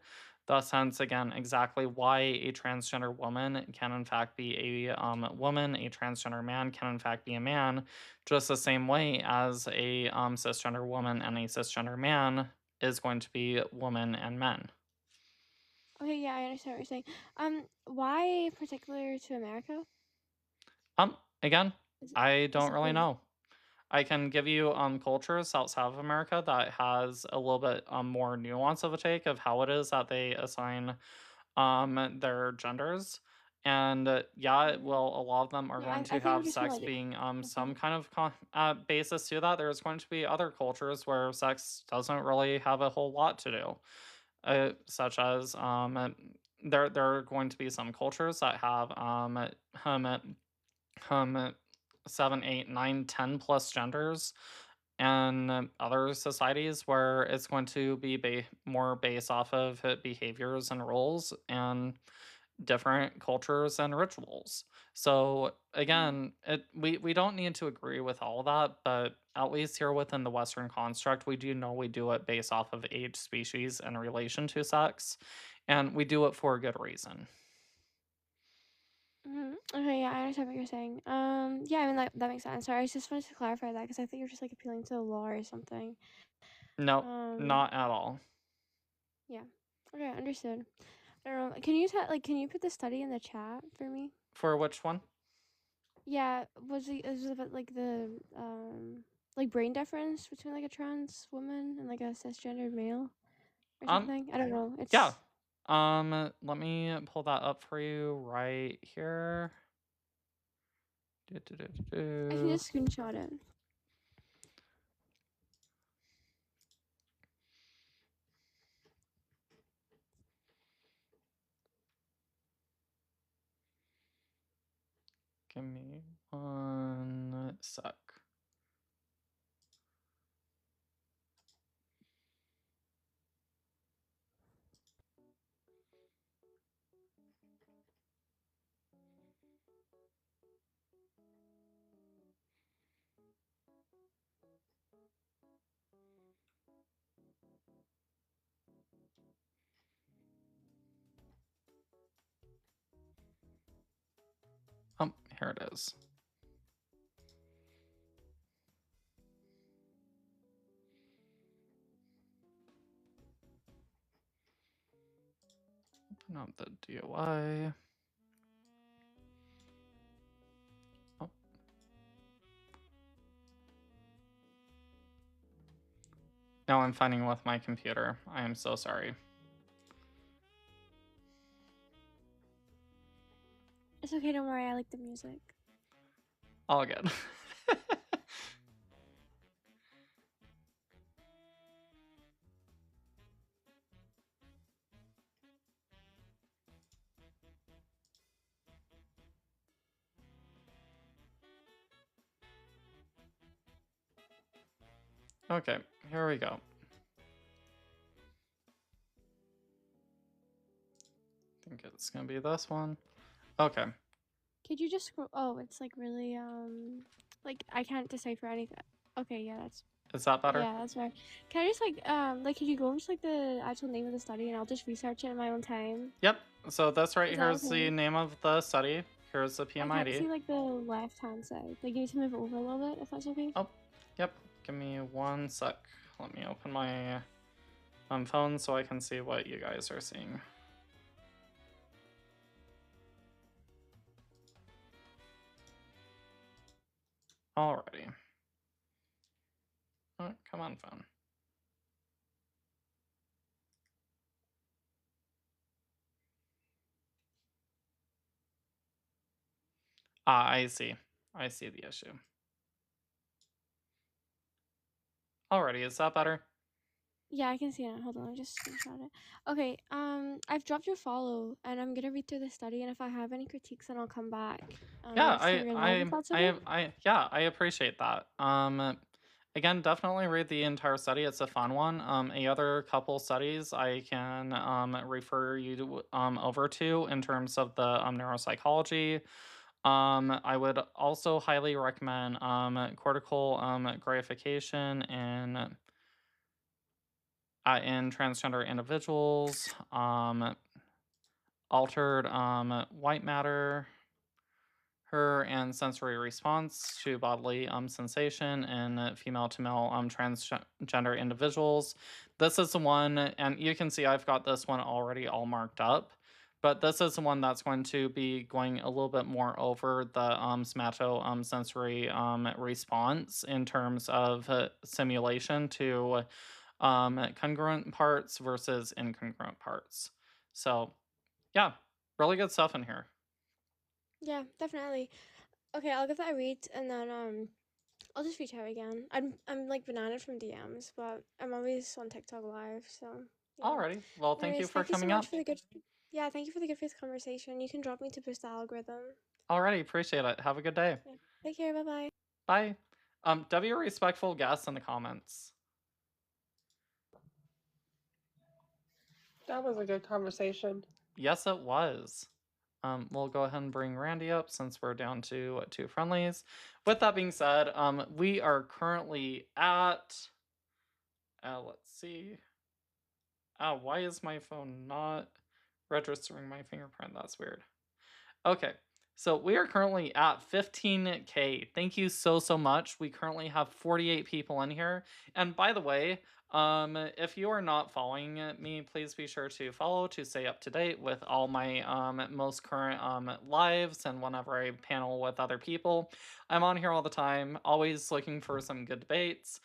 Thus, hence, again, exactly why a transgender woman can in fact be a woman, a transgender man can in fact be a man, just the same way as a cisgender woman and a cisgender man is going to be woman and men. Okay, yeah, I understand what you're saying. Why particular to America? Again, I don't really know. I can give you cultures outside of America that has a little bit more nuance of a take of how it is that they assign their genders. And yeah, well, a lot of them are going to have sex being some kind of basis to that. There's going to be other cultures where sex doesn't really have a whole lot to do, such as there are going to be some cultures that have 7, 8, 9, 10 plus genders, and other societies where it's going to be more based off of behaviors and roles and different cultures and rituals. So again, we don't need to agree with all of that, but at least here within the Western construct, we do know we do it based off of age, species, and relation to sex, and we do it for a good reason. Okay, yeah, I understand what you're saying. Yeah, I mean that makes sense. Sorry, I just wanted to clarify that because I think you're just like appealing to the law or something. Nope, not at all. Yeah. Okay, understood. I don't know. Can you put the study in the chat for me? For which one? Yeah, was it about like the like brain difference between like a trans woman and like a cisgendered male or something? I don't know. It's Yeah. Let me pull that up for you right here. I can just screenshot it. Give me one sec. Oh, here it is. Open up the DOI. Oh. Now I'm finding with my computer. I am so sorry. It's okay, don't worry. I like the music. All good. Okay, here we go. I think it's gonna be this one. Okay. Could you just scroll? Oh, it's like really like I can't decipher anything. Okay, yeah, that's. Is that better? Yeah, that's right. Can I just like could you go into like the actual name of the study and I'll just research it in my own time? Yep. So this right Is here that is okay? the name of the study. Here's the I can't PMID. see like the left hand side. Like you need to move over a little bit if that's okay. Oh, yep. Give me one sec. Let me open my phone so I can see what you guys are seeing. Alrighty. Oh, come on, phone. Ah, I see. I see the issue. Alrighty, is that better? Yeah, I can see it. Hold on, I just screenshot it. Okay, I've dropped your follow, and I'm gonna read through the study, and if I have any critiques, then I'll come back. Yeah, I appreciate that. Again, definitely read the entire study. It's a fun one. A other couple studies I can refer you to, over to in terms of the neuropsychology. I would also highly recommend cortical gratification in transgender individuals, altered white matter, her and sensory response to bodily sensation in female to male transgender individuals. This is the one, and you can see I've got this one already all marked up, but this is the one that's going to be going a little bit more over the somatosensory response in terms of simulation to congruent parts versus incongruent parts. So yeah, really good stuff in here. Yeah, definitely. Okay, I'll give that a read, and then I'll just reach out again. I'm like banana from DMs, but I'm always on TikTok live, so yeah. Alrighty. Well, thank you for coming up. Yeah, thank you for the good faith conversation. You can drop me to boost the algorithm. Alrighty, appreciate it. Have a good day. Yeah. Take care. Bye-bye. Bye. W respectful guests in the comments. That was a good conversation. Yes, it was. We'll go ahead and bring Randy up since we're down to 2 friendlies. With that being said, we are currently at, let's see. Why is my phone not registering my fingerprint? That's weird. Okay, So we are currently at 15K. Thank you so much. We currently have 48 people in here. And by the way, if you are not following me, please be sure to follow to stay up to date with all my most current lives and whenever I panel with other people. I'm on here all the time, always looking for some good debates.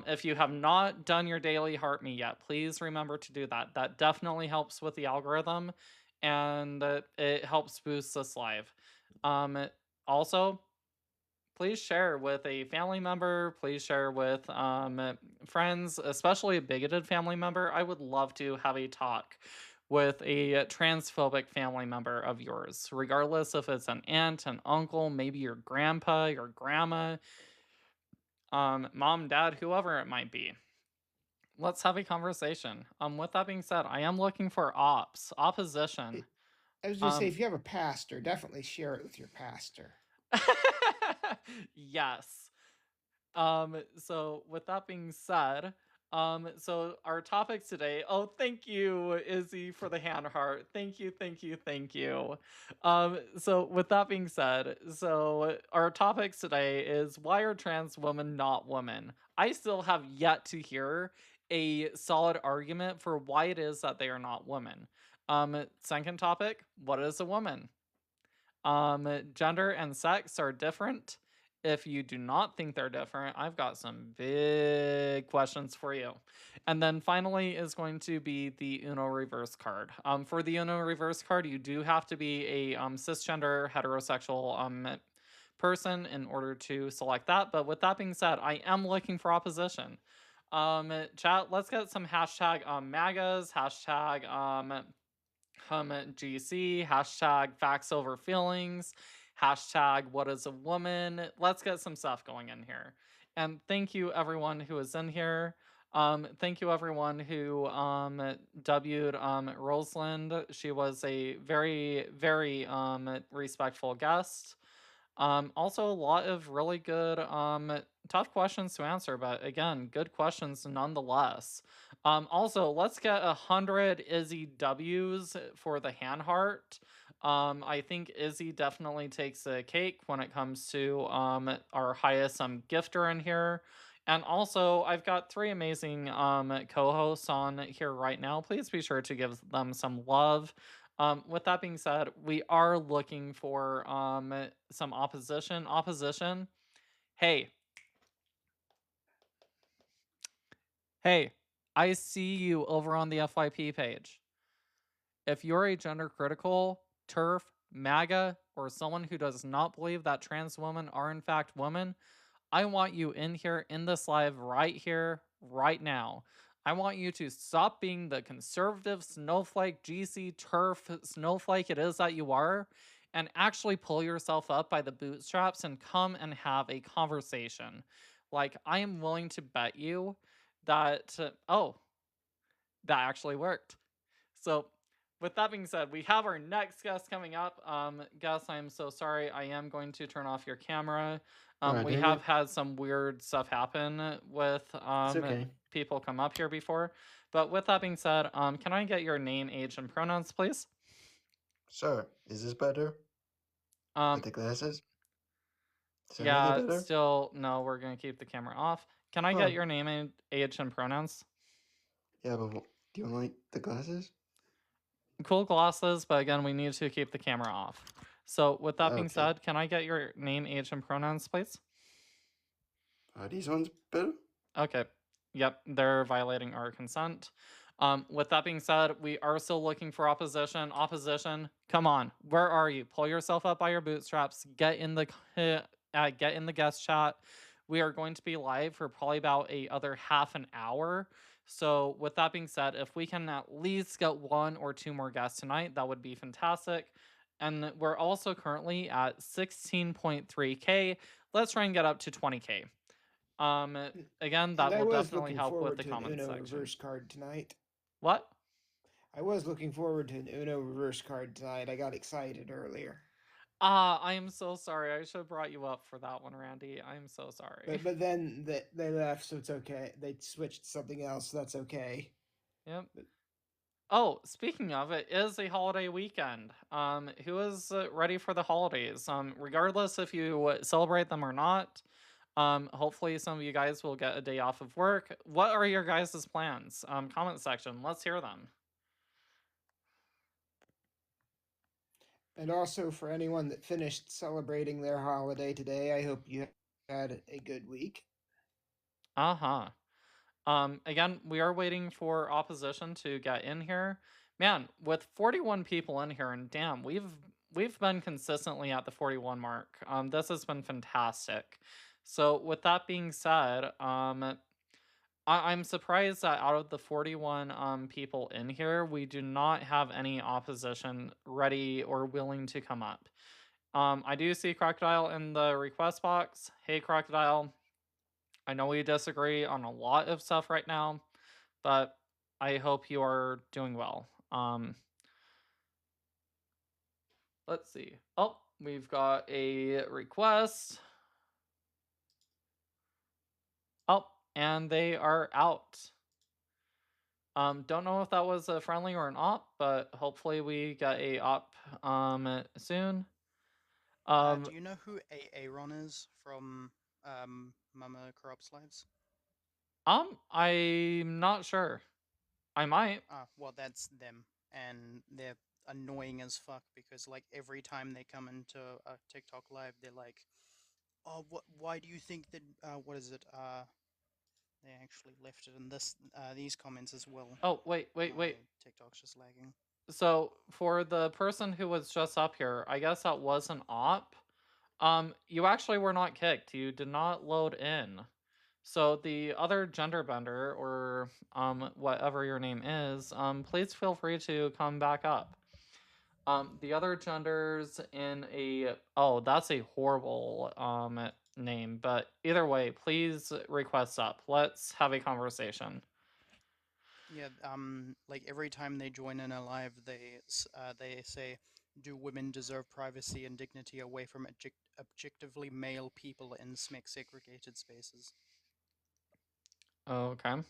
If you have not done your daily Heart Me yet, please remember to do that. That definitely helps with the algorithm, and it helps boost this live. Also, please share with a family member, please share with friends, especially a bigoted family member. I would love to have a talk with a transphobic family member of yours, regardless if it's an aunt, an uncle, maybe your grandpa, your grandma, mom, dad, whoever it might be. Let's have a conversation. With that being said, I am looking for opposition. I was gonna say, if you have a pastor, definitely share it with your pastor. Yes. So with that being said, so our topic today, oh, thank you, Izzy, for the hand heart. Thank you. So with that being said, so our topic today is, why are trans women not women? I still have yet to hear a solid argument for why it is that they are not women. Second topic, what is a woman? Gender and sex are different. If you do not think they're different, I've got some big questions for you. And then finally is going to be the Uno reverse card. For the Uno reverse card, you do have to be a cisgender heterosexual person in order to select that. But with that being said, I am looking for opposition. Chat, let's get some hashtag MAGAs, hashtag GC, hashtag facts over feelings, hashtag what is a woman. Let's get some stuff going in here. And thank you everyone who is in here. Thank you everyone who W'd Rosalind. She was a very, very respectful guest. Also a lot of really good tough questions to answer, but again, good questions nonetheless. Also, let's get 100 Izzy W's for the hand heart. I think Izzy definitely takes a cake when it comes to our highest gifter in here. And also, I've got 3 amazing co-hosts on here right now. Please be sure to give them some love. With that being said, we are looking for some opposition. Hey, I see you over on the FYP page. If you're a gender critical, TERF, MAGA, or someone who does not believe that trans women are in fact women, I want you in here in this live right here, right now. I want you to stop being the conservative snowflake, GC, TERF snowflake it is that you are, and actually pull yourself up by the bootstraps and come and have a conversation. Like, I am willing to bet you that, oh, that actually worked. So, with that being said, we have our next guest coming up. Guest, I am so sorry. I am going to turn off your camera. We have had some weird stuff happen with people come up here before. But with that being said, can I get your name, age, and pronouns, please? Sure. Is this better? With the glasses? Yeah, still, no, we're going to keep the camera off. Can I get your name, age, and pronouns? Yeah, but do you like the glasses? Cool glasses, but again, we need to keep the camera off. So with that being said, can I get your name, age, and pronouns, please? Are these ones better? Okay. Yep, they're violating our consent. With that being said, we are still looking for opposition. Opposition, come on. Where are you? Pull yourself up by your bootstraps. Get in the guest chat. We are going to be live for probably about a other half an hour. So with that being said, if we can at least get 1 or 2 more guests tonight, that would be fantastic. And we're also currently at 16.3K. Let's try and get up to 20K. Again, that will definitely help with the comment section. Reverse card tonight. What? I was looking forward to an Uno reverse card tonight. I got excited earlier. I am so sorry. I should have brought you up for that one, Randy. I'm so sorry. But then they left, so it's okay. They switched to something else, so that's okay. Yep. Oh, speaking of, it is a holiday weekend. Who is ready for the holidays? Regardless if you celebrate them or not, hopefully some of you guys will get a day off of work. What are your guys' plans? Comment section. Let's hear them. And also for anyone that finished celebrating their holiday today, I hope you had a good week. Uh-huh. Again, we are waiting for opposition to get in here. Man, with 41 people in here, and damn, we've been consistently at the 41 mark. This has been fantastic. So with that being said, I'm surprised that out of the 41 people in here, we do not have any opposition ready or willing to come up. I do see Crocodile in the request box. Hey, Crocodile. I know we disagree on a lot of stuff right now, but I hope you are doing well. Let's see. Oh, we've got a request. Oh, and they are out. Don't know if that was a friendly or an op, but hopefully we get a op soon. Do you know who Aaron is from Mama Corrupts Lives? I'm not sure. I might. Well, that's them, and they're annoying as fuck because like every time they come into a TikTok live, they're like, "Oh, why do you think that? What is it? They actually left it in these comments as well." Oh, wait. TikTok's just lagging. So for the person who was just up here, I guess that was an op. You actually were not kicked. You did not load in. So the other gender bender, or whatever your name is, please feel free to come back up. The other genders in a... Oh, that's a horrible name, but either way, please request up. Let's have a conversation. Yeah, like every time they join in a live, they say, "Do women deserve privacy and dignity away from objectively male people in SMIC segregated spaces?" Okay.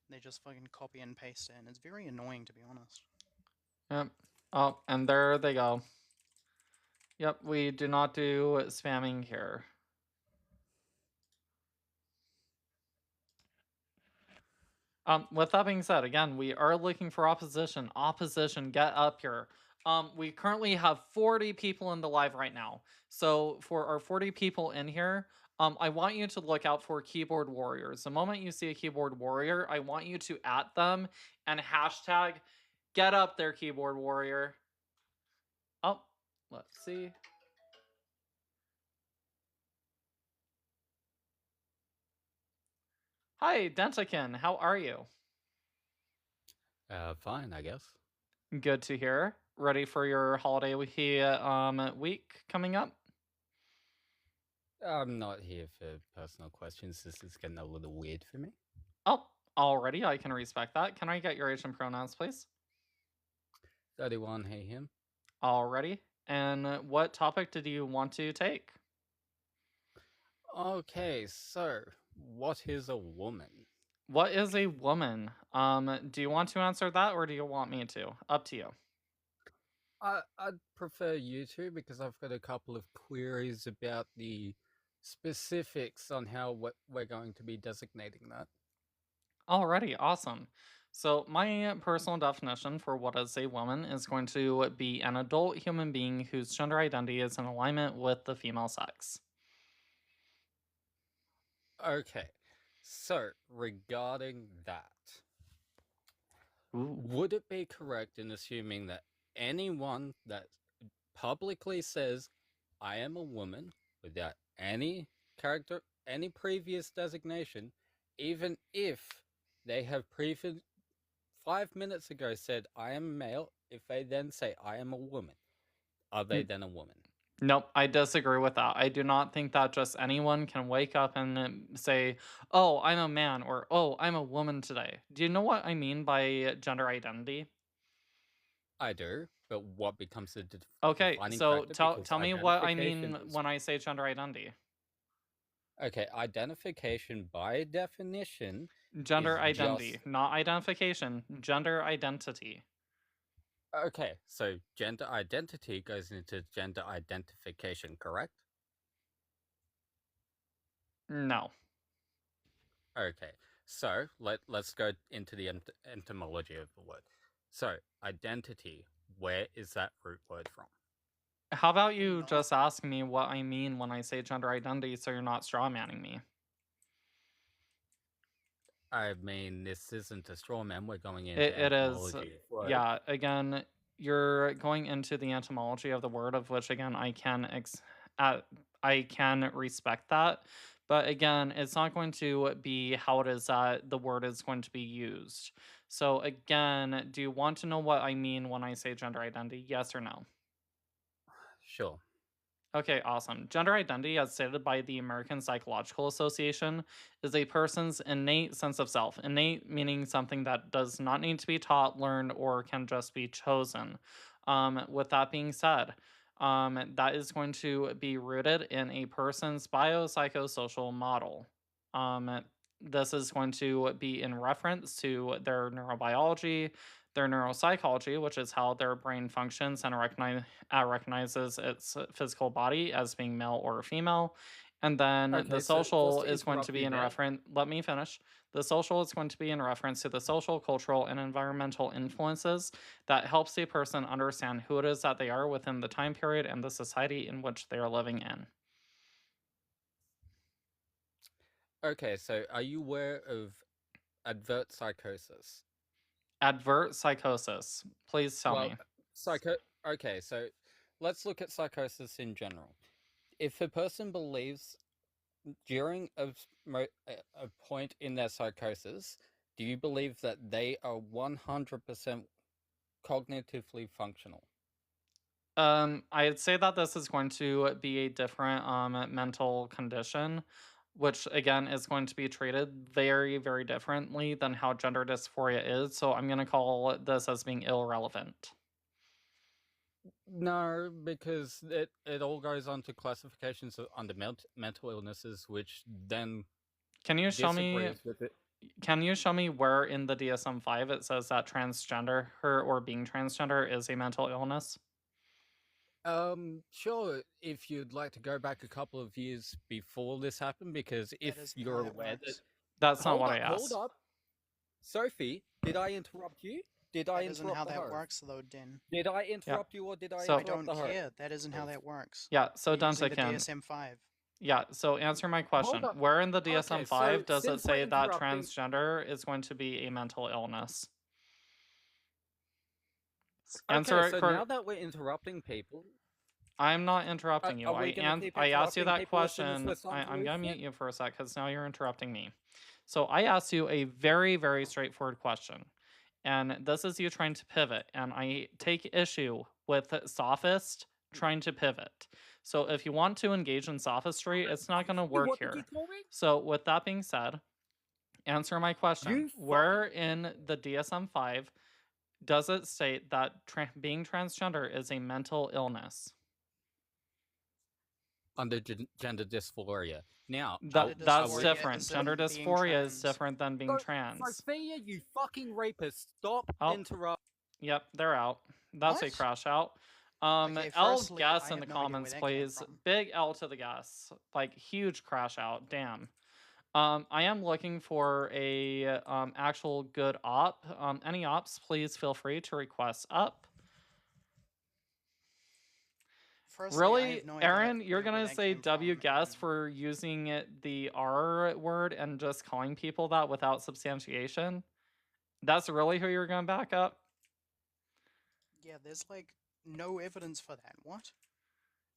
They just fucking copy and paste it, and it's very annoying, to be honest. Yep. Oh, and there they go. Yep, we do not do spamming here. With that being said, again, we are looking for opposition. Opposition, get up here. We currently have 40 people in the live right now. So for our 40 people in here, I want you to look out for keyboard warriors. The moment you see a keyboard warrior, I want you to @ them and hashtag get up there, keyboard warrior. Oh, let's see. Hi, Dentakin. How are you? Fine, I guess. Good to hear. Ready for your holiday week coming up? I'm not here for personal questions. This is getting a little weird for me. Oh, already. I can respect that. Can I get your age and pronouns, please? 31, hey him. Already. And what topic did you want to take? Okay, so what is a woman? What is a woman? Do you want to answer that, or do you want me to? Up to you. I'd prefer you to, because I've got a couple of queries about the specifics on how we're going to be designating that. Alrighty, awesome. So my personal definition for what is a woman is going to be an adult human being whose gender identity is in alignment with the female sex. Okay, so regarding that, would it be correct in assuming that anyone that publicly says, "I am a woman," without any previous designation, even if they have 5 minutes ago said, "I am male," if they then say, "I am a woman," are they then a woman? Nope, I disagree with that. I do not think that just anyone can wake up and say, "Oh, I'm a man," or "Oh, I'm a woman today." Do you know what I mean by gender identity? I do, but what becomes the okay? So tell me what I mean when I say gender identity. Okay, identification by definition Gender identity, not identification. Gender identity. Okay, so gender identity goes into gender identification, correct? No. Okay, so let's go into the etymology of the word. So, identity, where is that root word from? How about you just ask me what I mean when I say gender identity so you're not strawmanning me? I mean, this isn't a straw man. We're going into It is. etymology. Yeah, again, you're going into the etymology of the word, of which, again, I can respect that. But again, it's not going to be how it is that the word is going to be used. So again, do you want to know what I mean when I say gender identity? Yes or no? Sure. Okay, awesome. Gender identity, as stated by the American Psychological Association, is a person's innate sense of self. Innate meaning something that does not need to be taught, learned, or can just be chosen. With that being said, that is going to be rooted in a person's biopsychosocial model. This is going to be in reference to their neurobiology, their neuropsychology, which is how their brain functions and recognizes its physical body as being male or female. And then Okay, the so social just to is going to interrupt be you in there. reference. Let me finish. The social is going to be in reference to the social, cultural, and environmental influences that helps a person understand who it is that they are within the time period and the society in which they are living in. Okay, so are you aware of advert psychosis? Advert psychosis. Please tell me. Okay, so let's look at psychosis in general. If a person believes during a point in their psychosis, do you believe that they are 100% cognitively functional? I'd say that this is going to be a different mental condition, which again is going to be treated very, very differently than how gender dysphoria is. So I'm going to call this as being irrelevant. No, because it all goes on to classifications under mental illnesses, which then Can you show me? disagrees with it. Can you show me where in the DSM-5 it says that transgender or being transgender is a mental illness? Sure, if you'd like to go back a couple of years before this happened, because if you're aware that... That's not what I Hold asked. up. Sophie, did I interrupt you? Did I That isn't interrupt how her? that works, though, Din. Did I interrupt you or did I So- I interrupt don't her? care. That isn't how that works. Yeah, so You're using the Dunsican. DSM-5. Yeah, so answer my question. on. Where in the Okay, DSM-5 so does it since we're say that interrupting- transgender is going to be a mental illness? Okay, Answer it so for... now that we're interrupting people... I'm not interrupting you. are we gonna keep I asked you interrupting that people as soon as question. we're on to I'm going to Lucy? mute you for a sec because now you're interrupting me. So I asked you a very, very straightforward question. And this is you trying to pivot. And I take issue with sophist trying to pivot. So if you want to engage in sophistry, it's not going to work What did here. you call me? So with that being said, answer my question. Where in the DSM-5 does it state that being transgender is a mental illness? Under gender dysphoria. Now, That's different. Gender dysphoria is different than being trans. Sophia, you fucking rapist! Stop Oh. interrupt. Yep, they're out. That's a What? crash out. Okay, L firstly, guess I in the have no idea where comments, that came please. from. Big L to the guess. Like huge crash out. Damn. I am looking for a actual good op. Any ops, please feel free to request up. Firstly, I Really, have no idea Aaron, you're where gonna that say came W from, guess for using the R word and just calling people that without substantiation? That's really who you're gonna back up? Yeah, there's like no evidence for that. What?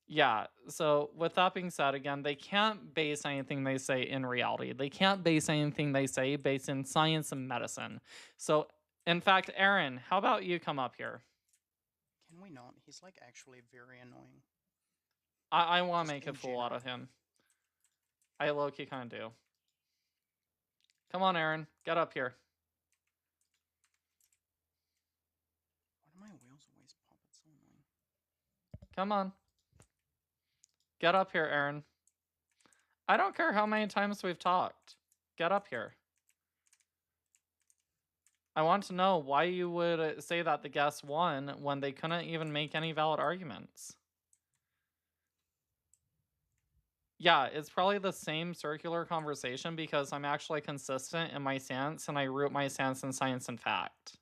Yeah, so with that being said, again, they can't base anything they say in reality. They can't base anything they say based in science and medicine. So, in fact, Aaron, how about you come up here? Can we not? He's like actually very annoying. I want to Just make a in fool out of him. I low-key kind of do. Come on, Aaron, get up here. Why do my wheels always pop? It's so annoying. Come on. Get up here, Aaron. I don't care how many times we've talked. Get up here. I want to know why you would say that the guest won when they couldn't even make any valid arguments. Yeah, it's probably the same circular conversation because I'm actually consistent in my stance and I root my stance in science and fact.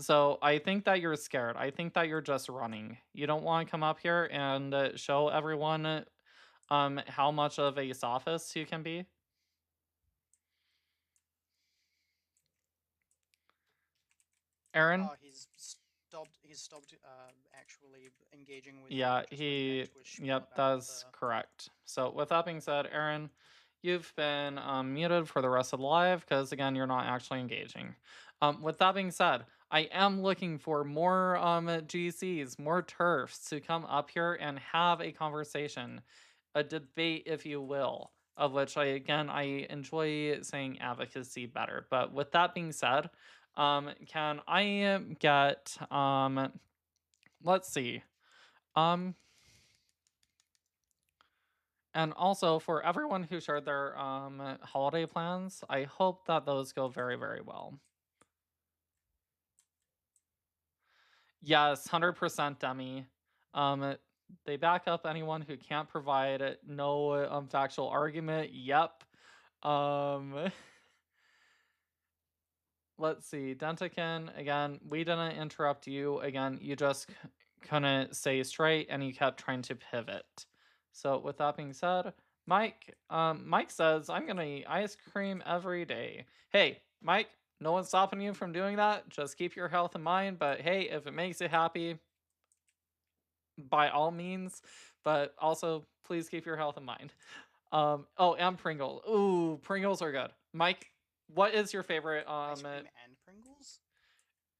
So I think that you're scared. I think that you're just running. You don't want to come up here and show everyone how much of a sophist you can be. Aaron? He's stopped actually engaging with. Yeah, Yep, that's correct. So with that being said, Aaron, you've been muted for the rest of the live because again, you're not actually engaging. With that being said, I am looking for more GCs, more TERFs to come up here and have a conversation, a debate, if you will, of which I enjoy saying advocacy better. But with that being said, can I get let's see. And also for everyone who shared their holiday plans, I hope that those go very, very well. Yes, 100% Demi. They back up anyone who can't provide no factual argument. Yep. Let's see. Dentakin, again, we didn't interrupt you. Again, you just couldn't stay straight and you kept trying to pivot. So with that being said, Mike says, I'm gonna eat ice cream every day. Hey, Mike, no one's stopping you from doing that. Just keep your health in mind. But hey, if it makes you happy, by all means. But also, please keep your health in mind. Oh, and Pringles. Ooh, Pringles are good. Mike, what is your favorite? Ice cream and Pringles?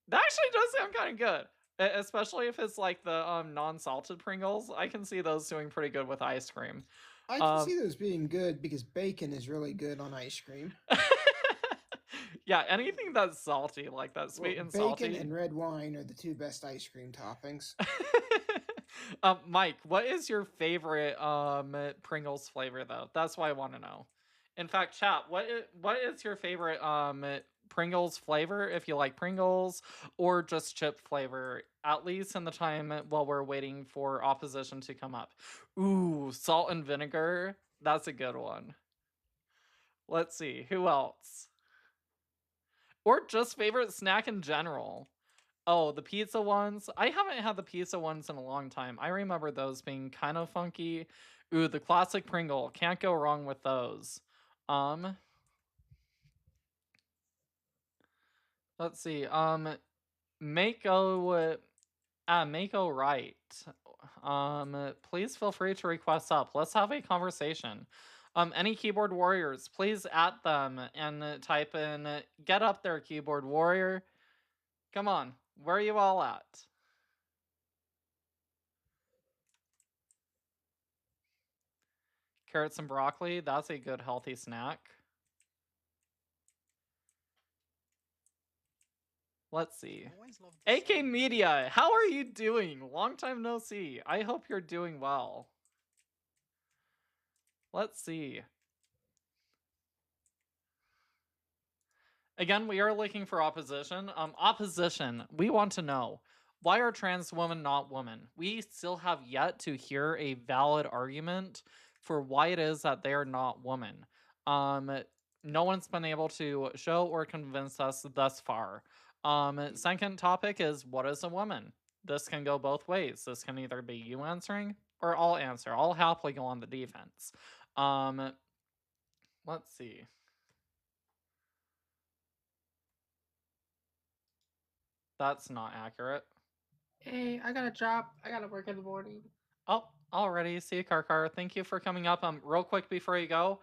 That actually does sound kind of good. Especially if it's like the non-salted Pringles. I can see those doing pretty good with ice cream. I can see those being good because bacon is really good on ice cream. Yeah, anything that's salty, like that sweet and salty. Bacon and red wine are the two best ice cream toppings. Mike, what is your favorite Pringles flavor though? That's what I want to know. In fact, chat, what is your favorite Pringles flavor, if you like Pringles, or just chip flavor, at least in the time while we're waiting for opposition to come up? Ooh, salt and vinegar. That's a good one. Let's see, who else? Or just favorite snack in general. Oh, the pizza ones. I haven't had the pizza ones in a long time. I remember those being kind of funky. Ooh, the classic Pringle. Can't go wrong with those. Let's see. Mako right. Please feel free to request up. Let's have a conversation. Any keyboard warriors, please at them and type in get up there, keyboard warrior. Come on, where are you all at? Carrots and broccoli, that's a good healthy snack. Let's see. AK Media, how are you doing? Long time no see. I hope you're doing well. Let's see. Again, we are looking for opposition. Opposition, we want to know, why are trans women not women? We still have yet to hear a valid argument for why it is that they are not women. No one's been able to show or convince us thus far. Second topic is, what is a woman? This can go both ways. This can either be you answering or I'll answer. I'll happily go on the defense. Let's see. That's not accurate. Hey, I got a job. I gotta work in the morning. Oh, already. See you, Karkar. Thank you for coming up. Real quick before you go,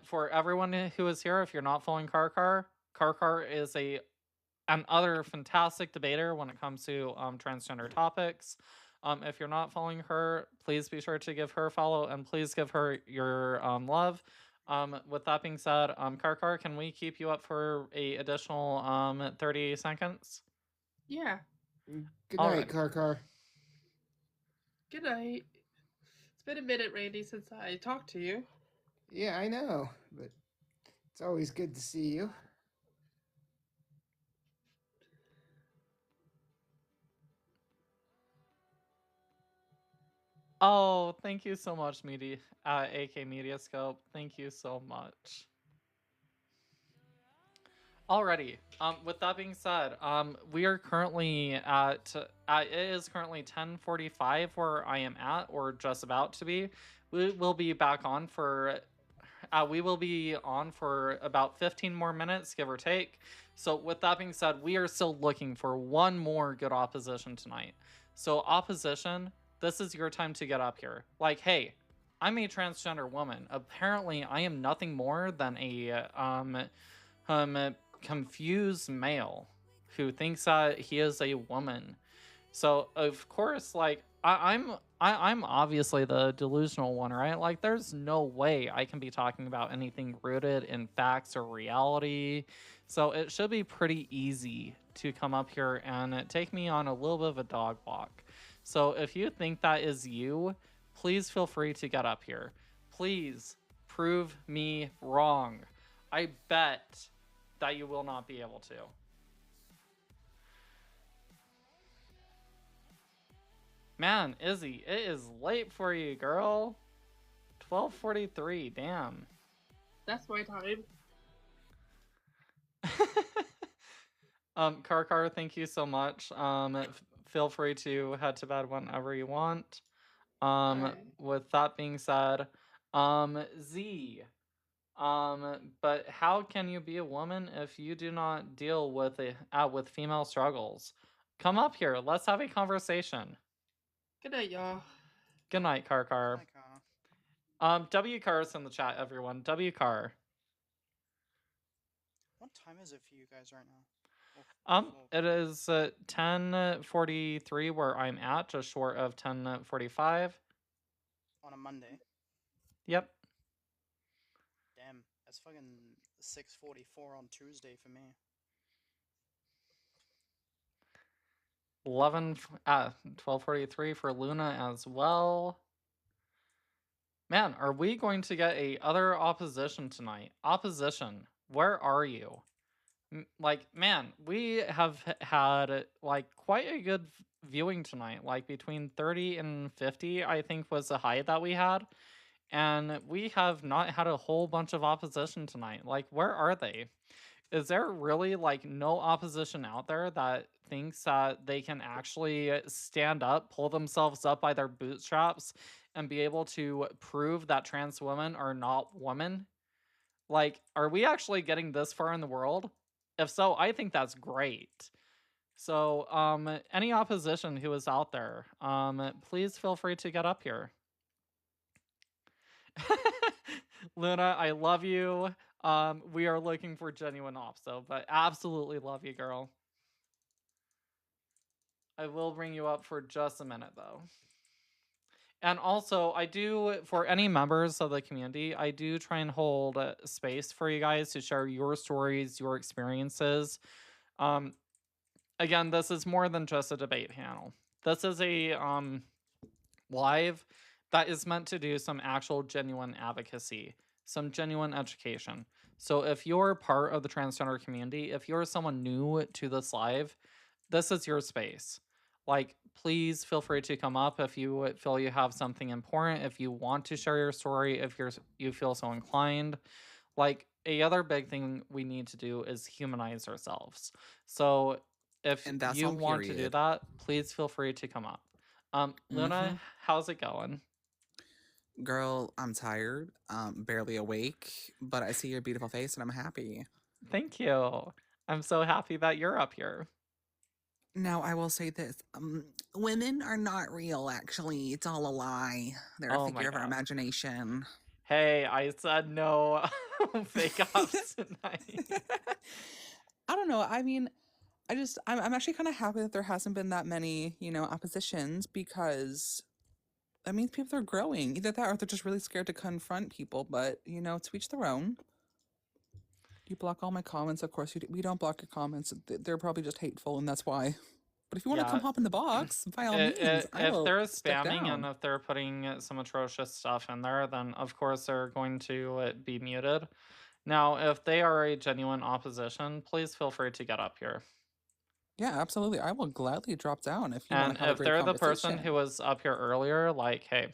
for everyone who is here, if you're not following Karkar, Karkar is another fantastic debater when it comes to transgender topics. If you're not following her, please be sure to give her a follow and please give her your love. With that being said, Karkar, can we keep you up for a additional 30 seconds? Yeah. Good night, Karkar. Good night. It's been a minute, Randy, since I talked to you. Yeah, I know, but it's always good to see you. Oh, thank you so much, AK Mediascope. Thank you so much. Alrighty. With that being said, we are currently at it is currently 10:45 where I am at, or just about to be. We will be back on for we will be on for about 15 more minutes, give or take. So with that being said, we are still looking for one more good opposition tonight. So opposition, this is your time to get up here. Like, hey, I'm a transgender woman. Apparently, I am nothing more than a confused male who thinks that he is a woman. So of course, like I'm obviously the delusional one, right? Like there's no way I can be talking about anything rooted in facts or reality. So it should be pretty easy to come up here and take me on a little bit of a dog walk. So if you think that is you, please feel free to get up here. Please prove me wrong. I bet that you will not be able to. Man, Izzy, it is late for you, girl. 12:43, damn. That's my time. Karkar, thank you so much. Feel free to head to bed whenever you want. With that being said, Z, but how can you be a woman if you do not deal with with female struggles? Come up here, let's have a conversation. Good night, y'all. Good night, Karkar. W Car's in the chat, everyone. W Car. What time is it for you guys right now? It is 10:43 where I'm at, just short of 10:45. On a Monday. Yep. Damn, that's fucking 6:44 on Tuesday for me. 12:43 for Luna as well. Man, are we going to get a other opposition tonight? Opposition, where are you? Like, man, we have had like quite a good viewing tonight. Like between 30 and 50, I think was the high that we had. And we have not had a whole bunch of opposition tonight. Like, where are they? Is there really like no opposition out there that thinks that they can actually stand up, pull themselves up by their bootstraps, and be able to prove that trans women are not women? Like, are we actually getting this far in the world? If so, I think that's great. So, any opposition who is out there, please feel free to get up here. Luna, I love you. We are looking for genuine ops, though, but absolutely love you, girl. I will bring you up for just a minute, though. And also, I do, for any members of the community, I do try and hold space for you guys to share your stories, your experiences. Again, this is more than just a debate panel. This is a live that is meant to do some actual genuine advocacy, some genuine education. So if you're part of the transgender community, if you're someone new to this live, this is your space. Like, please feel free to come up if you feel you have something important, if you want to share your story, if you feel so inclined. Like, a other big thing we need to do is humanize ourselves. So if you want to do that, please feel free to come up. Luna, how's it going? Girl, I'm tired, barely awake, but I see your beautiful face and I'm happy. Thank you. I'm so happy that you're up here. Now, I will say this. Women are not real, actually. It's all a lie. They're a figure of our imagination. Hey, I said no fake ops tonight. I don't know. I mean, I'm actually kind of happy that there hasn't been that many, oppositions, because that means people are growing. Either that or they're just really scared to confront people, but, to each their own. You block all my comments, of course. We don't block your comments. They're probably just hateful, and that's why. But if you want to come hop in the box, by all means, if they're spamming and if they're putting some atrocious stuff in there, then of course they're going to be muted. Now, if they are a genuine opposition, please feel free to get up here. Yeah, absolutely. I will gladly drop down if you want And to have a if great they're the person conversation. who was up here earlier, like, hey,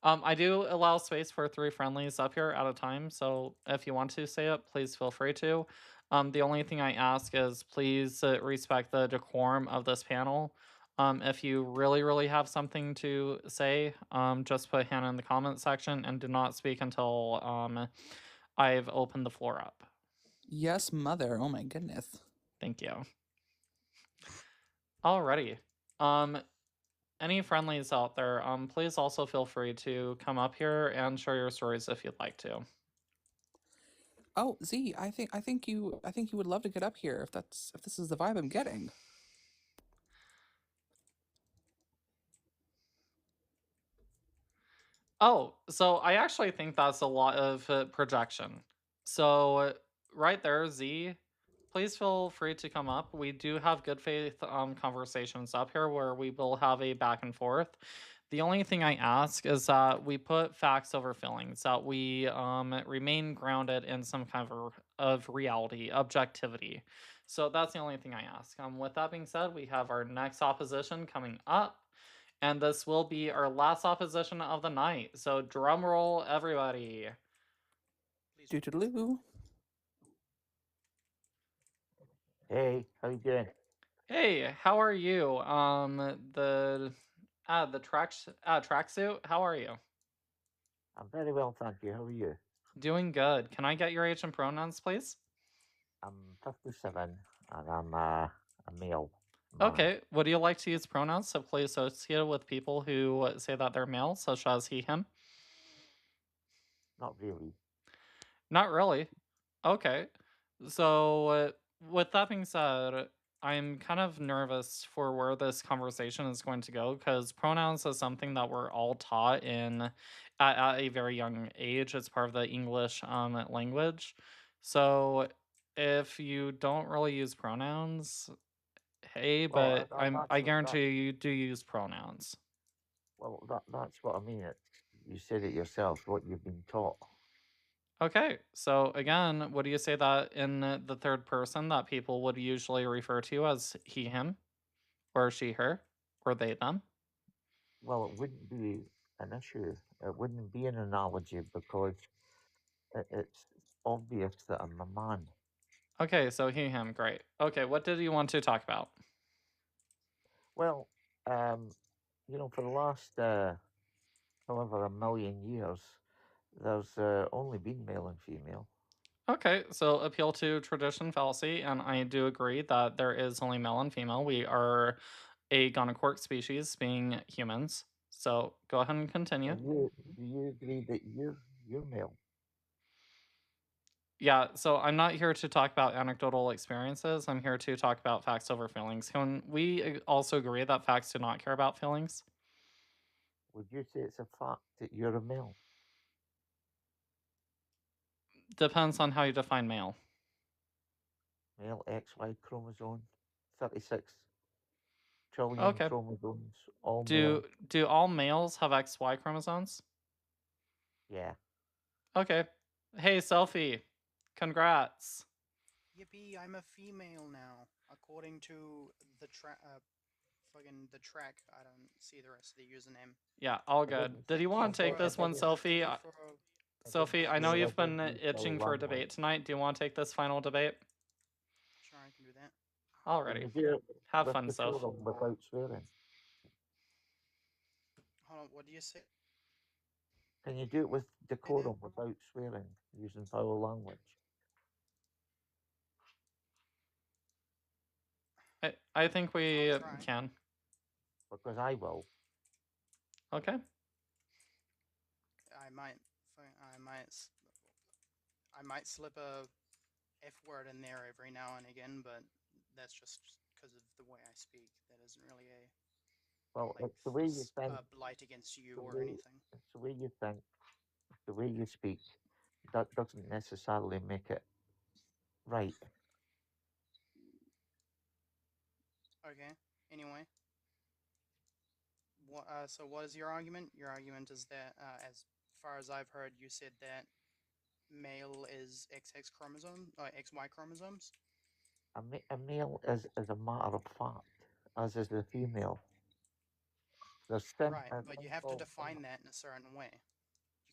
I do allow space for 3 friendlies up here at a time, so if you want to say it, please feel free to. The only thing I ask is please respect the decorum of this panel. If you really, really have something to say, just put hand in the comment section and do not speak until I've opened the floor up. Yes, mother. Oh my goodness. Thank you. Alrighty. Any friendlies out there, please also feel free to come up here and share your stories if you'd like to. Oh, Z, I think you would love to get up here if this is the vibe I'm getting. Oh, so I actually think that's a lot of projection. So right there, Z, please feel free to come up. We do have good faith conversations up here where we will have a back and forth. The only thing I ask is that we put facts over feelings, that we remain grounded in some kind of reality, objectivity. So that's the only thing I ask. With that being said, we have our next opposition coming up. And this will be our last opposition of the night. So drum roll, everybody. Doo-doo-doo. Hey, how you doing? Hey, how are you? The tracksuit. How are you? I'm very well, thank you. How are you? Doing good. Can I get your age and pronouns, please? I'm 57 and I'm a male. Okay. Would you like to use pronouns simply associated with people who say that they're male, such as he, him? Not really. Not really. Okay. So, with that being said, I'm kind of nervous for where this conversation is going to go because pronouns is something that we're all taught at a very young age. It's part of the English language. So, if you don't really use pronouns, hey, Well, but I guarantee you do use pronouns. Well, that's what I mean. You said it yourself. What you've been taught. Okay, so again, would you say that in the third person that people would usually refer to as he, him, or she, her, or they, them? Well, it wouldn't be an issue. It wouldn't be an analogy because it's obvious that I'm a man. Okay, so he, him, great. Okay, what did you want to talk about? Well, for the last however a million years, there's only been male and female. Okay, so appeal to tradition fallacy, and I do agree that there is only male and female. We are a gonochoric species, being humans. So go ahead and continue. Do you agree that you're male? Yeah, so I'm not here to talk about anecdotal experiences. I'm here to talk about facts over feelings. Can we also agree that facts do not care about feelings? Would you say it's a fact that you're a male? Depends on how you define male. Male XY chromosome, 36 trillion chromosomes, all male. Do all males have XY chromosomes? Yeah. Okay. Hey, Selfie. Congrats. Yippee, I'm a female now. According to the track, I don't see the rest of the username. Yeah, all good. Did you want to take this one, Selfie? Sophie, I know you've been itching for a debate tonight. Do you want to take this final debate? Sure, I can do that. Alrighty. Have fun, Soph. Without swearing. Hold on, what do you say? Can you do it with decorum without swearing, using foul language? I think we can. Because I will. Okay. I might slip a F word in there every now and again, but that's just because of the way I speak. That isn't really it's the way you think. A blight against you or anything. It's the way you think, the way you speak. That doesn't necessarily make it right. Okay. Anyway. So what is your argument? Your argument is that, as far as I've heard, you said that male is XX chromosome, XY chromosomes? A male is a matter of fact, as is the female. Right, but you have to define that in a certain way.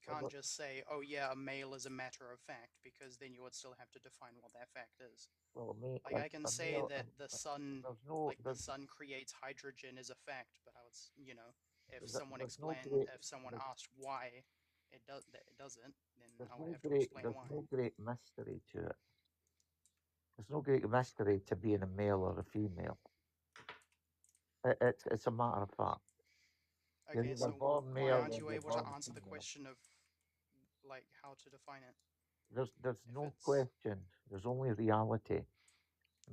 You can't just say, "Oh yeah, a male is a matter of fact," because then you would still have to define what that fact is. Well, like I can say that the sun, the sun creates hydrogen is a fact, but I would, if someone if someone asked why it doesn't, then I would have to explain why. There's no great mystery to it. There's no great mystery to being a male or a female. It's a matter of fact. Okay, so why aren't you able to answer the question of like how to define it? There's no question. There's only reality.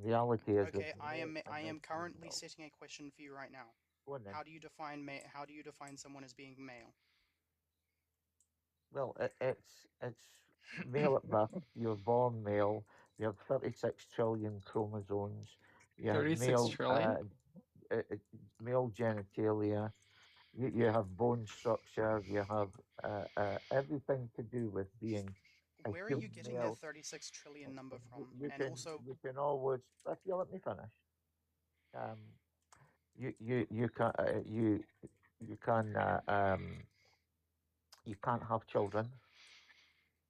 Reality is okay. I am currently setting a question for you right now. How do you define someone as being male? Well, it's male at birth. You're born male. You have 36 trillion chromosomes. You have 36 trillion? Male genitalia. You have bone structure. You have everything to do with being. Where are you getting that 36 trillion number from? You can always, if you let me finish. You can't have children.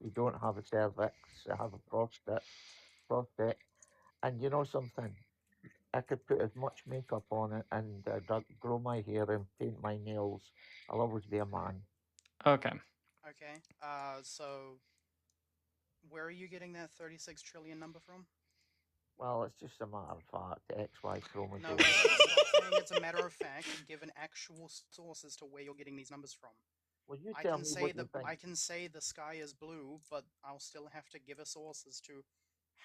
You don't have a cervix. You have a prostate, and you know something. I could put as much makeup on it and grow my hair and paint my nails. I'll always be a man. Okay. Okay. So where are you getting that 36 trillion number from? Well, it's just a matter of fact. XY chromosome. No, stop saying it's a matter of fact. Give an actual source as to where you're getting these numbers from. Well, you tell me what you think. I can say the sky is blue, but I'll still have to give a source as to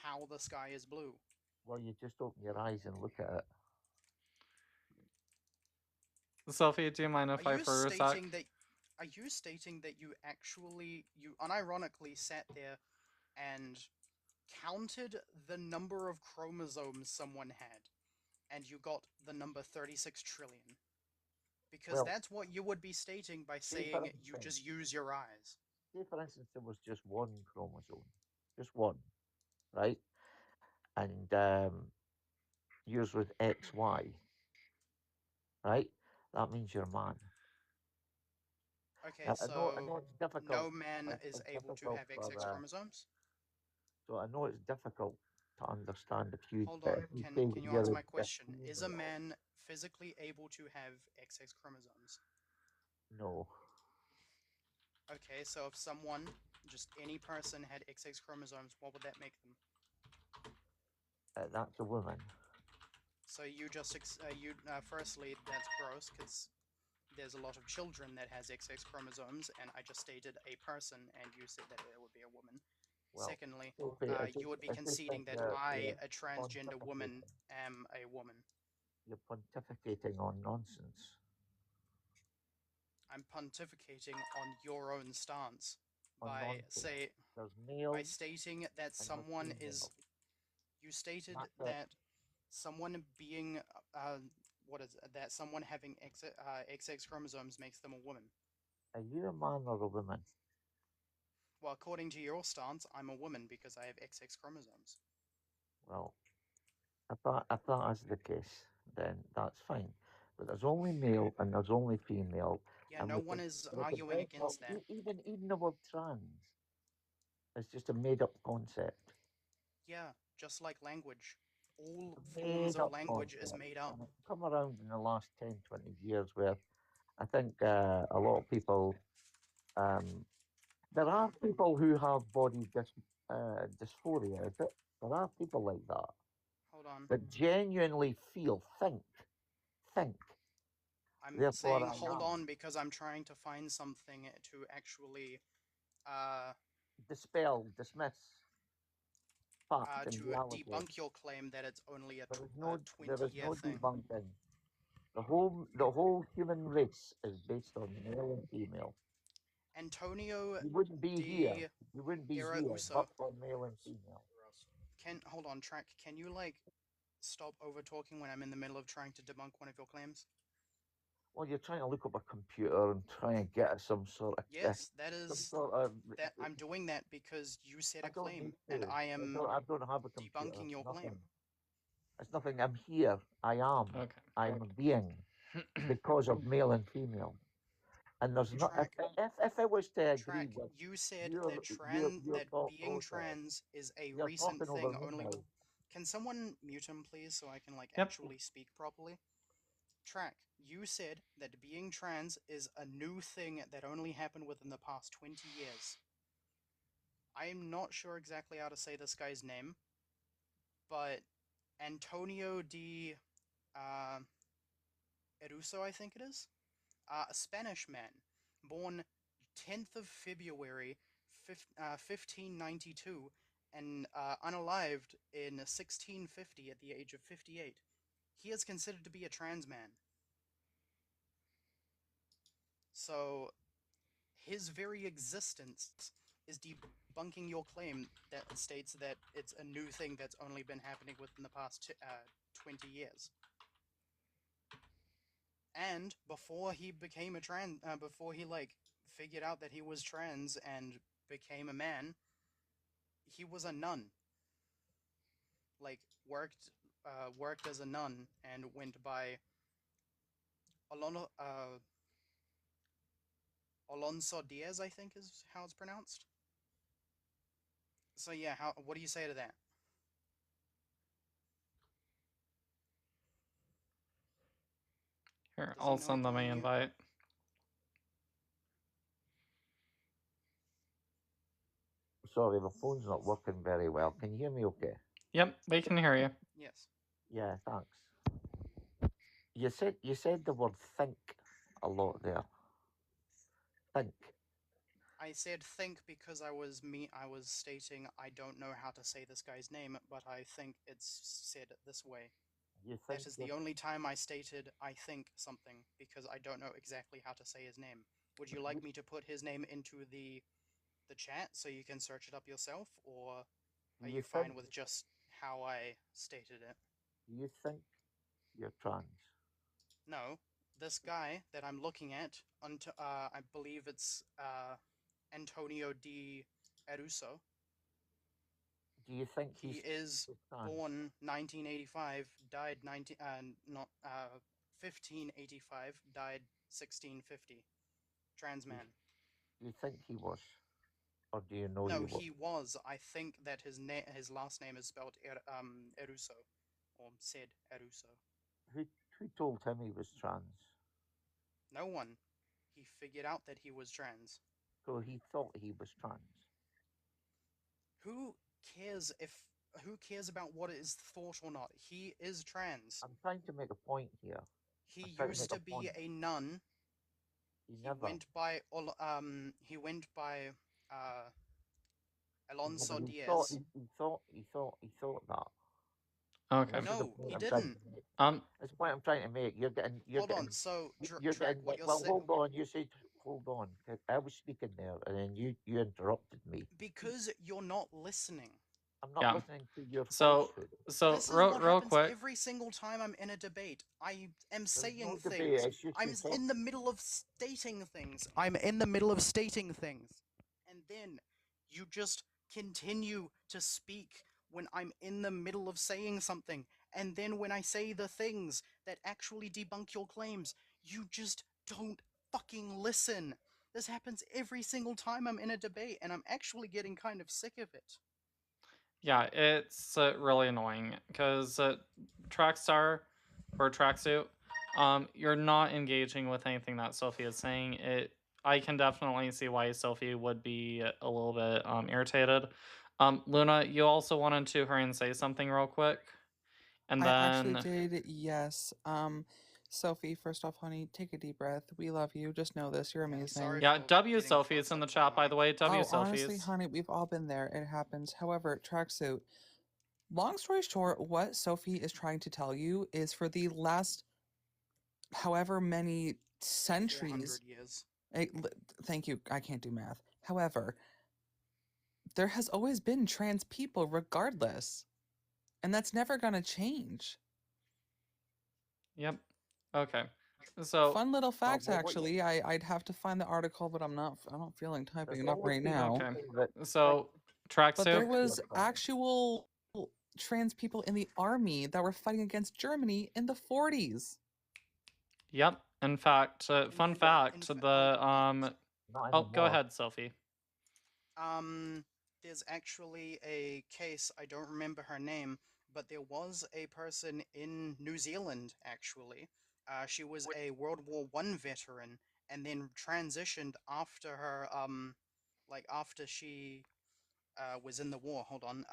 how the sky is blue. Well, you just open your eyes and look at it. Sophie, do you mind if I for a sec? Are you stating that you unironically sat there and counted the number of chromosomes someone had, and you got the number 36 trillion? Because that's what you would be stating by saying you just use your eyes. Say, for instance, there was just one chromosome. Just one, right? And yours was XY, right? That means you're a man. Okay, so I know it's difficult. No man is able to have XX chromosomes? So I know it's difficult to understand if you... Hold on, can you answer my question? Is a man physically able to have XX chromosomes? No. Okay, so if someone, just any person, had XX chromosomes, what would that make them? That's a woman. So you just, firstly, that's gross, because there's a lot of children that has XX chromosomes, and I just stated a person, and you said that it would be a woman. Well, secondly, you would be conceding that I, a transgender woman, am a woman. You're pontificating on nonsense. I'm pontificating on your own stance by stating that someone is. You stated that someone being that someone having XX chromosomes makes them a woman. Are you a man or a woman? Well, according to your stance, I'm a woman because I have XX chromosomes. Well, if that is the case, then that's fine. But there's only male and there's only female. Yeah, no one is arguing against that. Even the word trans is just a made-up concept. Yeah, just like language. All forms of language is made up. And it's come around in the last 10, 20 years where I think a lot of people... there are people who have body dysphoria. There are people like that. Hold on. That genuinely think. I'm saying hold on because I'm trying to find something to actually dismiss fact to debunk your claim that it's only a 20-year thing. Debunking. The whole human race is based on male and female. Antonio, you wouldn't be here. You wouldn't be here but for male and female. Hold on, Track. Can you stop over talking when I'm in the middle of trying to debunk one of your claims? Well, you're trying to look up a computer and try and get some sort of... Yes, that is... I'm doing that because you said a claim, and I am I don't have a computer, debunking your claim. It's nothing. I'm here. I am. Okay. I'm a being because of male and female. And there's not. If I was to agree with you said your, that thought being process, trans is a you're recent talking thing over me only now. with. Can someone mute him, please, so I can like Yep. actually speak properly? Track, you said that being trans is a new thing that only happened within the past 20 years. I'm not sure exactly how to say this guy's name, but Antonio D. Eruso, I think it is, a Spanish man, born 10th of February, 1592, and unalived in 1650 at the age of 58. He is considered to be a trans man. So, his very existence is debunking your claim that states that it's a new thing that's only been happening within the past 20 years. And before he became a before he like figured out that he was trans and became a man, he was a nun. Like worked as a nun and went by Alonso Diaz, I think is how it's pronounced. So yeah, what do you say to that? Here, I'll send them an invite. Sorry, my phone's not working very well. Can you hear me okay? Yep, we can hear you. Yes. Yeah, thanks. You said the word think a lot there. Think. I said think because I was stating I don't know how to say this guy's name, but I think it's said this way. That is the only time I stated I think something, because I don't know exactly how to say his name. Would you like me to put his name into the chat so you can search it up yourself, or are you fine with just how I stated it? You think you're trans? No, this guy that I'm looking at, I believe it's Antonio D. Eruso. Do you think he is born 1985, died 1585, died 1650? Trans man. Do you think he was, or do you know? No, he was. I think that his last name is spelled Eruso, or said Eruso. Who told him he was trans? No one. He figured out that he was trans. So he thought he was trans. Who cares about what is thought or not? He is trans. I'm trying to make a point here. He used to be a nun. He went by Alonso Diaz. He thought that. Okay. No, he didn't. That's the point I'm trying to make. Hold on. So hold on. You said hold on. I was speaking there, and then you interrupted me. Because you're not listening. I'm not listening to your. So real quick. Every single time I'm in a debate, I am saying things. I'm in the middle of stating things. And then you just continue to speak when I'm in the middle of saying something. And then when I say the things that actually debunk your claims, you just don't fucking listen. This happens every single time I'm in a debate, and I'm actually getting kind of sick of it. Yeah, it's really annoying because Trackstar or Tracksuit, you're not engaging with anything that Sophie is saying. I can definitely see why Sophie would be a little bit irritated. Luna, you also wanted to hurry and say something real quick, and then I actually did. Yes. Sophie, first off, honey, take a deep breath. We love you. Just know this. You're amazing. Yeah, W Sophie is in the chat, by the way. W Sophie. Honestly, honey, we've all been there. It happens. However, Tracksuit, long story short, what Sophie is trying to tell you is for the last however many centuries. Years. Thank you. I can't do math. However, there has always been trans people regardless. And that's never going to change. Yep. Okay. So fun little facts, actually. I'd have to find the article, but I don't feel like typing it up right now. Okay. So Tracksuit. But there was actual trans people in the army that were fighting against Germany in the 40s. Yep. In fact, fun fact, the oh, go ahead, Sophie. There's actually a case, I don't remember her name, but there was a person in New Zealand, actually. She was a World War I veteran, and then transitioned after her, like, after she, was in the war. Hold on,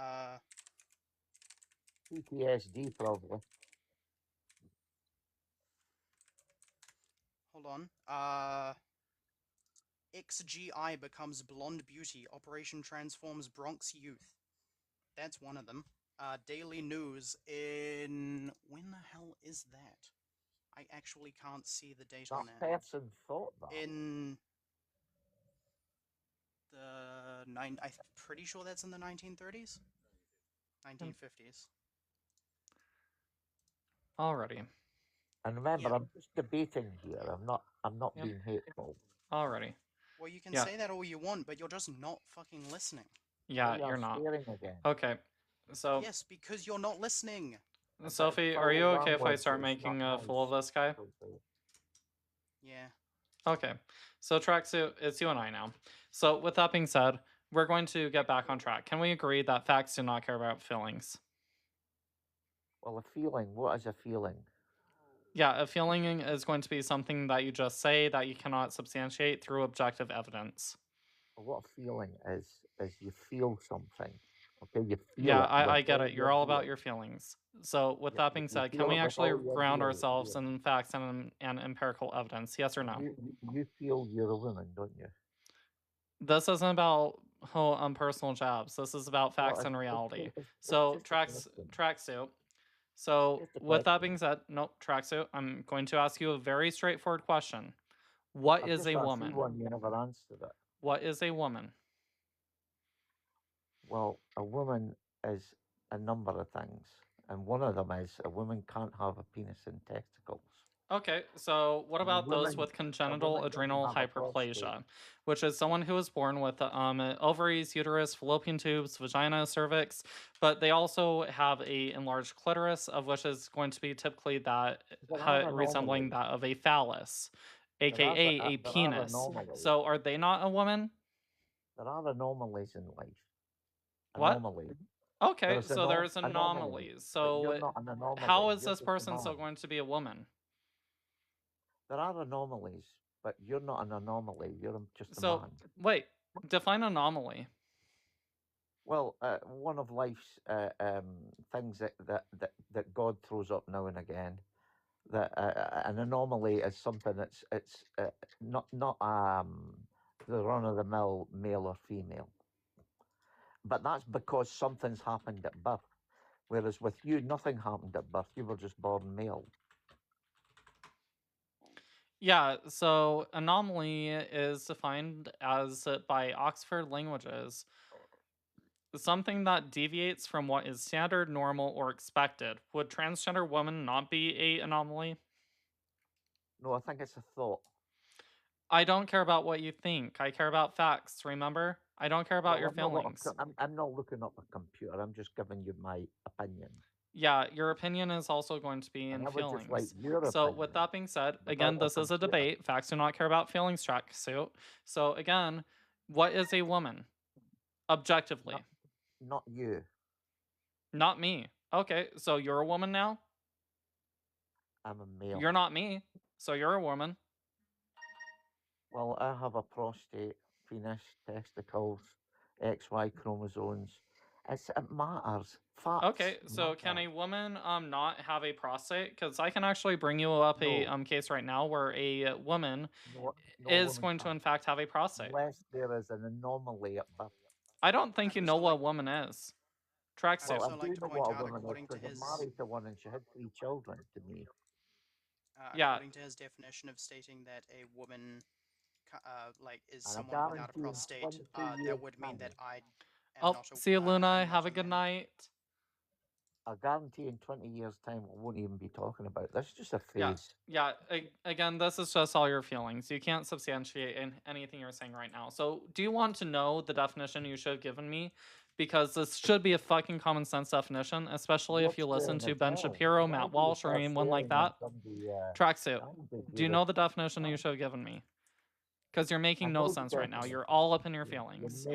PTSD, probably. hold on, XGI becomes Blonde Beauty. Operation transforms Bronx youth. That's one of them. Daily News in... When the hell is that? I actually can't see the date on that. That person thought that. In the... I'm pretty sure that's in the 1930s? 1950s. Alrighty. And remember, I'm just debating here. I'm not being hateful. Alrighty. Well, you can say that all you want, but you're just not fucking listening. Yeah, you're not. Okay. So yes, because you're not listening. Sophie, are you okay if I start making a fool of this guy? Yeah. Okay. So Tracksuit, it's you and I now. So with that being said, we're going to get back on track. Can we agree that facts do not care about feelings? Well, a feeling. What is a feeling? Yeah, a feeling is going to be something that you just say that you cannot substantiate through objective evidence. Well, what a feeling is you feel something. Okay, you feel yeah, it. I get it. You're all about your feelings. So with that being said, can we actually ground ourselves in facts and empirical evidence? Yes or no? You feel you're a woman, don't you? This isn't about personal jobs. This is about facts and reality. So Tracksuit. So with that being said, nope, Tracksuit, I'm going to ask you a very straightforward question. What is a woman? You never answered it. What is a woman? Well, a woman is a number of things, and one of them is a woman can't have a penis and testicles. Okay, so what about those with congenital adrenal hyperplasia, which is someone who is born with ovaries, uterus, fallopian tubes, vagina, cervix, but they also have a enlarged clitoris, of which is going to be typically that resembling that of a phallus, aka a penis. So are they not a woman? There are anomalies in life. What? Okay, so there's anomalies. So how is this person still going to be a woman? There are anomalies, but you're not an anomaly. You're just a man. Wait, define anomaly. Well, one of life's things that God throws up now and again. That an anomaly is something that's not the run of the mill male or female. But that's because something's happened at birth. Whereas with you, nothing happened at birth. You were just born male. Yeah, so anomaly is defined as, by Oxford Languages, something that deviates from what is standard, normal, or expected. Would transgender woman not be an anomaly? No, I think it's a thought. I don't care about what you think. I care about facts, remember? I don't care about your feelings. I'm not looking up a computer. I'm just giving you my opinion. Yeah, your opinion is also going to be in feelings. So with that being said, again, this is a debate. Facts do not care about feelings, Tracksuit. So again, what is a woman? Objectively. Not you. Not me. Okay, so you're a woman now? I'm a male. You're not me, so you're a woman. Well, I have a prostate, penis, testicles, XY chromosomes. It matters. Facts okay, so matter. Can a woman not have a prostate? Because I can actually bring you up a case right now where a woman is going to in fact have a prostate. Unless there is an anomaly at birth. I don't think you know what a woman is. Tracksuit. Well, I do know what a woman is because I'm married to one and she had 3 children to me. According to his definition of stating that a woman is someone without a prostate, that would mean that I am not a see you, Luna. Have a good night. I guarantee in 20 years' time, we won't even be talking about this. It's just a phase. Yeah. Again, this is just all your feelings. You can't substantiate anything you're saying right now. So do you want to know the definition you should have given me? because this should be a fucking common sense definition, especially if you listen to Ben Shapiro, Matt Walsh, or anyone like that. Tracksuit. Do you know the definition you should have given me? Because you're making no sense right now. You're all up in your feelings.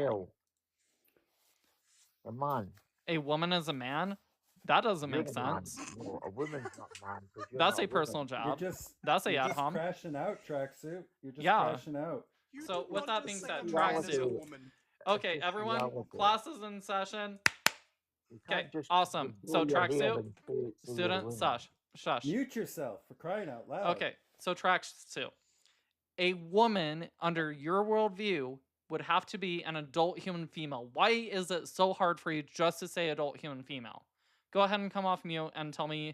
A man. A woman is a man? That doesn't make sense. No, a woman's not a man. That's a personal job. That's a you're just ad-hom. crashing out, Tracksuit. You're just Yeah. crashing out. So with that being said, Tracksuit. Okay, everyone, class is in session. Okay, awesome. So Tracksuit, student, shush. Mute yourself for crying out loud. Okay, so Tracksuit. A woman, under your worldview, would have to be an adult human female. Why is it so hard for you just to say adult human female? Go ahead and come off mute and tell me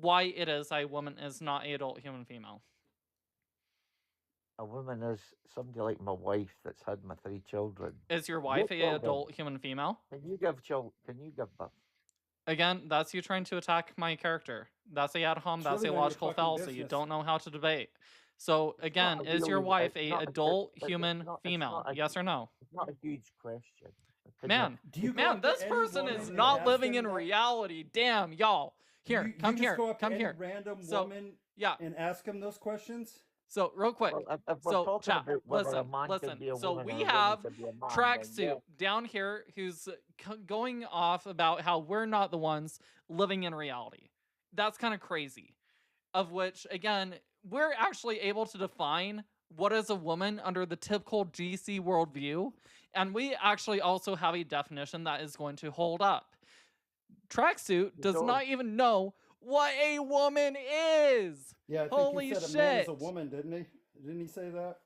why it is a woman is not an adult human female. A woman is somebody like my wife that's had my 3 children. Is your wife an adult human female? Can you give birth? Again, that's you trying to attack my character. That's a ad hom. That's really a none of your logical fucking fallacy. You business. don't know how to debate. So again, not is your really- wife it's a not a- adult it's human not- it's female? not a- Yes or no? It's not a huge question. Can Man, Do you go man, up to this any person woman is and not ask living them in that? reality. Damn, y'all. Here, You come just here, go up to come any here. random So, woman yeah. and ask them those questions? So real quick, Well, if we're so talking chat, about whether a listen, man listen. can be a So woman or we a woman have can be a man, then Tracksuit yeah. down here who's going off about how we're not the ones living in reality. That's kind of crazy. Of which, again, we're actually able to define what is a woman under the typical GC worldview, and we actually also have a definition that is going to hold up. Tracksuit does don't. not even know what a woman is. Yeah, I think Holy he said shit. a man is a woman, didn't he? Didn't he say that?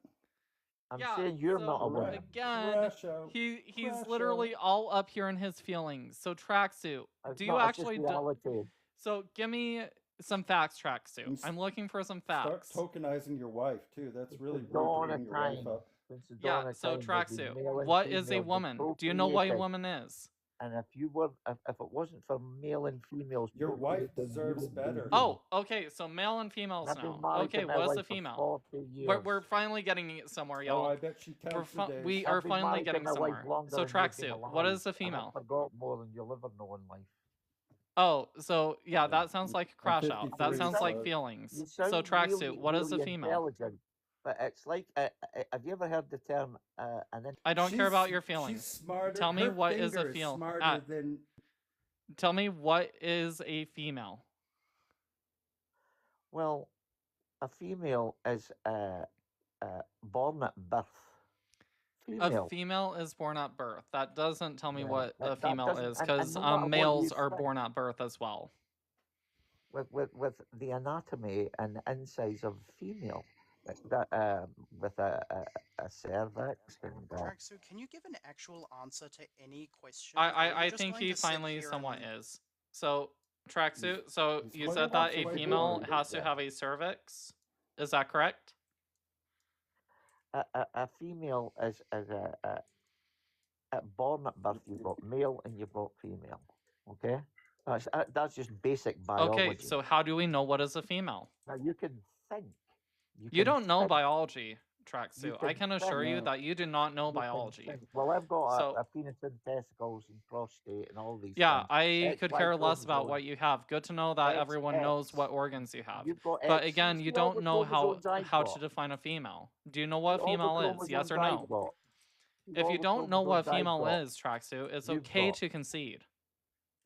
I'm Yeah, saying you're so not a woman. Again, Crash out. he's Crash literally all up here in his feelings. So Tracksuit, It's do you not, it's just actually reality. So give me some facts, Tracksuit. And I'm looking for some Start facts. tokenizing your wife, too. That's really the rude dawn to of bring your wife time. up. Since the dawn Yeah, of so time, there's been male Tracksuit, and what is a female, woman? they've Do you know what a procreated. woman is? And if it wasn't for male and females, Your wife procreating, you deserves wouldn't be better. here. Oh, okay, so male and females I've been now. married Okay, to my what's a wife for female? 40 We're years. finally getting it somewhere, Oh, y'all. I bet she counts the days. We I've are been finally married to getting my wife somewhere. longer So than you've been Tracksuit, what alive, is a and I've female? forgot more than you'll ever know in life. Oh, so yeah, that sounds like a I'm crash out. That 53, sounds like so- feelings. You So sound Tracksuit, really, what is a really female? intelligent, but it's like, have you ever heard the term I don't care about She's- your She's feelings. smarter. Tell me her what is a finger feel- smarter than Tell me what is a female? Well, a female is born at birth. Female. A female is born at birth. That doesn't tell me Yeah, what a that female doesn't- is, and because no matter what males you are think, born at birth as well. with the anatomy and the insides of a female, with a cervix and Tracksuit, can you give an actual answer to any question? I think he finally somewhat is. So Tracksuit. So he's you quite said that a actually female born. has to have a cervix. Is that correct? a female is born at birth. You've got male and you've got female. Okay, that's just basic biology. Okay, so how do we know what is a female? Now you can think. You can don't know think. biology, Tracksuit. I can can assure you think. that you do not know You can biology. think. Well, I've got So- a penis and testicles and prostate and all these Yeah, things. I X, could Y care less about chromosome. what you have. Good to know that X, everyone knows X. what organs you have. You've got But X. again, you See all don't the know chromosomes I've how to got? define a female. Do you know what a All the female is? Yes or chromosomes I've no? got. See If all you the don't know what a chromosomes I've female got. is, Tracksuit, it's You've okay got. to concede.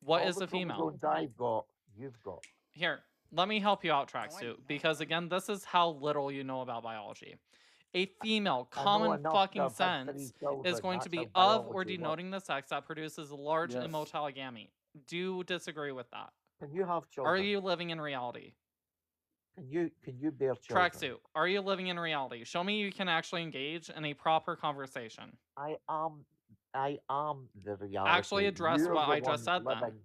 What All is the a female? chromosomes I've got, you've got. Here, let me help you out, Tracksuit, because again, this is how little you know about biology. A female, I know common enough fucking to have had 3 sense, is children, going to that's be how of or biology works. denoting the sex that produces a large Yes. immotile gamete. Do you disagree with that? Can you have Are children? you living in reality? Can you bear children? Tracksuit, are you living in reality? Show me you can actually engage in a proper conversation. I am the reality. Actually address You're what the I just one said then. living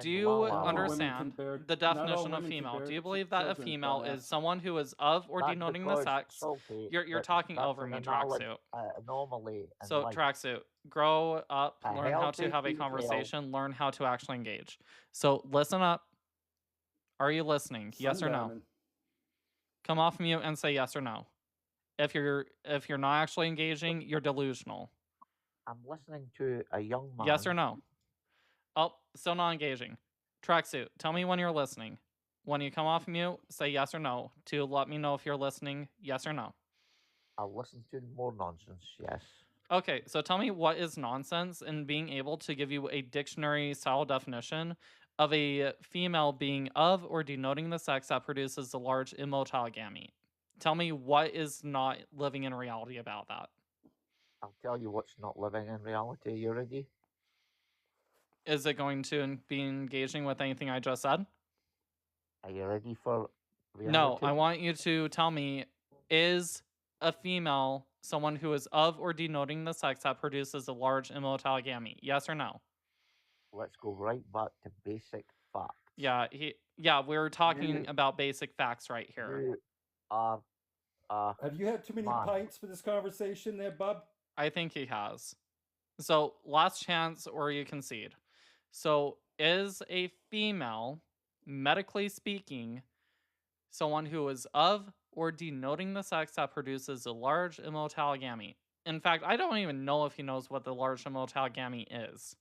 Do in you la la Not all land. women can understand bear- the not all definition of women can female? bear Do you believe that a children, female dumbass. is someone who is of or That's denoting the because, sex? Salty, You're that- talking that's over an me, analo- Tracksuit. anomaly in So life. Tracksuit, grow up, A learn how to healthy have a female- conversation, learn how to actually engage. So listen up. Are you listening? Yes or no? Sundowning. Come off mute and say yes or no. If you're not actually engaging, you're delusional. I'm listening to a young man. Yes or no? Oh, still not engaging. Tracksuit, tell me when you're listening. When you come off mute, say yes or no to let me know if you're listening, yes or no. I'll listen to more nonsense, yes. Okay, so tell me what is nonsense in being able to give you a dictionary style definition of a female being of or denoting the sex that produces the large immotile gamete. Tell me what is not living in reality about that. I'll tell you what's not living in reality. You ready? Is it going to be engaging with anything I just said? Are you ready for reality? No, I want you to tell me, is a female someone who is of or denoting the sex that produces a large immotile gamete? Yes or no? Let's go right back to basic facts. Yeah, we're talking about basic facts right here. You are Have you had too many pints for this conversation there, bub? I think he has. So, last chance or you concede. So, is a female, medically speaking, someone who is of or denoting the sex that produces a large immotile gamete? In fact, I don't even know if he knows what the large immotile gamete is.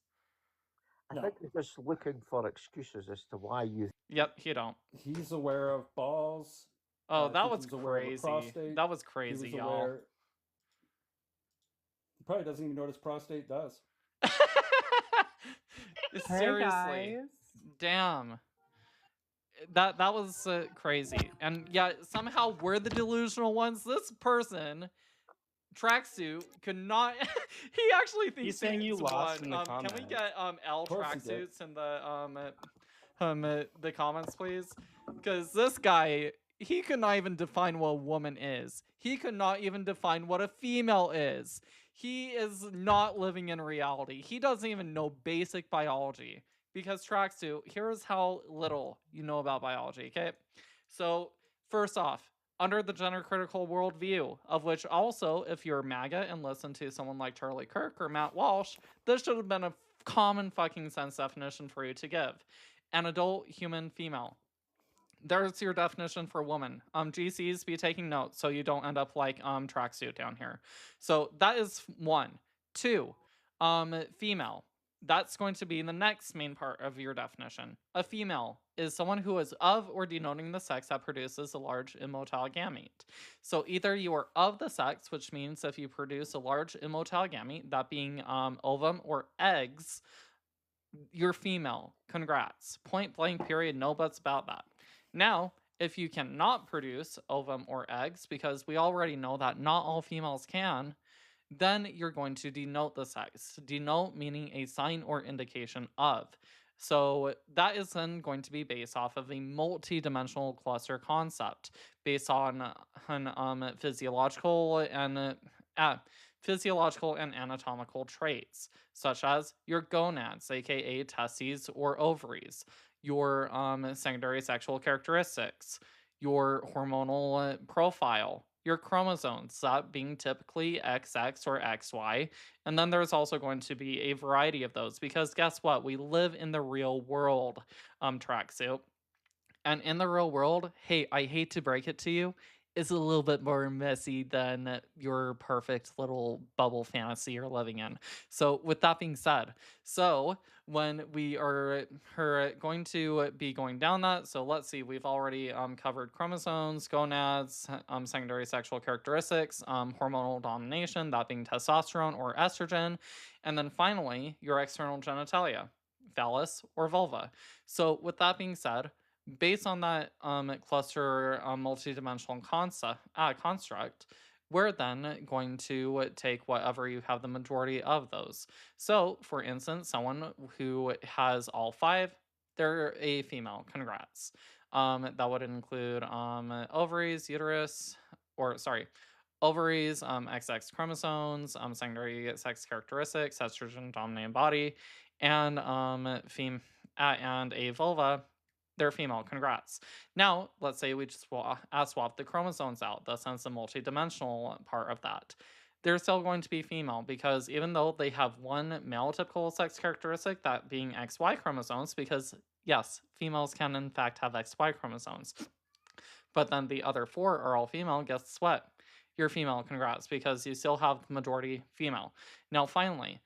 I think he's just looking for excuses as to why you... Yep, he don't. He's aware of balls. Oh, I that think was he's aware of a crazy. prostate. That was crazy, He was y'all. aware... He probably doesn't even know what his prostate does. Seriously. guys. Damn. That was crazy. And yeah, somehow we're the delusional ones. This person, Tracksuit, could not... he actually thinks He's saying you lost in the Can we comments. get L course he did. Tracksuits in the comments, please? Because this guy, he could not even define what a woman is. He could not even define what a female is. He is not living in reality. He doesn't even know basic biology. Because Tracksuit, here's how little you know about biology, okay? So, first off, under the gender critical worldview, of which also, if you're MAGA and listen to someone like Charlie Kirk or Matt Walsh, this should have been a common fucking sense definition for you to give. An adult human female. There's your definition for woman. GCs, be taking notes so you don't end up like Tracksuit down here. So that is 1. 2, female. That's going to be the next main part of your definition. A female is someone who is of or denoting the sex that produces a large immotile gamete. So either you are of the sex, which means if you produce a large immotile gamete, that being ovum or eggs, you're female. Congrats. Point blank period, no buts about that. Now, if you cannot produce ovum or eggs, because we already know that not all females can, then you're going to denote the sex. Denote meaning a sign or indication of. So that is then going to be based off of a multi-dimensional cluster concept based on physiological and anatomical traits, such as your gonads, aka testes or ovaries, your secondary sexual characteristics, your hormonal profile, your chromosomes, that being typically XX or XY. And then there's also going to be a variety of those because guess what? We live in the real world, Tracksuit. And in the real world, hey, I hate to break it to you, it's a little bit more messy than your perfect little bubble fantasy you're living in. So with that being said, so when we are going to be going down that, so let's see, we've already covered chromosomes, gonads, secondary sexual characteristics, hormonal domination, that being testosterone or estrogen, and then finally your external genitalia, phallus or vulva. So with that being said, based on that cluster multidimensional construct, we're then going to take whatever you have the majority of those. So, for instance, someone who has all 5, they're a female. Congrats. That would include ovaries, uterus, ovaries, XX chromosomes, secondary sex characteristics, estrogen-dominated body, and a vulva. They're female. Congrats. Now, let's say we just swap the chromosomes out. That's the multi-dimensional part of that. They're still going to be female because even though they have one male typical sex characteristic, that being XY chromosomes, because yes, females can in fact have XY chromosomes, but then the other 4 are all female, guess what? you're female, congrats, because you still have the majority female. Now, finally,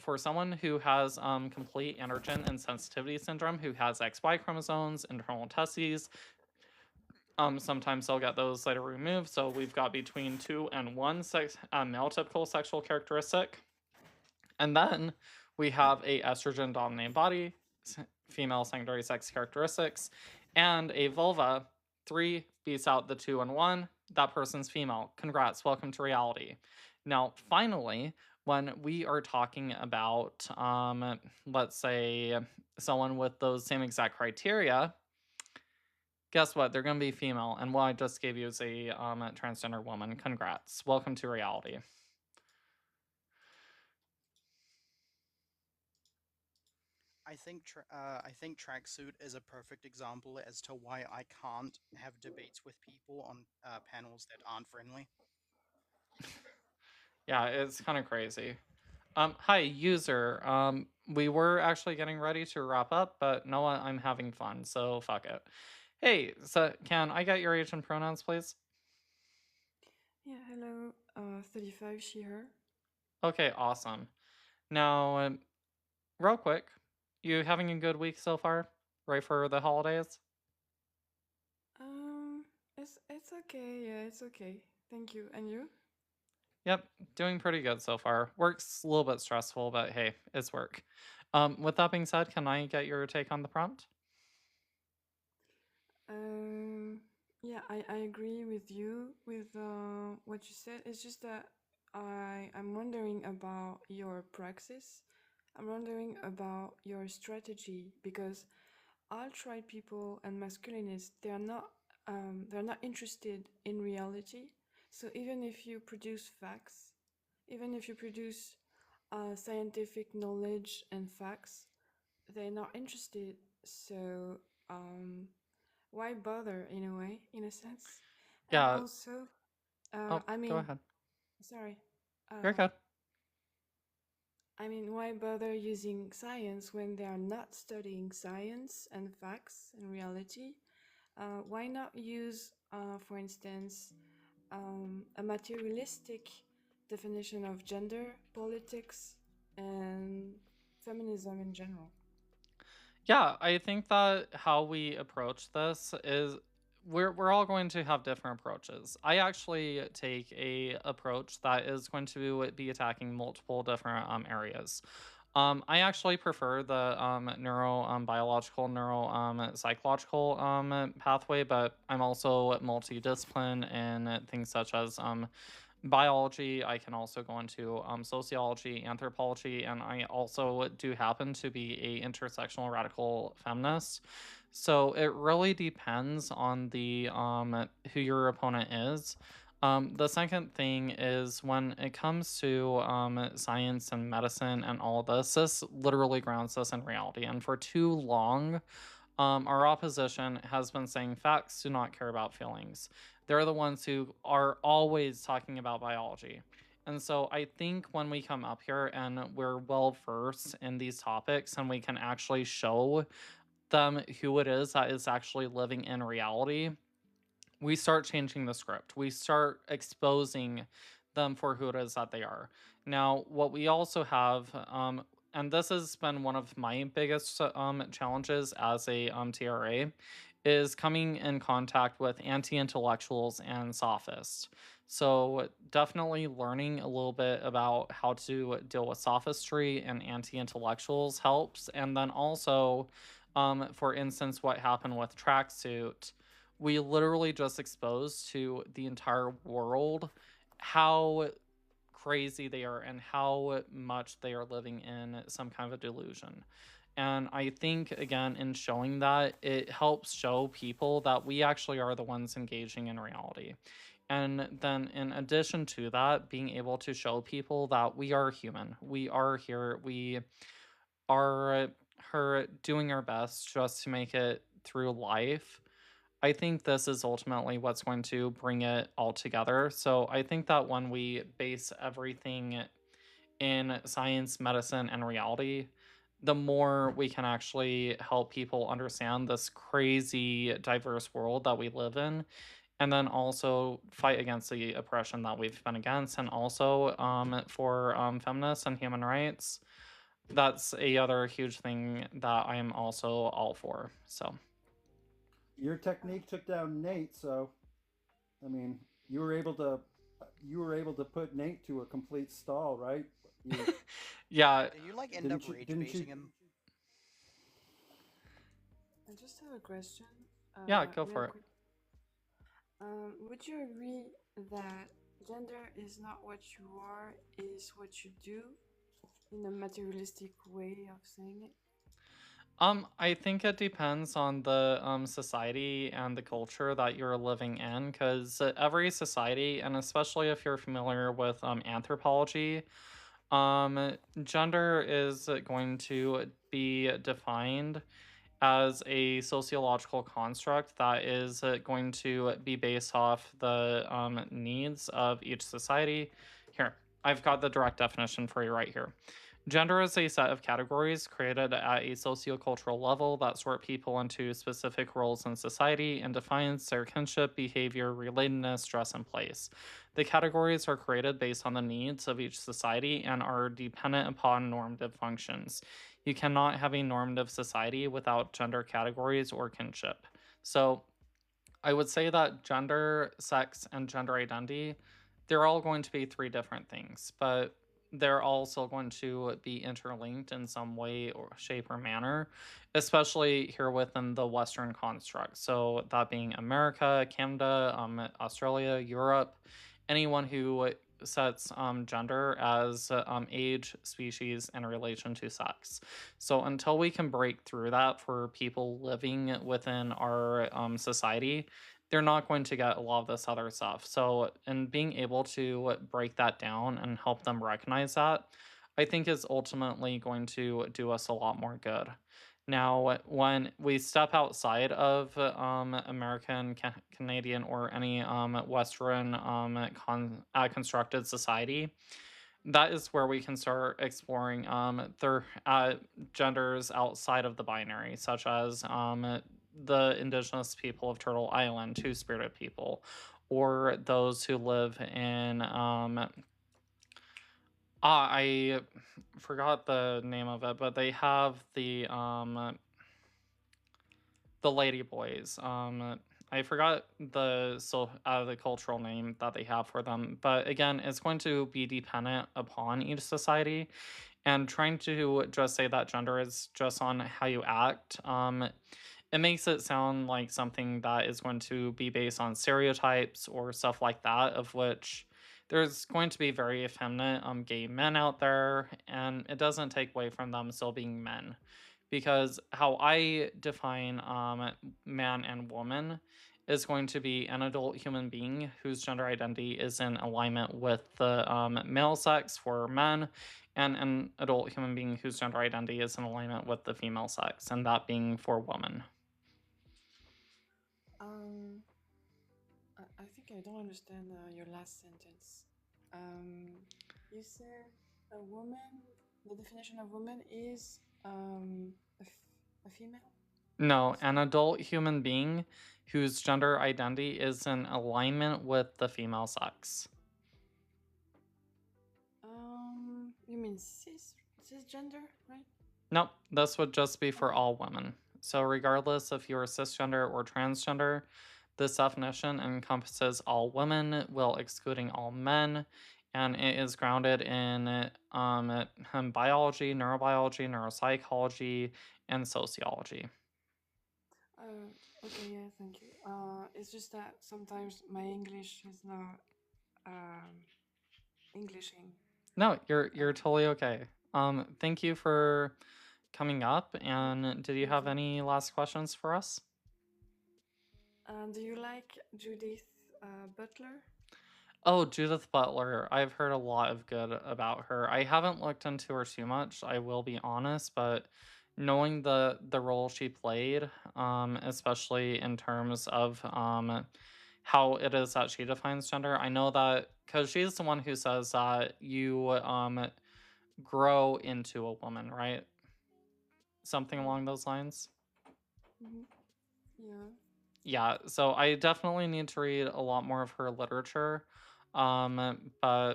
for someone who has complete androgen insensitivity syndrome, who has XY chromosomes, internal testes, sometimes they'll get those later removed. So we've got between 2 and 1 male typical sexual characteristic. And then we have a estrogen dominated body, female secondary sex characteristics, and a vulva. 3 beats out the 2 and 1. That person's female. Congrats, welcome to reality. Now, finally, when we are talking about, let's say, someone with those same exact criteria, guess what? They're going to be female. And what I just gave you is a transgender woman. Congrats. Welcome to reality. I think tracksuit is a perfect example as to why I can't have debates with people on panels that aren't friendly. Yeah, it's kind of crazy. Hi, user. We were actually getting ready to wrap up, but no, I'm having fun, so fuck it. Hey, so can I get your age and pronouns, please? Yeah, hello. 35, she, her. Okay, awesome. Now, real quick, you having a good week so far? Right for the holidays? It's okay. Yeah, it's okay. Thank you. And you? Yep, doing pretty good so far. Work's a little bit stressful, but hey, it's work. With that being said, can I get your take on the prompt? Yeah, I agree with you with what you said. It's just that I'm wondering about your praxis. I'm wondering about your strategy, because alt-right people and masculinists, they're not interested in reality. So even if you produce facts, even if you produce scientific knowledge and facts, they're not interested. So why bother, in a way, in a sense? Yeah. And also, I mean, go ahead. Sorry. You're good. I mean, why bother using science when they are not studying science and facts and reality? Why not use, for instance, a materialistic definition of gender, politics, and feminism in general? Yeah, I think that how we approach this is we're all going to have different approaches. I actually take a approach that is going to be attacking multiple different areas. I actually prefer the neurobiological, psychological pathway, but I'm also multidiscipline in things such as biology. I can also go into sociology, anthropology, and I also do happen to be a intersectional radical feminist. So it really depends on the who your opponent is. The second thing is when it comes to science and medicine and all this literally grounds us in reality. And for too long, our opposition has been saying facts do not care about feelings. They're the ones who are always talking about biology. And so I think when we come up here and we're well versed in these topics and we can actually show them who it is that is actually living in reality, we start changing the script. We start exposing them for who it is that they are. Now, what we also have, and this has been one of my biggest challenges as a TRA, is coming in contact with anti-intellectuals and sophists. So definitely learning a little bit about how to deal with sophistry and anti-intellectuals helps. And then also, for instance, what happened with Tracksuit, we literally just exposed to the entire world how crazy they are and how much they are living in some kind of a delusion. And I think, again, in showing that, it helps show people that we actually are the ones engaging in reality. And then in addition to that, being able to show people that we are human. We are here. We are doing our best just to make it through life. I think this is ultimately what's going to bring it all together. So I think that when we base everything in science, medicine, and reality, the more we can actually help people understand this crazy, diverse world that we live in. and then also fight against the oppression that we've been against, and also for feminists and human rights. That's a other huge thing that I am also all for. So your technique took down Nate, so I mean, you were able to put Nate to a complete stall, right? yeah. Do you like end up rage basing him? I just have a question. Yeah, go for it. Quick. Would you agree that gender is not what you are, is what you do, in a materialistic way of saying it? I think it depends on the society and the culture that you're living in, because every society, and especially if you're familiar with anthropology, gender is going to be defined as a sociological construct that is going to be based off the needs of each society. Here, I've got the direct definition for you right here. Gender is a set of categories created at a sociocultural level that sort people into specific roles in society and defines their kinship, behavior, relatedness, dress, and place. The categories are created based on the needs of each society and are dependent upon normative functions. You cannot have a normative society without gender categories or kinship. So I would say that gender, sex, and gender identity, they're all going to be three different things, but they're also going to be interlinked in some way or shape or manner, especially here within the Western construct. So that being America, Canada, Australia, Europe, anyone who sets gender as age, species, and relation to sex. So until we can break through that for people living within our society, they're not going to get a lot of this other stuff. So, in being able to break that down and help them recognize that, I think is ultimately going to do us a lot more good. Now, when we step outside of American, Canadian, or any Western constructed society, that is where we can start exploring their genders outside of the binary, such as the indigenous people of Turtle Island, two-spirited people, or those who live in I forgot the name of it, but they have the Lady Boys. I forgot the cultural name that they have for them, but again, it's going to be dependent upon each society, and trying to just say that gender is just on how you act. It makes it sound like something that is going to be based on stereotypes or stuff like that, of which there's going to be very effeminate gay men out there, and it doesn't take away from them still being men. Because how I define man and woman is going to be an adult human being whose gender identity is in alignment with the male sex for men, and an adult human being whose gender identity is in alignment with the female sex, and that being for women. I think I don't understand your last sentence. You said a woman, the definition of woman is a female? No, an adult human being whose gender identity is in alignment with the female sex. You mean cisgender, right? Nope, this would just be for all women. So regardless if you're cisgender or transgender, this definition encompasses all women while excluding all men, and it is grounded in biology, neurobiology, neuropsychology, and sociology. Okay, yeah, thank you. It's just that sometimes my English is not Englishing. No, you're totally okay. Thank you for coming up, and did you have any last questions for us? Do you like Judith Butler? Oh, Judith Butler. I've heard a lot of good about her. I haven't looked into her too much, I will be honest, but knowing the role she played, especially in terms of how it is that she defines gender, I know that because she's the one who says that you grow into a woman, right? Something along those lines. Yeah. yeah, so I definitely need to read a lot more of her literature. But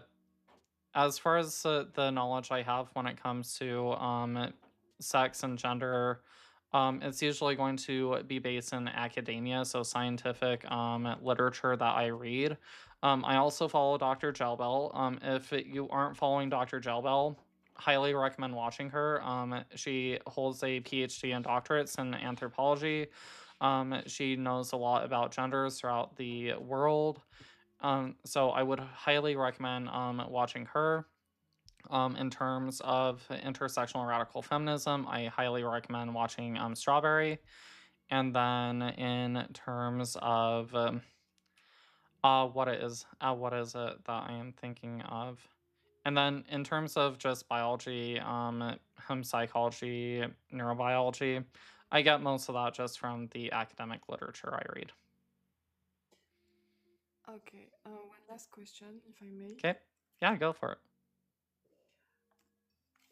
as far as the knowledge I have when it comes to sex and gender, it's usually going to be based in academia, so scientific literature that I read. I also follow Dr. Gelbell. If you aren't following Dr. Gelbell, highly recommend watching her. She holds a PhD and doctorates in anthropology. She knows a lot about genders throughout the world. So I would highly recommend watching her. In terms of intersectional radical feminism, I highly recommend watching Strawberry. And then in terms of what is it that I am thinking of? And then in terms of just biology, home psychology, neurobiology, I get most of that just from the academic literature I read. Okay, one last question, if I may. Okay, yeah, go for it.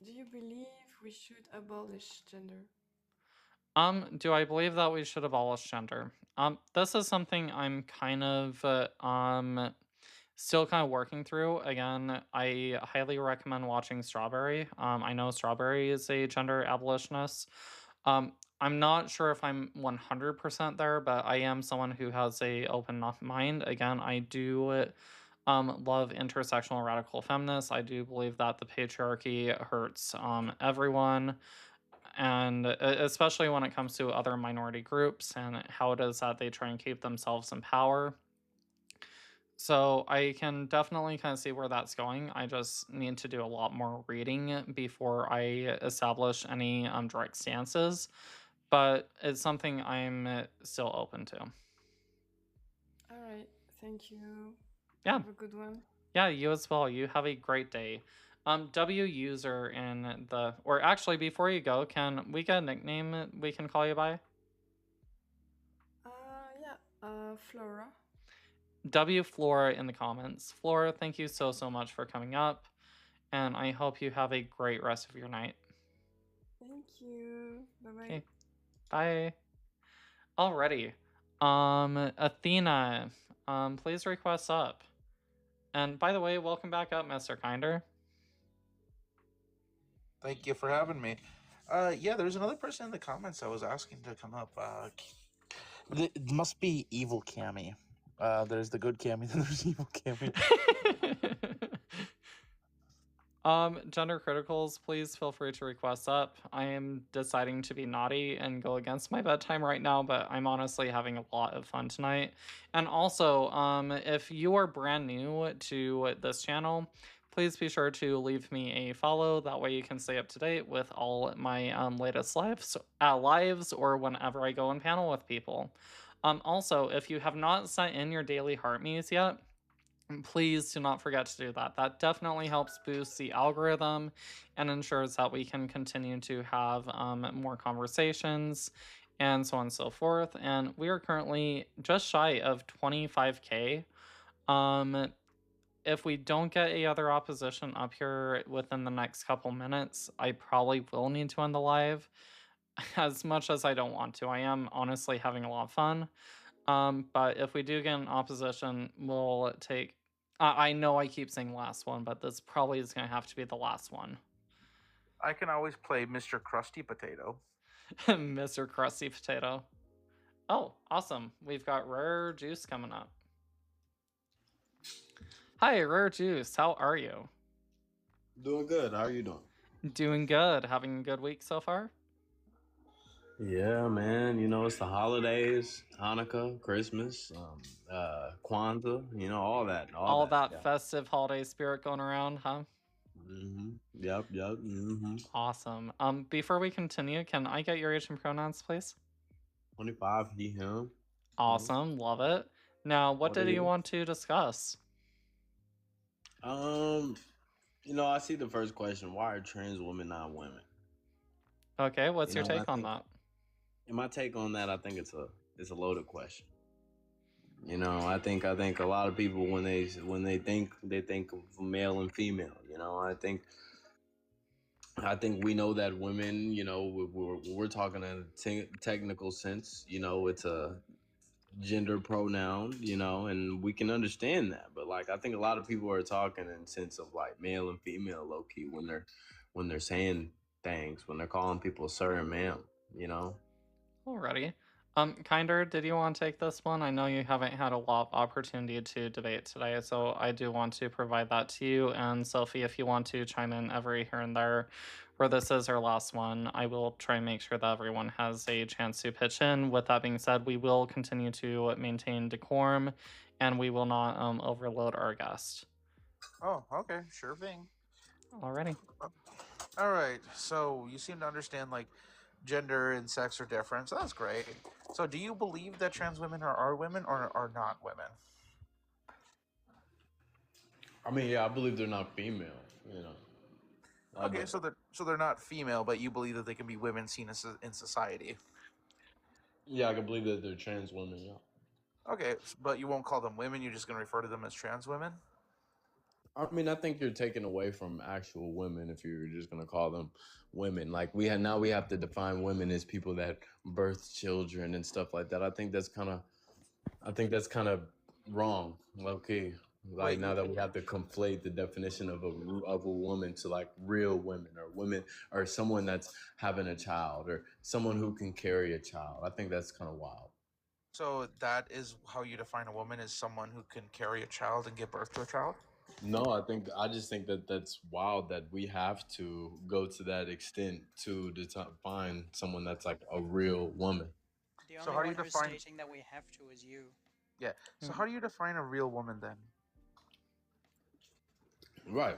Do you believe we should abolish gender? Do I believe that we should abolish gender? This is something I'm kind of still kind of working through. Again, I highly recommend watching Strawberry. I know Strawberry is a gender abolitionist. I'm not sure if I'm 100% there, but I am someone who has a open mind. Again, I do love intersectional radical feminists. I do believe that the patriarchy hurts everyone, and especially when it comes to other minority groups and how it is that they try and keep themselves in power. So I can definitely kind of see where that's going. I just need to do a lot more reading before I establish any direct stances, but it's something I'm still open to. All right, thank you. Yeah. Have a good one. Yeah, you as well. You have a great day. W user in the, or actually before you go, can we get a nickname we can call you by? Yeah, Flora. W Flora in the comments. Flora, thank you so much for coming up, and I hope you have a great rest of your night. Thank you. Bye-bye. Okay. Bye. Alrighty. Athena, please request up. And by the way, welcome back up, Mr. Kinder. Thank you for having me. Yeah, there's another person in the comments I was asking to come up. It must be evil Cammy. There's the good Cammy, then there's evil Cammy. Gender criticals, please feel free to request up. I am deciding to be naughty and go against my bedtime right now, but I'm honestly having a lot of fun tonight. And also, if you are brand new to this channel, please be sure to leave me a follow. That way you can stay up to date with all my latest lives or whenever I go on panel with people. Also, if you have not sent in your daily heart me's yet, please do not forget to do that. That definitely helps boost the algorithm and ensures that we can continue to have more conversations and so on and so forth. And we are currently just shy of 25K. If we don't get a other opposition up here within the next couple minutes, I probably will need to end the live. As much as I don't want to, I am honestly having a lot of fun. But if we do get an opposition, we'll take... I know I keep saying last one, but this probably is going to have to be the last one. I can always play Mr. Krusty Potato. Mr. Krusty Potato. Oh, awesome. We've got Rare Juice coming up. Hi, Rare Juice. How are you? Doing good. How are you doing? Doing good. Having a good week so far? Yeah, man. You know, it's the holidays, Hanukkah, Christmas, Kwanzaa, you know, all that. All that festive holiday spirit going around, huh? Yep. Awesome. Before we continue, can I get your age and pronouns, please? 25, he, him. Awesome. Love it. Now, what did you want to discuss? You know, I see the first question. Why are trans women not women? Okay, what's your take on that? And my take on that, I think it's a loaded question. You know, I think a lot of people when they think of male and female. You know, I think we know that women, you know, we're talking in a technical sense. You know, it's a gender pronoun, you know, and we can understand that. But like, I think a lot of people are talking in sense of like male and female, low key, when they're saying things, when they're calling people sir and ma'am, you know. Alrighty. Kinder, did you want to take this one? I know you haven't had a lot of opportunity to debate today, so I do want to provide that to you. And Sophie, if you want to chime in every here and there, where this is our last one, I will try and make sure that everyone has a chance to pitch in. With that being said, we will continue to maintain decorum, and we will not overload our guest. Oh, okay, sure thing. Alrighty. All right, so you seem to understand like gender and sex are different, so that's great. So do you believe that trans women are women or are not women? I mean, yeah, I believe they're not female, you know. Okay, so they're not female, but you believe that they can be women seen in society. Yeah, I can believe that they're trans women, yeah. Okay, but you won't call them women, you're just going to refer to them as trans women? I mean, I think you're taking away from actual women if you're just gonna call them women. Like we have to define women as people that birth children and stuff like that. I think that's kind of wrong. Okay, like now that we have to conflate the definition of a woman to like real women or someone that's having a child or someone who can carry a child. I think that's kind of wild. So that is how you define a woman, as someone who can carry a child and give birth to a child? No, I just think that that's wild that we have to go to that extent to define someone that's like a real woman. The only one who's stating that we have to is you. Yeah. So how do you define a real woman then? Right.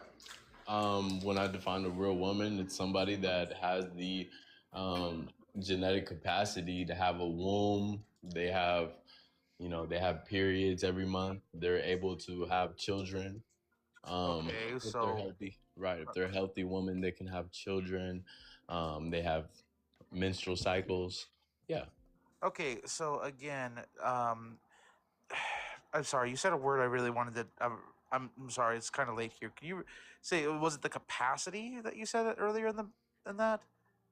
When I define a real woman, it's somebody that has the genetic capacity to have a womb. They have periods every month. They're able to have children. Okay, if so they're healthy, right? If they're a healthy woman, they can have children. They have menstrual cycles. Yeah. Okay, so again, I'm sorry. You said a word I really wanted to. I'm sorry. It's kind of late here. Can you say, was it the capacity that you said earlier in that?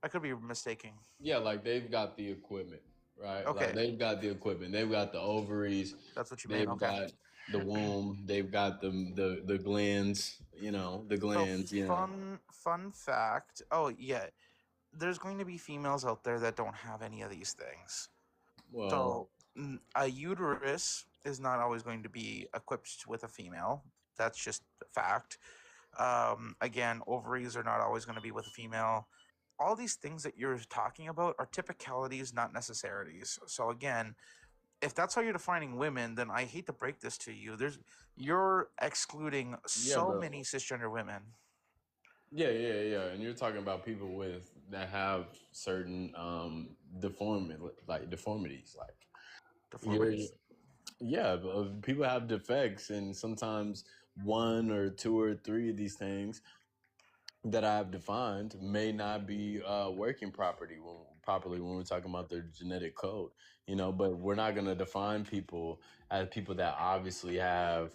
I could be mistaking. Yeah, like they've got the equipment, right? Okay. Like they've got the equipment. They've got the ovaries. That's what you mean. Okay. They've got the womb. They've got the glands. You know, the glands. So fun fact. Oh yeah, there's going to be females out there that don't have any of these things. Well, so a uterus is not always going to be equipped with a female. That's just a fact. Again, ovaries are not always going to be with a female. All these things that you're talking about are typicalities, not necessarities. So again, if that's how you're defining women, then I hate to break this to you. You're excluding so many cisgender women. Yeah, and you're talking about people that have certain deformities, like deformities. Yeah, people have defects, and sometimes one or two or three of these things that I have defined may not be working properly when we're talking about their genetic code, you know. But we're not going to define people as people that obviously have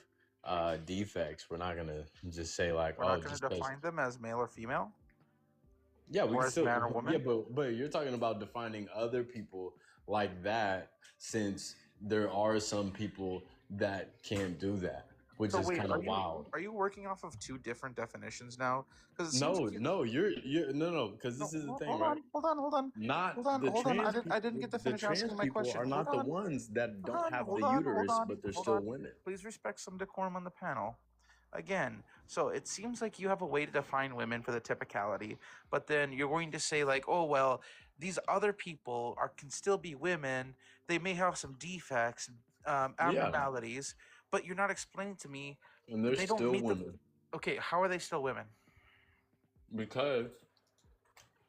defects. We're not going to just say like, we're not going to define them as male or female. Yeah, we can still, man or woman. Yeah, but you're talking about defining other people like that, since there are some people that can't do that, which is kind of wild. Are you working off of two different definitions now? No, you're because this is the thing, right? Hold on. Hold on. I didn't get to finish asking my question. Are not the ones that don't have the uterus, but they're still women. Please respect some decorum on the panel. Again, so it seems like you have a way to define women for the typicality, but then you're going to say like, oh well, these other people can still be women. They may have some defects, abnormalities, but you're not explaining to me. And they're still women. Okay, how are they still women? Because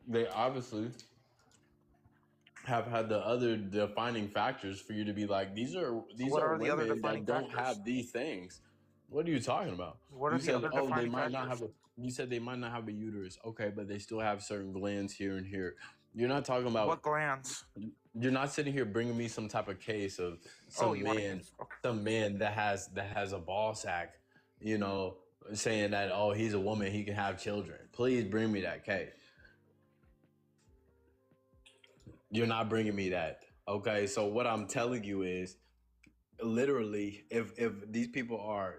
they obviously have had the other defining factors for you to be like, these are women that don't have these things. What are you talking about? What are the other defining factors? You said they might not have a uterus. Okay, but they still have certain glands here and here. You're not talking about what glands. You're not sitting here bringing me some type of case of some man that has a ball sack, you know, saying that he's a woman, he can have children. Please bring me that case. You're not bringing me that. Okay, so what I'm telling you is literally, if these people are,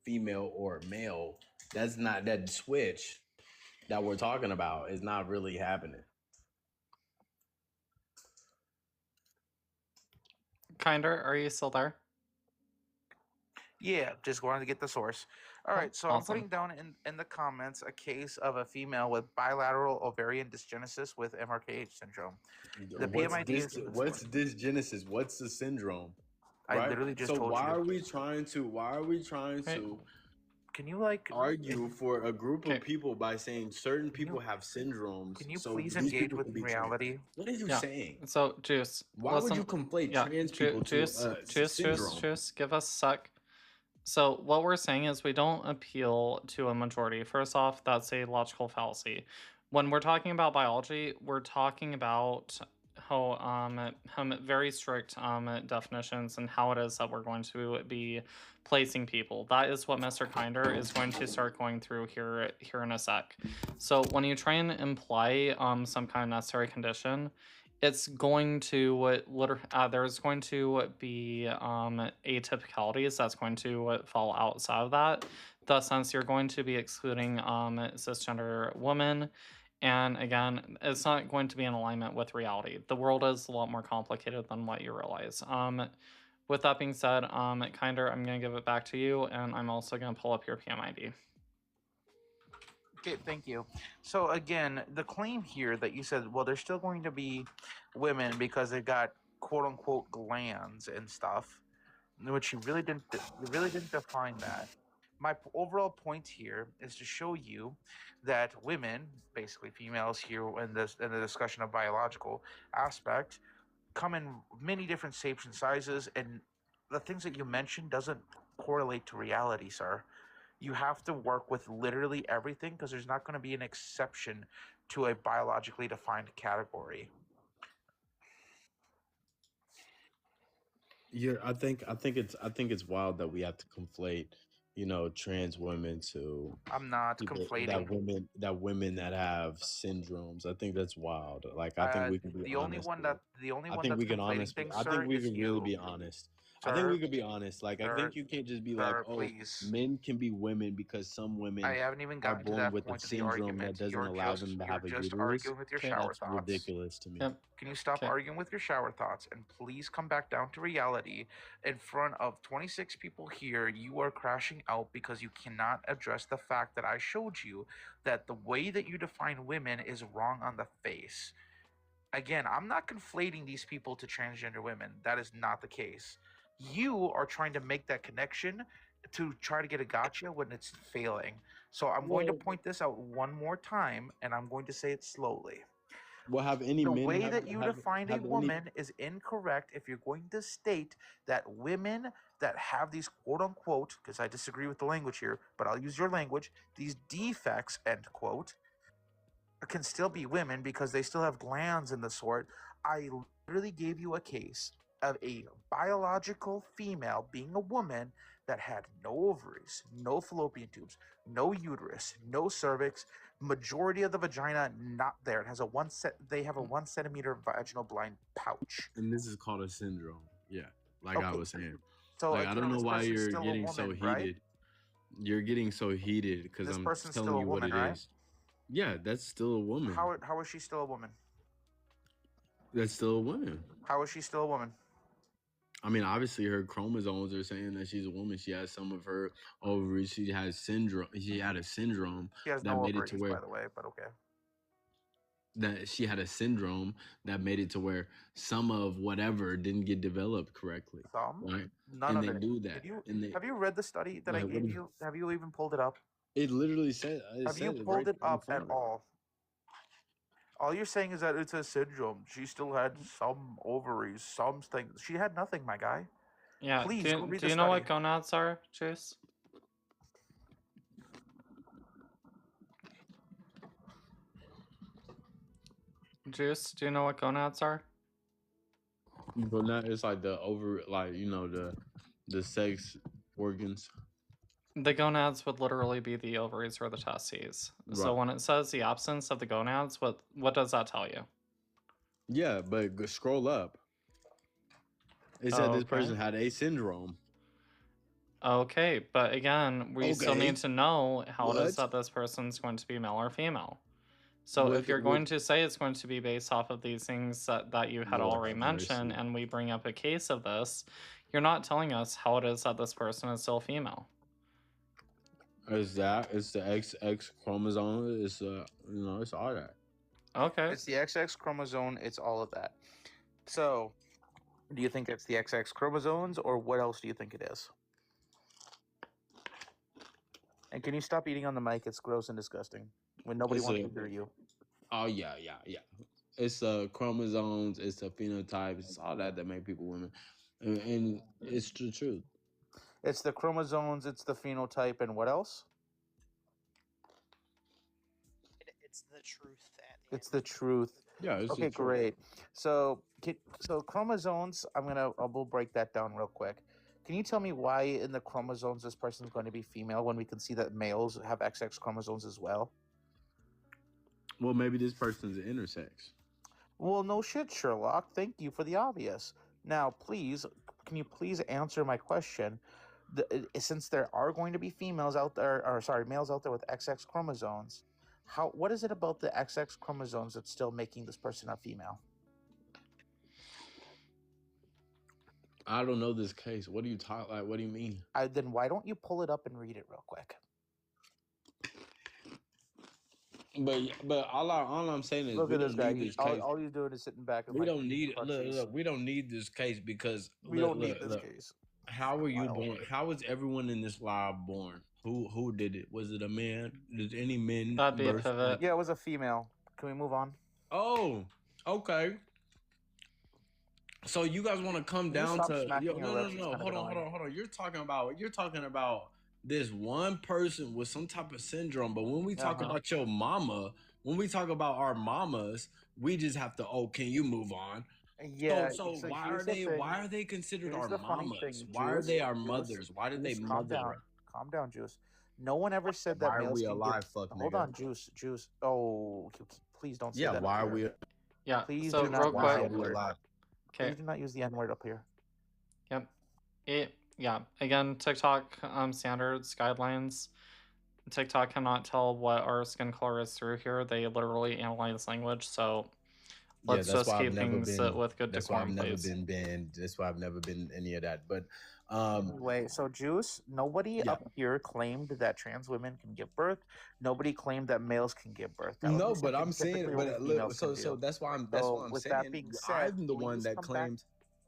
female or male, that's not that switch that we're talking about is not really happening. Kinder, are you still there? Yeah, just wanted to get the source. All right, so I'm putting down in the comments a case of a female with bilateral ovarian dysgenesis with MRKH syndrome. The PMID is What's dysgenesis? What's the syndrome? I Right? literally just So told why you. are we trying to Can you argue for a group of people by saying certain people have syndromes? Can you so please these engage people with can be reality? What are you Yeah. saying? So, Juice. Why would you conflate trans people to a syndrome? Juice, give us a sec. So, what we're saying is we don't appeal to a majority. First off, that's a logical fallacy. When we're talking about biology, we're talking about how very strict definitions and how it is that we're going to be placing people. That is what Mr. Kinder is going to start going through here in a sec. So when you try and imply some kind of necessary condition, it's going to there's going to be atypicalities that's going to fall outside of that. Thus, since you're going to be excluding cisgender women, and again, it's not going to be in alignment with reality. The world is a lot more complicated than what you realize. With that being said, Kinder, I'm going to give it back to you, and I'm also going to pull up your PMID. Okay, thank you. So again, the claim here that you said, well, there's still going to be women because they've got quote unquote glands and stuff, which you really didn't define that. My overall point here is to show you that women, basically females here in the discussion of biological aspect, come in many different shapes and sizes, and the things that you mentioned doesn't correlate to reality, sir. You have to work with literally everything because there's not going to be an exception to a biologically defined category. Yeah, I think it's wild that we have to conflate, trans women to I'm not conflating that women that have syndromes. I think that's wild. Like I think we can be the only honest. one that the only I one think that's we can conflating honest. things, I sir, think we is can really you. be honest. I think we could be honest. Like I think you can't just be like, oh, please. men can be women because some women I haven't even are gotten to born that with a point of the syndrome that argument. doesn't You're allow just them to have a uterus. arguing with your shower That's thoughts. ridiculous to me. Can you stop arguing with your shower thoughts and please come back down to reality? In front of 26 people here, you are crashing out because you cannot address the fact that I showed you that the way that you define women is wrong on the face. Again, I'm not conflating these people to transgender women. That is not the case. You are trying to make that connection to try to get a gotcha when it's failing. So I'm going to point this out one more time, and I'm going to say it slowly. Well, have any The men way have, that you have, define a have any woman is incorrect if you're going to state that women that have these quote unquote, because I disagree with the language here, but I'll use your language, these defects, end quote, can still be women because they still have glands in the sort. I literally gave you a case of a biological female being a woman that had no ovaries, no fallopian tubes, no uterus, no cervix, majority of the vagina not there. It has they have a 1 centimeter vaginal blind pouch. And this is called a syndrome. Yeah, like I was saying. So like I don't know this why person's you're still a getting so woman, heated. right? You're getting so heated because This I'm person's telling still a you woman, what it right? is. Yeah, that's still a woman. How is she still a woman? That's still a woman. How is she still a woman? I mean, obviously, her chromosomes are saying that she's a woman. She has some of her ovaries. She has syndrome. She had a syndrome She has that no made ovaries, it to where by the way, but okay. that she had a syndrome that made it to where some of whatever didn't get developed correctly. Some? Right? None and of they it. do that. Have you read the study that I Like, what gave do you? Have you even pulled it up? It literally said. Have you pulled it up at all? All you're saying is that it's a syndrome. She still had some ovaries, some things. She had nothing, my guy. Yeah. Please go read do the you know study. what gonads are, Juice? Juice, do you know what gonads are? But not, it's like the the sex organs. The gonads would literally be the ovaries or the testes. So Right. when it says the absence of the gonads, what does that tell you? Yeah, but scroll up. It said this person had a syndrome. Okay, but again, we still Okay. need to know how it is What? that this person's going to be male or female. So if you're going to say it's going to be based off of these things that you had Lord already have mentioned, mercy. and we bring up a case of this, you're not telling us how it is that this person is still female. It's the XX chromosome. It's it's all that. Okay. It's the XX chromosome. It's all of that. So, do you think it's the XX chromosomes, or what else do you think it is? And can you stop eating on the mic? It's gross and disgusting. When nobody It's wants a- to hear you. Oh yeah. It's chromosomes. It's the phenotypes. It's all that make people women, and it's the truth. It's the chromosomes. It's the phenotype, and what else? It's the truth. It's the truth. Yeah. It's Okay, the truth. great. So, chromosomes. We'll break that down real quick. Can you tell me why in the chromosomes this person's going to be female when we can see that males have XX chromosomes as well? Well, maybe this person's intersex. Well, no shit, Sherlock. Thank you for the obvious. Now, please, can you please answer my question? Since there are going to be males out there with XX chromosomes, what is it about the XX chromosomes that's still making this person a female? I don't know this case. What do you talk like? What do you mean? Then why don't you pull it up and read it real quick? But all I'm saying is Look we at this don't guy. need this All, case. all he's doing is sitting back. And We like don't need crunchies. look. We don't need this case because We don't need this case. How were you born? How was everyone in this live born? Who did it? Was it a man? Did any men? That'd be a birth- pivot. Yeah, it was a female. Can we move on? Oh, okay. So you guys want to come Can you down stop to smacking your no. lips? It's kind of Hold annoying. on. You're talking about this one person with some type of syndrome. But when we talk Uh-huh. about your mama, when we talk about our mamas, we just have to. Oh, can you move on? Yeah. So why here's are the they thing. why are they considered Here's our the funny mamas? thing, Why are Juice, they our Juice, mothers? Why did they Juice, calm mother? down. Calm down, Juice. No one ever said that Why are males we can alive, give. fuck Hold nigga? on, Juice. Oh, please don't say Yeah, that. why up are here. we? Yeah. Please So do not real use Why the are quick. N we word. alive? Okay. Please do not use the N word up here. Yep. Yeah. Again, TikTok standards, guidelines. TikTok cannot tell what our skin color is through here. They literally analyze language. So Yeah, let's that's just why I've keep never things been. with good That's why I've decorum, never please. been banned. That's why I've never been any of that. But Anyway, so Juice, nobody yeah. up here claimed that trans women can give birth. Nobody claimed that males can give birth. That was No, just but something I'm saying, typically but only females so can so do. that's why I'm So with that saying being said, I'm the one please that come back. claimed.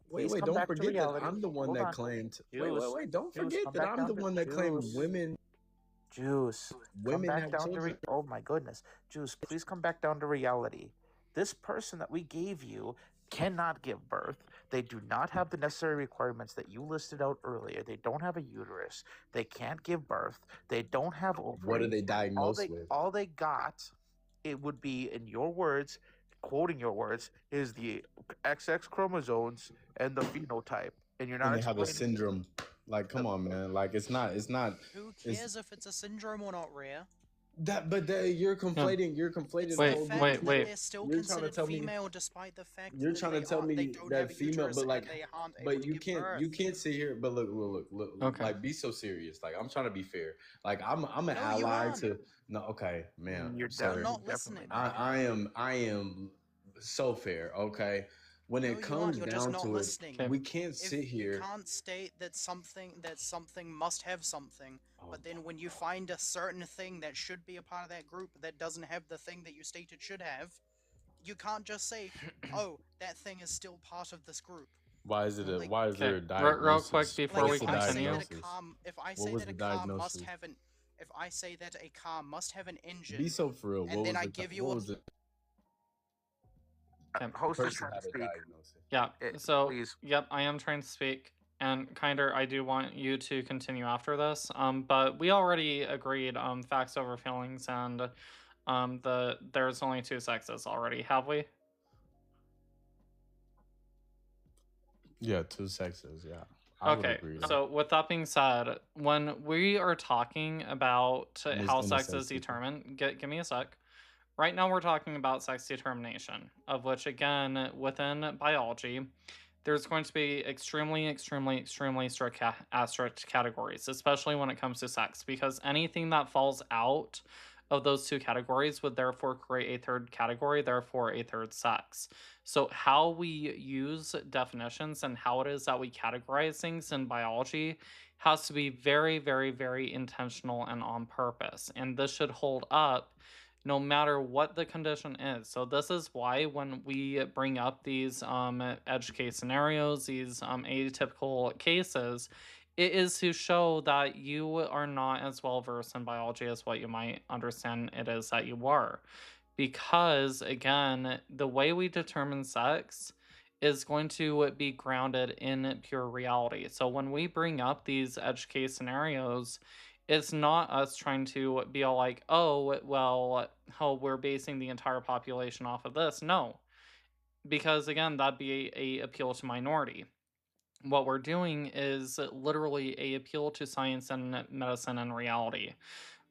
Please Wait, come don't back to forget that reality. I'm the one Hold that on. claimed. Juice, Wait, don't Juice, forget come that back I'm down the to one that claimed Juice. women Juice, come women back have down to children. oh my goodness, Juice, please come back down to reality. This person that we gave you cannot give birth. They do not have the necessary requirements that you listed out earlier. They don't have a uterus. They can't give birth. They don't have ovaries. What are they diagnosed with? All they got, it would be in your words, quoting your words, is the XX chromosomes and the phenotype. And you're not And they have a explaining. syndrome. Like, come on, man. Like, it's not. Who It's cares if it's a syndrome or not, Rhea? that. But you're conflating. You're conflating. It's the Wait, whole the fact wait, that wait. they're still You're trying to considered tell me. female despite the fact You're that trying to they tell they me don't have that a female, uterus but like, and they aren't able but to you give can't. birth. You can't sit here. But look. Okay. Like, be so serious. Like, I'm trying to be fair. Like, I'm an No, you ally aren't. to. No, okay, man. You're I'm sorry. You're not definitely listening. not. I am so fair. Okay. When No, it you aren't. comes You're just down not to it, listening. Okay. we can't If sit you here. can't state that something must have something, Oh, but then when you find a certain thing that should be a part of that group that doesn't have the thing that you stated should have, you can't just say, "Oh, that thing is still part of this group." Why is it a? Like- Why is there a Okay. Real quick diagnosis? before Like we if What's the I say that continue. a diagnosis? car, if I What say was that the a car must diagnosis? have an, if I say that a car must have an engine, Be so for real. and What then was I the? give you What a was the Okay. Host is person trying to had a speak. diagnosis? Yeah. It, So please. yep, I am trying to speak. And Kinder, I do want you to continue after this. But we already agreed facts over feelings, and there's only two sexes already, have we? Yeah, two sexes. Yeah, I would Okay, agree. so with that being said, when we are talking about And it's how sex intersex is people. determined, give me a sec. Right now we're talking about sex determination, of which again, within biology, there's going to be extremely strict categories, especially when it comes to sex, because anything that falls out of those two categories would therefore create a third category, therefore a third sex. So how we use definitions and how it is that we categorize things in biology has to be very intentional and on purpose. And this should hold up no matter what the condition is. So this is why when we bring up these edge case scenarios, these atypical cases, it is to show that you are not as well versed in biology as what you might understand it is that you are. Because again, the way we determine sex is going to be grounded in pure reality. So when we bring up these edge case scenarios, it's not us trying to be all like, oh, well, we're basing the entire population off of this. No, because again, that'd be a appeal to minority. What we're doing is literally a appeal to science and medicine and reality.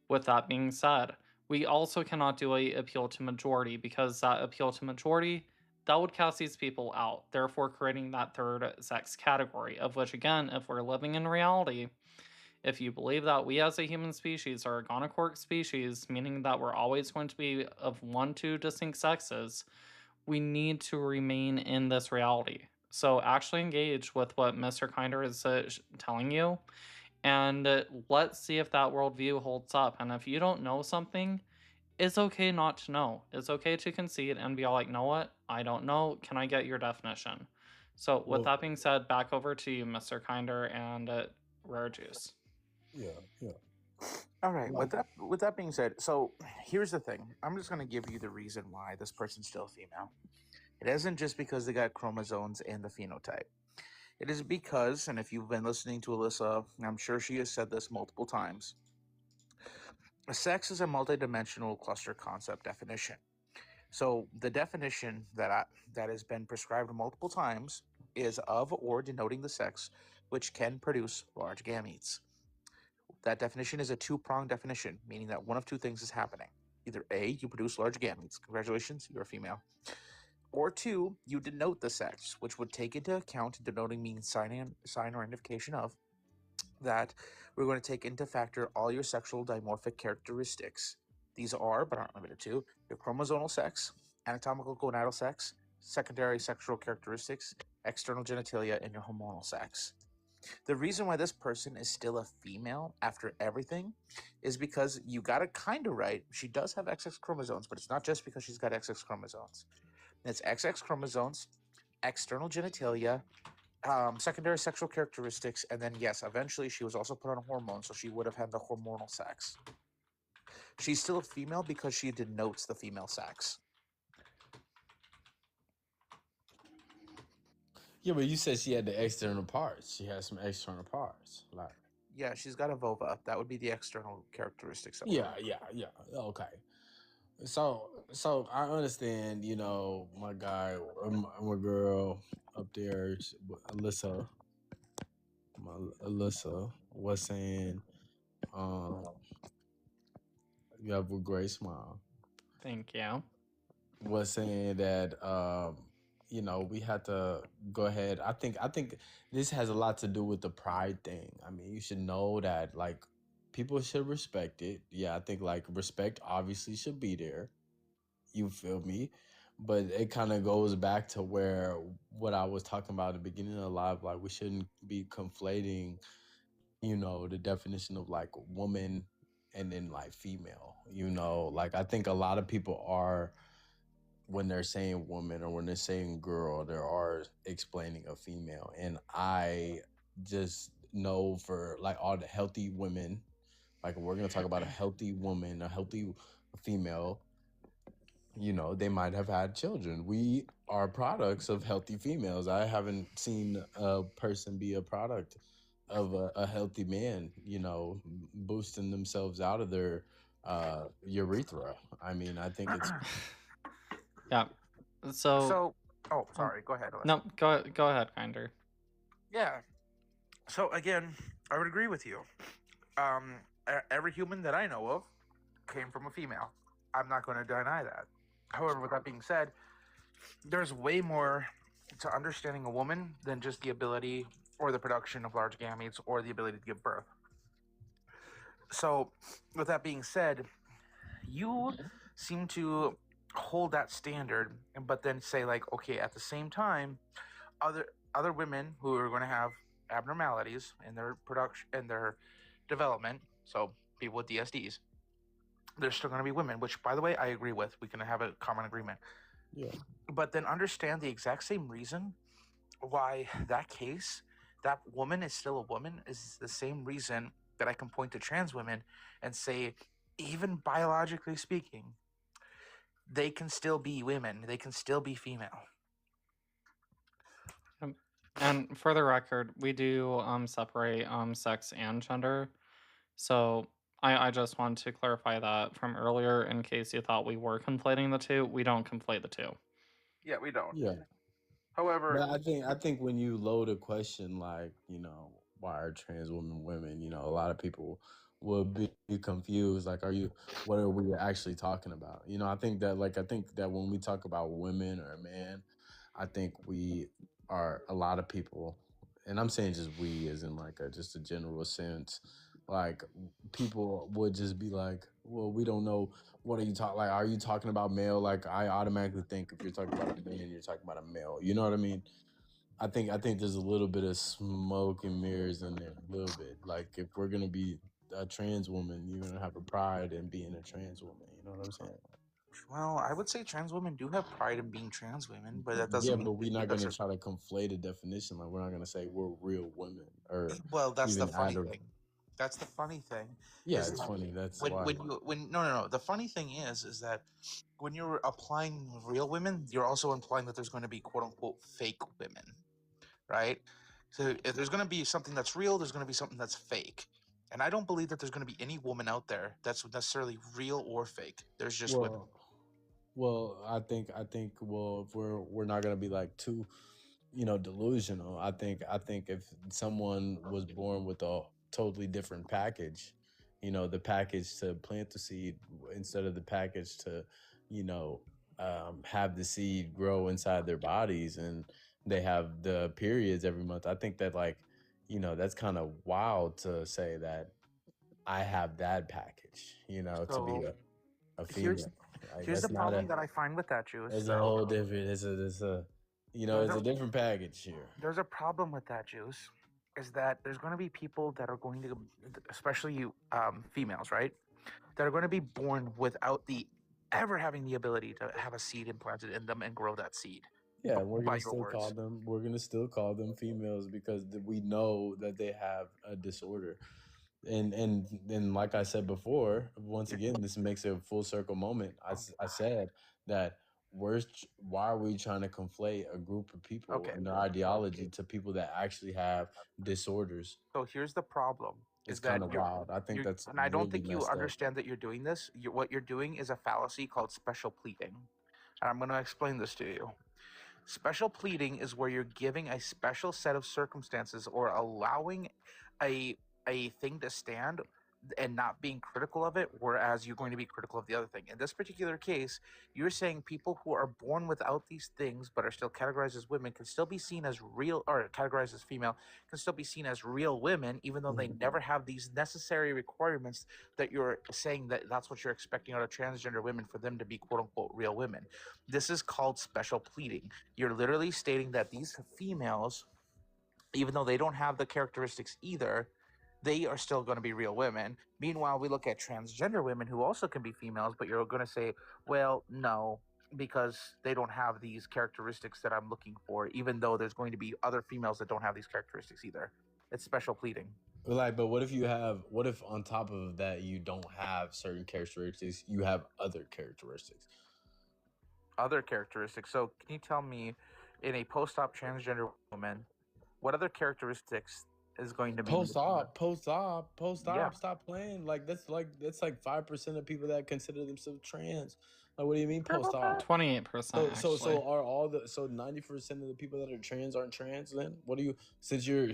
With that being said, we also cannot do a appeal to majority, because that appeal to majority, that would cast these people out, therefore creating that third sex category, of which again, if we're living in reality, if you believe that we as a human species are a gonochoric species, meaning that we're always going to be of 1-2 distinct sexes, we need to remain in this reality. So actually engage with what Mr. Kinder is telling you, and let's see if that worldview holds up. And if you don't know something, it's okay not to know. It's okay to concede and be all like, know what? I don't know. Can I get your definition? So with that being said, back over to you, Mr. Kinder and Rare Juice. Yeah. All right. With that being said, so here's the thing. I'm just gonna give you the reason why this person's still female. It isn't just because they got chromosomes in the phenotype. It is because, and if you've been listening to Alyssa, I'm sure she has said this multiple times, sex is a multidimensional cluster concept definition. So the definition that has been prescribed multiple times is of or denoting the sex which can produce large gametes. That definition is a two-pronged definition, meaning that one of two things is happening. Either A, you produce large gametes. Congratulations, you're a female. Or two, you denote the sex, which would take into account, denoting means sign or identification of, that we're going to take into factor all your sexual dimorphic characteristics. These are, but aren't limited to, your chromosomal sex, anatomical gonadal sex, secondary sexual characteristics, external genitalia, and your hormonal sex. The reason why this person is still a female after everything is because you got it kind of right. She does have XX chromosomes, but it's not just because she's got XX chromosomes. It's XX chromosomes, external genitalia, secondary sexual characteristics, and then yes, eventually she was also put on hormones, so she would have had the hormonal sex. She's still a female because she denotes the female sex. Yeah, but you said she had the external parts. She has some external parts. Like, yeah, she's got a vulva. That would be the external characteristics of her. Yeah. Okay. So I understand, my guy, my girl up there, Alyssa was saying, you have a great smile. Thank you. Was saying that, we had to go ahead. I think this has a lot to do with the pride thing. I mean, you should know that, like, people should respect it. Yeah, I think, like, respect obviously should be there. You feel me? But it kind of goes back to what I was talking about at the beginning of the live. Like, we shouldn't be conflating, the definition of, like, woman and then, like, female. Like, I think a lot of people are, when they're saying woman or when they're saying girl, they are explaining a female. And I just know for, like, all the healthy women, like, we're going to talk about a healthy woman, a healthy female, they might have had children. We are products of healthy females. I haven't seen a person be a product of a healthy man, boosting themselves out of their urethra. I mean, I think it's... Yeah. So oh, sorry. Go ahead. Alyssa. No, go ahead, Kinder. Yeah. So again, I would agree with you. Every human that I know of came from a female. I'm not going to deny that. However, with that being said, there's way more to understanding a woman than just the ability or the production of large gametes or the ability to give birth. So, with that being said, you seem to hold that standard, but then say like, okay, at the same time, other women who are going to have abnormalities in their production and their development, so people with DSDs, they're still going to be women, which, by the way, I agree with. We can have a common agreement. Yeah. But then understand the exact same reason why that woman is still a woman is the same reason that I can point to trans women and say, even biologically speaking, they can still be women. They can still be female. And for the record, we do separate sex and gender. So I just want to clarify that from earlier in case you thought we were conflating the two. We don't conflate the two. Yeah, we don't. Yeah. However, But I think when you load a question like, why are trans women women, a lot of people will be confused. Like, what are we actually talking about? I think that when we talk about women or a man, I think we are a lot of people, and I'm saying just we as in like just a general sense, like people would just be like, well, we don't know. What are you talking? Like, are you talking about male? Like, I automatically think if you're talking about a man, you're talking about a male. You know what I mean? I think there's a little bit of smoke and mirrors in there, a little bit. Like, if we're gonna be a trans woman, you're gonna have a pride in being a trans woman. You know what I'm saying? well, I would say trans women do have pride in being trans women, but that Yeah, doesn't mean but we're not that's gonna try to conflate a definition. Like, we're not gonna say we're real women or well, that's the even funny add a. thing. That's the funny thing. Yeah, is it's that funny. That's when why. no. The funny thing is that when you're applying real women, you're also implying that there's going to be quote unquote fake women, right? So if there's going to be something that's real, there's going to be something that's fake. And I don't believe that there's going to be any woman out there that's necessarily real or fake. There's just women. Well, I think well, if we're not gonna be like too, delusional. I think if someone was born with a totally different package, the package to plant the seed instead of the package to, have the seed grow inside their bodies, and they have the periods every month. I think that that's kind of wild to say that I have that package, to be So a here's female. Like, here's the that's not problem that I find with that, Juice. it's a whole different. It's a it's a different package here. There's a problem with that, Juice, is that there's going to be people that are going to, especially you, females, right, that are going to be born without ever having the ability to have a seed implanted in them and grow that seed. Yeah, we're by gonna your still words. call them. We're gonna still call them females because we know that they have a disorder, and like I said before, once again, this makes a full circle moment. I said that why are we trying to conflate a group of people Okay. and their ideology to people that actually have disorders? So here's the problem. It's Is that kind of wild. I think that's and I don't really think you messed up. understand that you're doing this. What you're doing is a fallacy called special pleading. And I'm going to explain this to you. Special pleading is where you're giving a special set of circumstances or allowing a thing to stand and not being critical of it, whereas you're going to be critical of the other thing. In this particular case, you're saying people who are born without these things but are still categorized as women can still be seen as real, or categorized as female, can still be seen as real women, even though they never have these necessary requirements that you're saying that's what you're expecting out of transgender women for them to be quote unquote real women. This is called special pleading. You're literally stating that these females, even though they don't have the characteristics either, they are still going to be real women. Meanwhile, we look at transgender women who also can be females, but you're going to say, well, no, because they don't have these characteristics that I'm looking for, even though there's going to be other females that don't have these characteristics either. It's special pleading. But what if on top of that you don't have certain characteristics, you have other characteristics? Other characteristics. So can you tell me, in a post-op transgender woman, what other characteristics is going to be Post-op. Yeah. Stop playing. That's like 5% of people that consider themselves trans. Like, what do you mean post-op? 28%. So are all the 90% of the people that are trans aren't trans? Then what do you since you're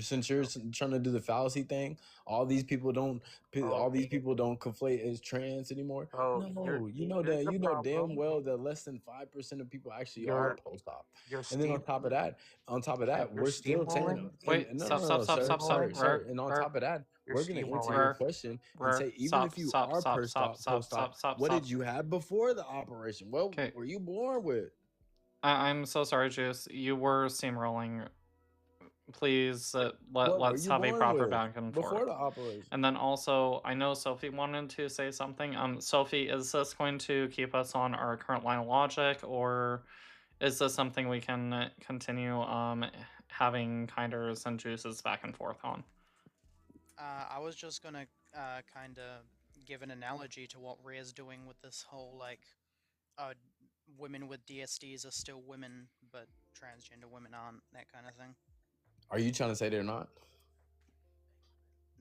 trying to do the fallacy thing? All these people don't conflate as trans anymore. Oh, No, you know here's that the you know damn problem. well that less than 5% of people actually are You're post-op. you're And then steam on top of that, you're we're still saying steamrolling. Wait, no, stop, no, stop, no, stop, sir, stop, stop. sir. And on top of that, You're we're gonna answer steamrolling. your question and say even if you are post-op, what did you have before the operation? What were you born with? I'm so sorry, Juice. You were steamrolling. Please What were let's you have a born proper with back and before forth. the operation? And then also, I know Sophie wanted to say something. Sophie, is this going to keep us on our current line of logic, or is this something we can continue having Kinders and Juices back and forth on? I was just gonna kind of give an analogy to what Rhea's doing with this whole like, women with DSDs are still women, but transgender women aren't, that kind of thing. Are you trying to say they're not?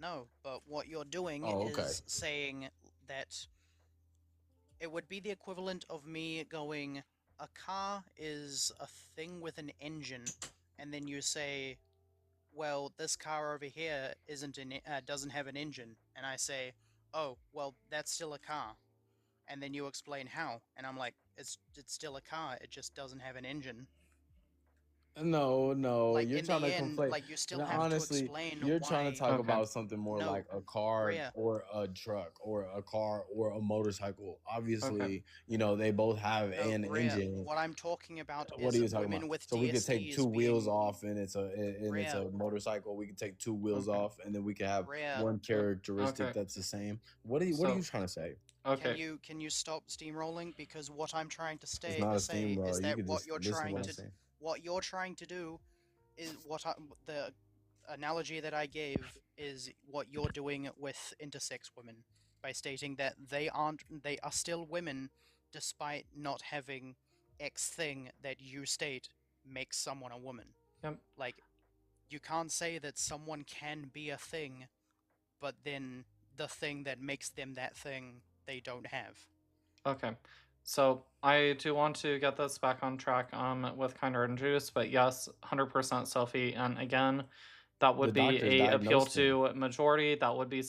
No, but what you're doing is saying that it would be the equivalent of me going, a car is a thing with an engine, and then you say, well, this car over here doesn't have an engine, and I say, oh, well, that's still a car, and then you explain how, and I'm like, it's still a car, it just doesn't have an engine. No, Like, you're in trying the to end, conflate. like, you still And have honestly, to explain you're trying to talk Okay. about something more No, like a car Rhea. or a truck or a car or a motorcycle. Obviously, you know, they both have an Rhea, engine. what I'm talking about What are you is talking women about? with So we could take DSDs two wheels being off and it's a Rhea. motorcycle. We could take two wheels off and then we could have Rhea. one characteristic Okay. that's the same. What are you trying to say? Okay. Can you stop steamrolling? Because what I'm trying to It's not a say steamroller. is You that could what just you're listen to trying what I'm to saying. what you're trying to do is the analogy that I gave is what you're doing with intersex women by stating that they are still women despite not having X thing that you state makes someone a woman. Yep. Like, you can't say that someone can be a thing, but then the thing that makes them that thing they don't have. Okay. So I do want to get this back on track with Kinder and Juice, but yes, 100% Sophie. And again, that would The be doctors a appeal diagnosed him. to majority. That would be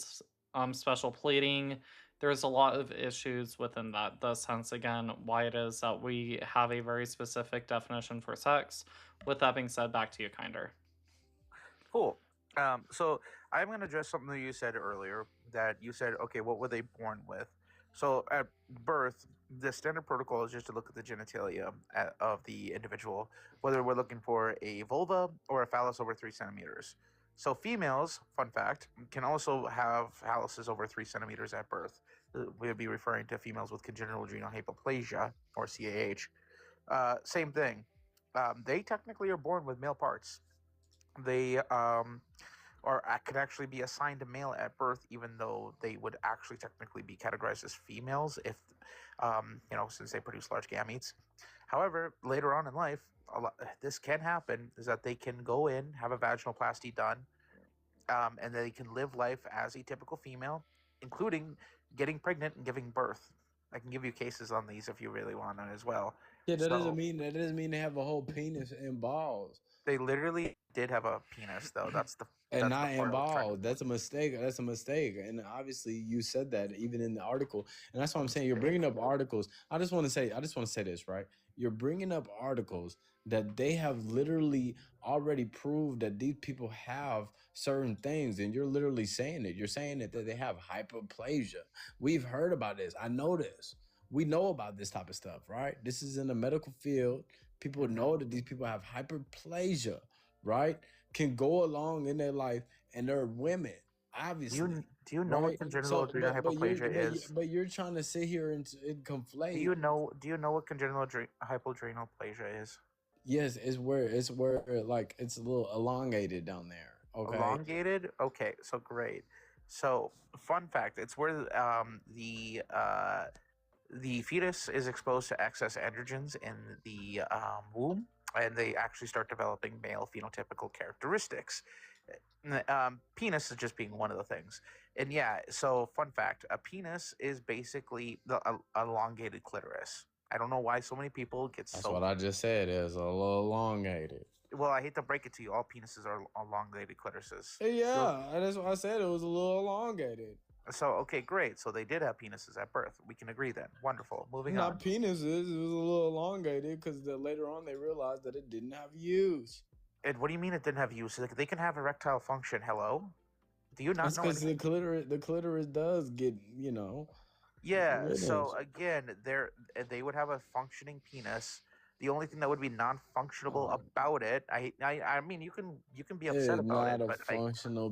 special pleading. There's a lot of issues within that. Thus, hence again, why it is that we have a very specific definition for sex. With that being said, back to you, Kinder. Cool. So I'm going to address something that you said earlier. That you said, okay, what were they born with? So at birth, the standard protocol is just to look at the genitalia of the individual, whether we're looking for a vulva or a phallus over 3 centimeters. So females, fun fact, can also have phalluses over 3 centimeters at birth. We'll be referring to females with congenital adrenal hypoplasia, or CAH. Same thing. They technically are born with male parts. They could actually be assigned a male at birth, even though they would actually technically be categorized as females if, since they produce large gametes. However, later on in life, this can happen, is that they can go in, have a vaginoplasty done, and they can live life as a typical female, including getting pregnant and giving birth. I can give you cases on these if you really want to as well. Yeah, that doesn't mean they have a whole penis and balls. They literally did have a penis, though. That's the And that's not the part I was trying to involved. That's a mistake. That's a mistake. And obviously, you said that even in the article. And that's what I'm saying. You're bringing up articles. I just want to say this, right? You're bringing up articles that they have literally already proved that these people have certain things, and you're literally saying it. You're saying that they have hyperplasia. We've heard about this. I know this. We know about this type of stuff, right? This is in the medical field. People know that these people have hyperplasia, right? Can go along in their life, and they're women, obviously. Do you know what congenital adrenal hypoplasia is? But you're trying to sit here and conflate. Do you know what congenital hypoadrenalplasia is? Yes, it's where like it's a little elongated down there. Okay. Elongated? Okay, so great. So fun fact, it's where the fetus is exposed to excess androgens in the womb, and they actually start developing male phenotypical characteristics. Penis is just being one of the things. And yeah, so fun fact, a penis is basically the elongated clitoris. I don't know why so many people get That's so. what I just said. It's a little elongated. Well, I hate to break it to you. All penises are elongated clitorises. Yeah, that's why I said it was a little elongated. So, okay, great. So they did have penises at birth. We can agree then. Wonderful. Moving on. Not penises. It was a little elongated because later on they realized that it didn't have use. And what do you mean it didn't have use? Like, they can have erectile function. Hello? Do you not That's know? because the clitoris does get, Yeah. So again, they would have a functioning penis. The only thing that would be non-functional about it, I mean, you can be upset about it, but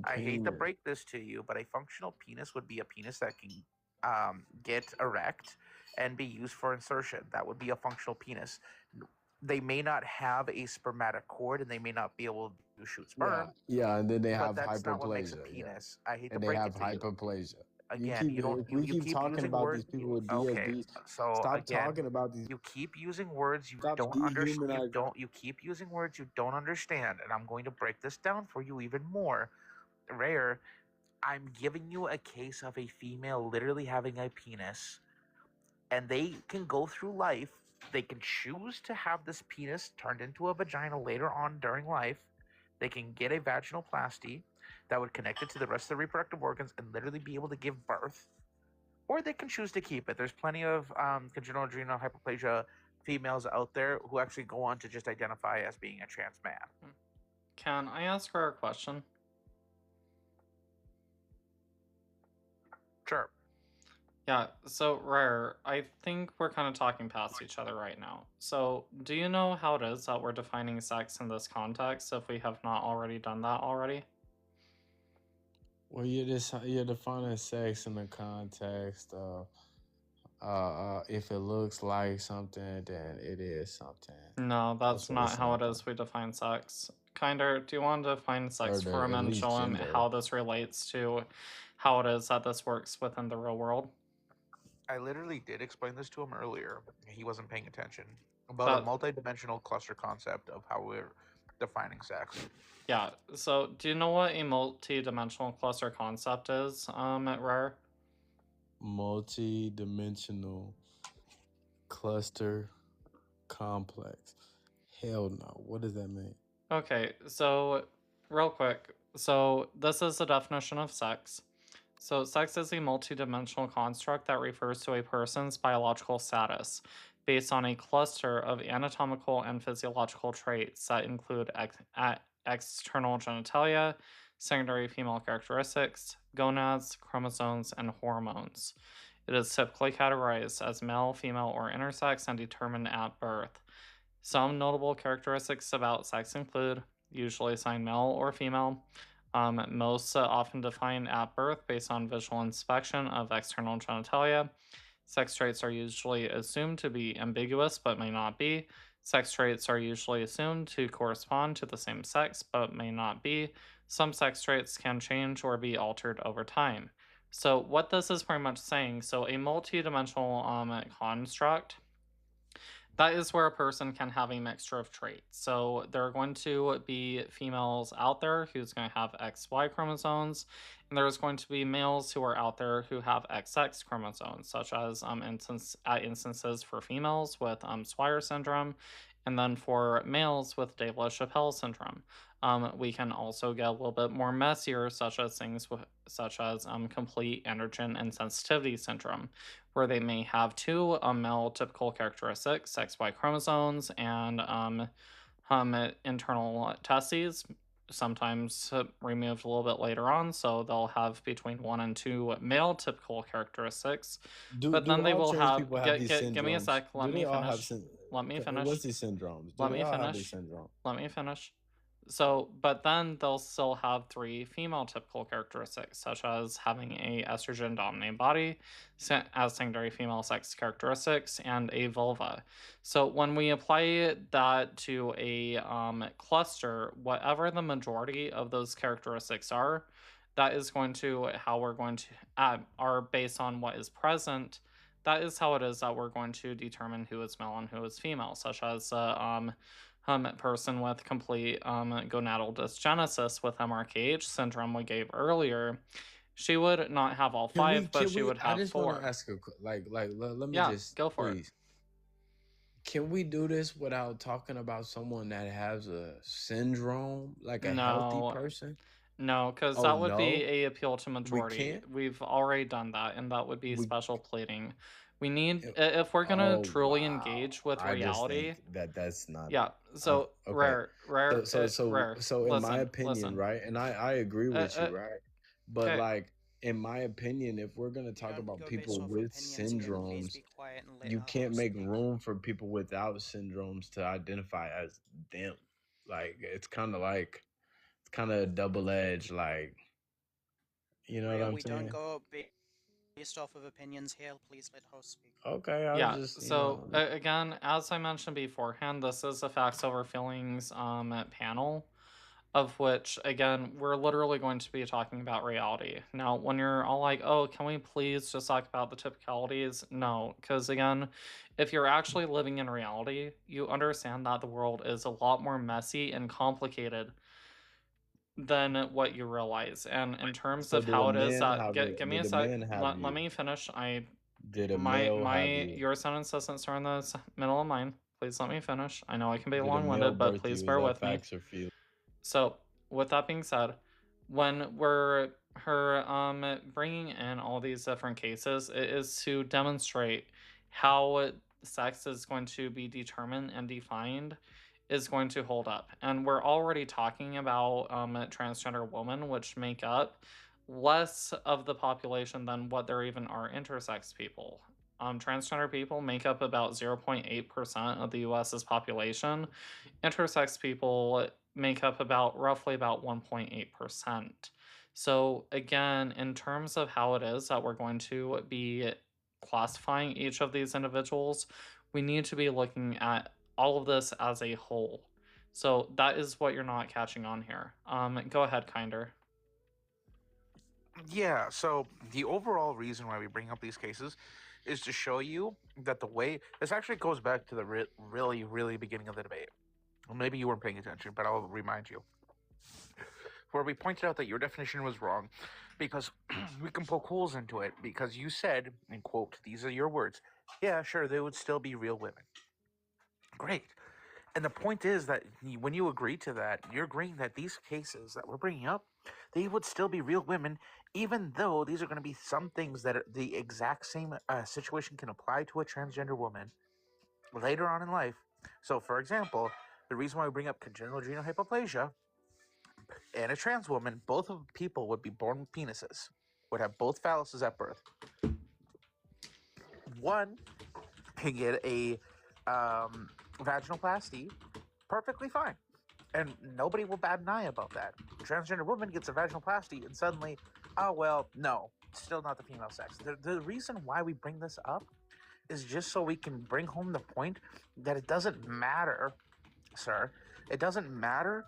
I hate to break this to you, but a functional penis would be a penis that can get erect and be used for insertion. That would be a functional penis. They may not have a spermatic cord, and they may not be able to shoot sperm. Yeah, and then they have but that's not what makes a hyperplasia. penis. I hate And to they break have it to you. hyperplasia. Again, We keep talking using about words. these people with Okay, DSDs. so Stop again, talking about these. you keep using words you Stop don't understand. You dehumanizing. don't. You keep using words you don't understand, and I'm going to break this down for you even more. Rare, I'm giving you a case of a female literally having a penis, and they can go through life. They can choose to have this penis turned into a vagina later on during life. They can get a vaginoplasty that would connect it to the rest of the reproductive organs and literally be able to give birth. Or they can choose to keep it. There's plenty of congenital adrenal hyperplasia females out there who actually go on to just identify as being a trans man. Can I ask her a question? Sure. Yeah, so Rare, I think we're kind of talking past each other right now. So, do you know how it is that we're defining sex in this context if we have not already done that already? Well, you're defining sex in the context of if it looks like something, then it is something. No, that's what not it's how it like. is we define sex. Kinder, do you want to define sex Or for a at minute, least show him gender. how this relates to how it is that this works within the real world? I literally did explain this to him earlier. He wasn't paying attention. About a multi-dimensional cluster concept of how we're defining sex. Yeah, so do you know what a multi-dimensional cluster concept is, at Rare? Multi-dimensional cluster complex. Hell no. What does that mean? Okay, so real quick. So this is the definition of sex. So sex is a multidimensional construct that refers to a person's biological status based on a cluster of anatomical and physiological traits that include external genitalia, secondary female characteristics, gonads, chromosomes, and hormones. It is typically categorized as male, female, or intersex and determined at birth. Some notable characteristics about sex include usually assigned male or female. Most often defined at birth based on visual inspection of external genitalia. Sex traits are usually assumed to be ambiguous but may not be. Sex traits are usually assumed to correspond to the same sex but may not be. Some sex traits can change or be altered over time. So what this is pretty much saying, so a multi-dimensional construct, that is where a person can have a mixture of traits. So there are going to be females out there who's going to have XY chromosomes, and there's going to be males who are out there who have XX chromosomes, such as instances for females with Swyer syndrome, and then for males with Dave-Chappelle syndrome. We can also get a little bit more messier, such as things such as complete androgen insensitivity syndrome, where they may have two male typical characteristics, XY chromosomes, and internal testes, sometimes removed a little bit later on, so they'll have between 1 and 2 male typical characteristics. But then they will have. Give me a sec. Let me finish. Let me finish. What's these syndromes? Let me finish. Let me finish. So, but then they'll still have 3 female typical characteristics, such as having a estrogen dominated body, as secondary female sex characteristics, and a vulva. So when we apply that to a cluster, whatever the majority of those characteristics are, that is going to how we're going to are based on what is present. That is how it is that we're going to determine who is male and who is female, such as person with complete gonadal dysgenesis with MRKH syndrome we gave earlier. She would not have all 5, but she would have 4. I just want to ask a let me Yeah, just go for it. please. can we do this without talking about someone that has a syndrome, like a healthy No, person? no, because Oh that would be no, a appeal to we majority. can't. We've already done that, and that would be We special pleading. We need, it- if we're gonna oh truly wow. engage with I just reality. think that that's not. Yeah. So Okay. rare, So so in my listen, opinion, listen. right, and I agree with you, right, but Okay. like in my opinion, if we're gonna talk about Go based people off with opinions again. Please syndromes, be quiet and let you our can't host make speak. room for people without syndromes to identify as them. Like it's kind of a double edged, like, you know what Rhea, I'm we don't saying? go based off of opinions here. Please let host speak. Okay, I Yeah. just, So again, as I mentioned beforehand, this is a facts over feelings panel, of which again we're literally going to be talking about reality. Now, when you're all like, "Oh, can we please just talk about the typicalities?" No, because again, if you're actually living in reality, you understand that the world is a lot more messy and complicated than what you realize. And in terms So of did a how it is man that, have give me a did a sec. man have Let you? me finish. Did a male have My you? your sentence doesn't start in the middle of mine. Please let me finish. I know I can be Did a male long-winded, but birth please you? Is bear that with me. facts or feelings? So, with that being said, when we're bringing in all these different cases, it is to demonstrate how sex is going to be determined and defined is going to hold up. And we're already talking about transgender women, which make up less of the population than what there even are intersex people. Transgender people make up about 0.8% of the US's population. Intersex people make up roughly about 1.8%. So again, in terms of how it is that we're going to be classifying each of these individuals, we need to be looking at all of this as a whole. So that is what you're not catching on here. Go ahead, Kinder. Yeah, so the overall reason why we bring up these cases is to show you that the way this actually goes back to the really beginning of the debate. Well, maybe you weren't paying attention, but I'll remind you. Where we pointed out that your definition was wrong because we can poke holes into it because you said, and quote, these are your words, yeah, sure, they would still be real women. Great. And the point is that when you agree to that, you're agreeing that these cases that we're bringing up, they would still be real women, even though these are going to be some things that are the exact same situation can apply to a transgender woman later on in life. So, for example, the reason why we bring up congenital adrenal hypoplasia and a trans woman, both of people would be born with penises, would have both phalluses at birth. One can get a vaginoplasty perfectly fine. And nobody will bat an eye about that. A transgender woman gets a vaginoplasty and suddenly, oh, well, no, still not the female sex. The reason why we bring this up is just so we can bring home the point that it doesn't matter, sir. It doesn't matter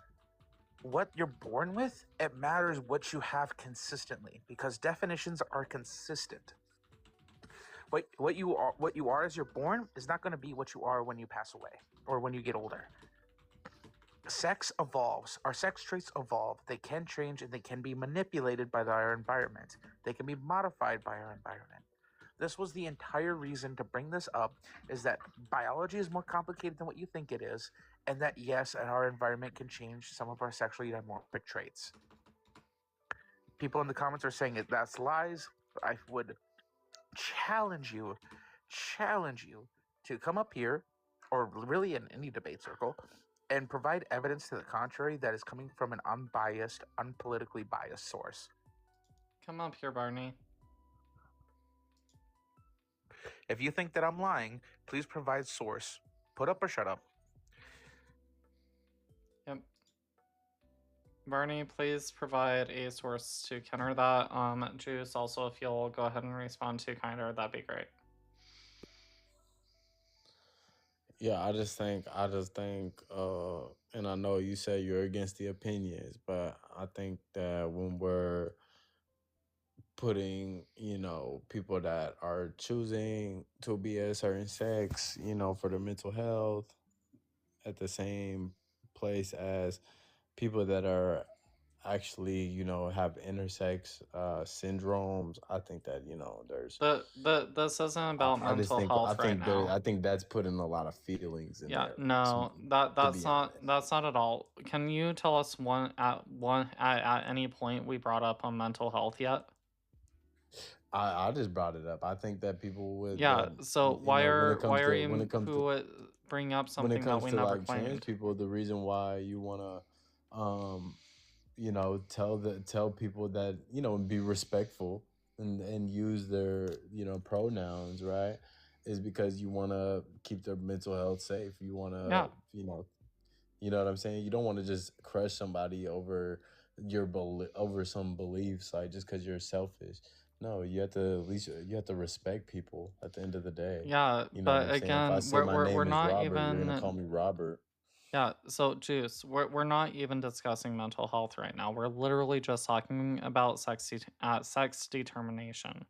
what you're born with. It matters what you have consistently, because definitions are consistent. What you are as you're born is not going to be what you are when you pass away or when you get older. Sex evolves. Our sex traits evolve. They can change and they can be manipulated by our environment. They can be modified by our environment. This was the entire reason to bring this up, is that biology is more complicated than what you think it is, and that yes, our environment can change some of our sexually dimorphic traits. People in the comments are saying that's lies. I would challenge you to come up here, or really in any debate circle, and provide evidence to the contrary that is coming from an unbiased, unpolitically biased source. Come up here, Barney. If you think that I'm lying, please provide source. Put up or shut up. Yep. Barney, please provide a source to counter that. Juice, also, if you'll go ahead and respond to Kinder, that'd be great. Yeah, I just think, and I know you said you're against the opinions, but I think that when we're putting, people that are choosing to be a certain sex, for their mental health at the same place as people that are actually, have intersex syndromes, I think that, there's This isn't about I just mental think health right now. I think that's putting a lot of feelings in Yeah, there to no, me, that to that's be not honest. that's not at all. Can you tell us at any point we brought up on mental health yet? I just brought it up. I think that people with Yeah, so when it why comes are to you bringing up when it something that comes we to never like trans claimed? people, the reason why you wanna tell people that, be respectful and use their, pronouns, right? Is because you wanna keep their mental health safe. You wanna, Yeah. you know what I'm saying? You don't want to just crush somebody over over some beliefs, like just because you're selfish. No, you have to at least you have to respect people at the end of the day. Yeah, You know what but I'm saying? If I again, say my we're name is not Robert, you're gonna even call me Robert. Yeah, so Juice, we're not even discussing mental health right now. We're literally just talking about sex determination.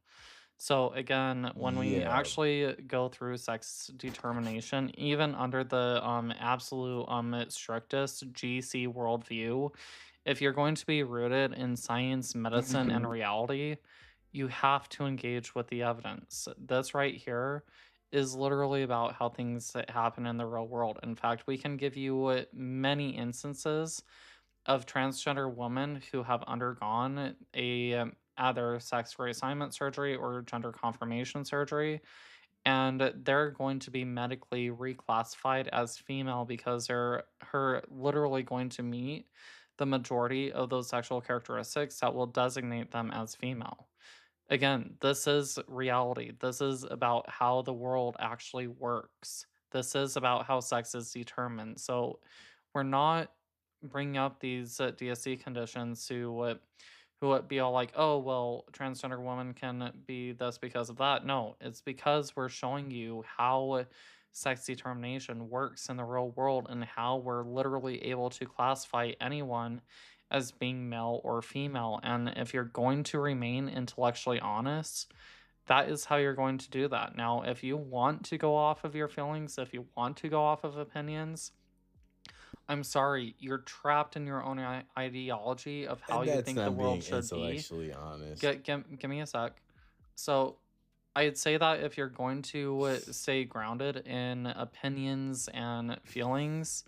So again, when we Yeah. actually go through sex determination, even under the absolute strictest GC worldview, if you're going to be rooted in science, medicine, and reality, you have to engage with the evidence. This right here is literally about how things that happen in the real world. In fact, we can give you many instances of transgender women who have undergone a either sex reassignment surgery or gender confirmation surgery, and they're going to be medically reclassified as female because they're literally going to meet the majority of those sexual characteristics that will designate them as female. Again, this is reality. This is about how the world actually works. This is about how sex is determined. So we're not bringing up these DSC conditions who would be all like, oh, well, transgender women can be this because of that. No, it's because we're showing you how sex determination works in the real world and how we're literally able to classify anyone as being male or female. And if you're going to remain intellectually honest, that is how you're going to do that. Now, if you want to go off of your feelings, if you want to go off of opinions, I'm sorry, you're trapped in your own ideology of how And you that's think the not being world should be. intellectually honest. Give me a sec. So, I'd say that if you're going to stay grounded in opinions and feelings,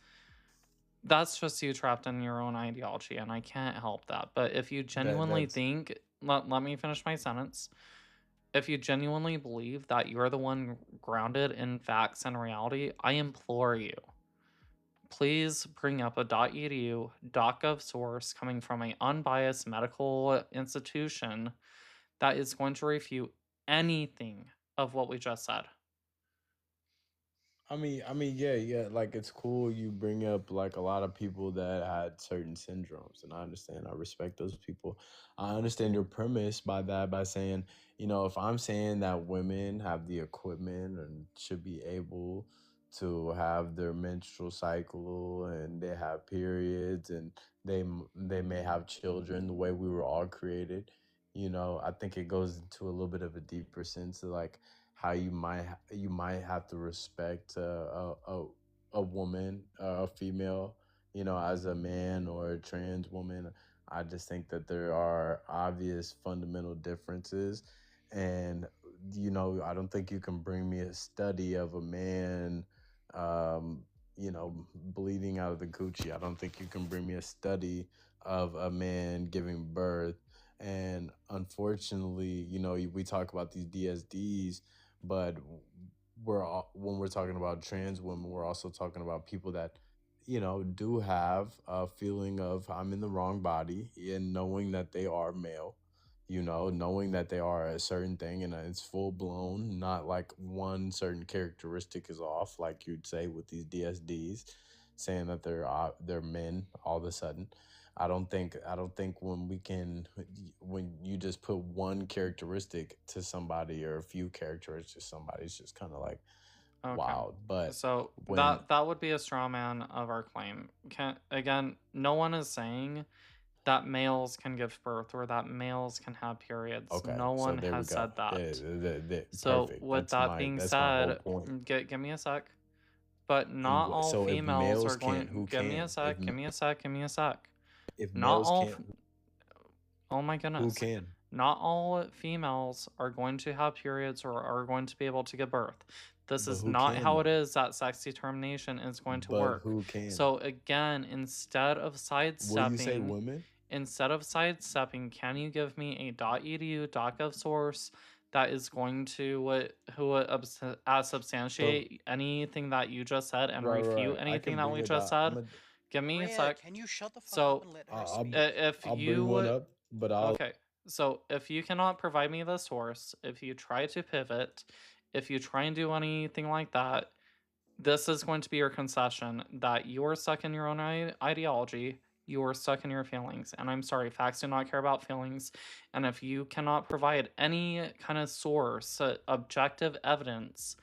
that's just you trapped in your own ideology, and I can't help that. But if you genuinely That's think, let me finish my sentence. If you genuinely believe that you're the one grounded in facts and reality, I implore you, please bring up a .edu, .gov source coming from an unbiased medical institution that is going to refute anything of what we just said. I mean, yeah. Like it's cool you bring up like a lot of people that had certain syndromes, and I understand. I respect those people. I understand your premise by that by saying, if I'm saying that women have the equipment and should be able to have their menstrual cycle and they have periods and they may have children the way we were all created, I think it goes into a little bit of a deeper sense of like how you might have to respect a woman, a female, as a man or a trans woman. I just think that there are obvious fundamental differences, and I don't think you can bring me a study of a man, um, bleeding out of the Gucci. I don't think you can bring me a study of a man giving birth. And unfortunately, we talk about these DSDs, but when we're talking about trans women, we're also talking about people that do have a feeling of I'm in the wrong body, and knowing that they are male, knowing that they are a certain thing and it's full blown, not like one certain characteristic is off, like you'd say with these DSDs, saying that they're men all of a sudden. I don't think when you just put one characteristic to somebody or a few characteristics to somebody, it's just kind of like Okay. wild. But So when that would be a straw man of our claim. Again, no one is saying that males can give birth or that males can have periods. Okay, No so one there we has go. said that. So Perfect. with That's that my being that's my whole said, point. give me a sec. But And not all so if females males are going. can't, who Give me a can? sec. Give me a sec. Give me a sec. if Not males all. can't, Oh my who goodness. can? Not all females are going to have periods or are going to be able to give birth. This But is who not can how it though? is that sex determination is going to But work. who can? So again, instead of Will you say sidestepping, women? can you give me a .edu .gov source that is going to substantiate anything that you just said and Right, refute right. I anything can that bring we a just dot. said? Give me a Rhea, sec. can you shut the fuck up So and let her I'll speak? if I'll bring one you up, but I'll okay, so if you cannot provide me the source, if you try to pivot, if you try and do anything like that, this is going to be your concession that you're stuck in your own ideology, you're stuck in your feelings. And I'm sorry, facts do not care about feelings. And if you cannot provide any kind of source, objective evidence,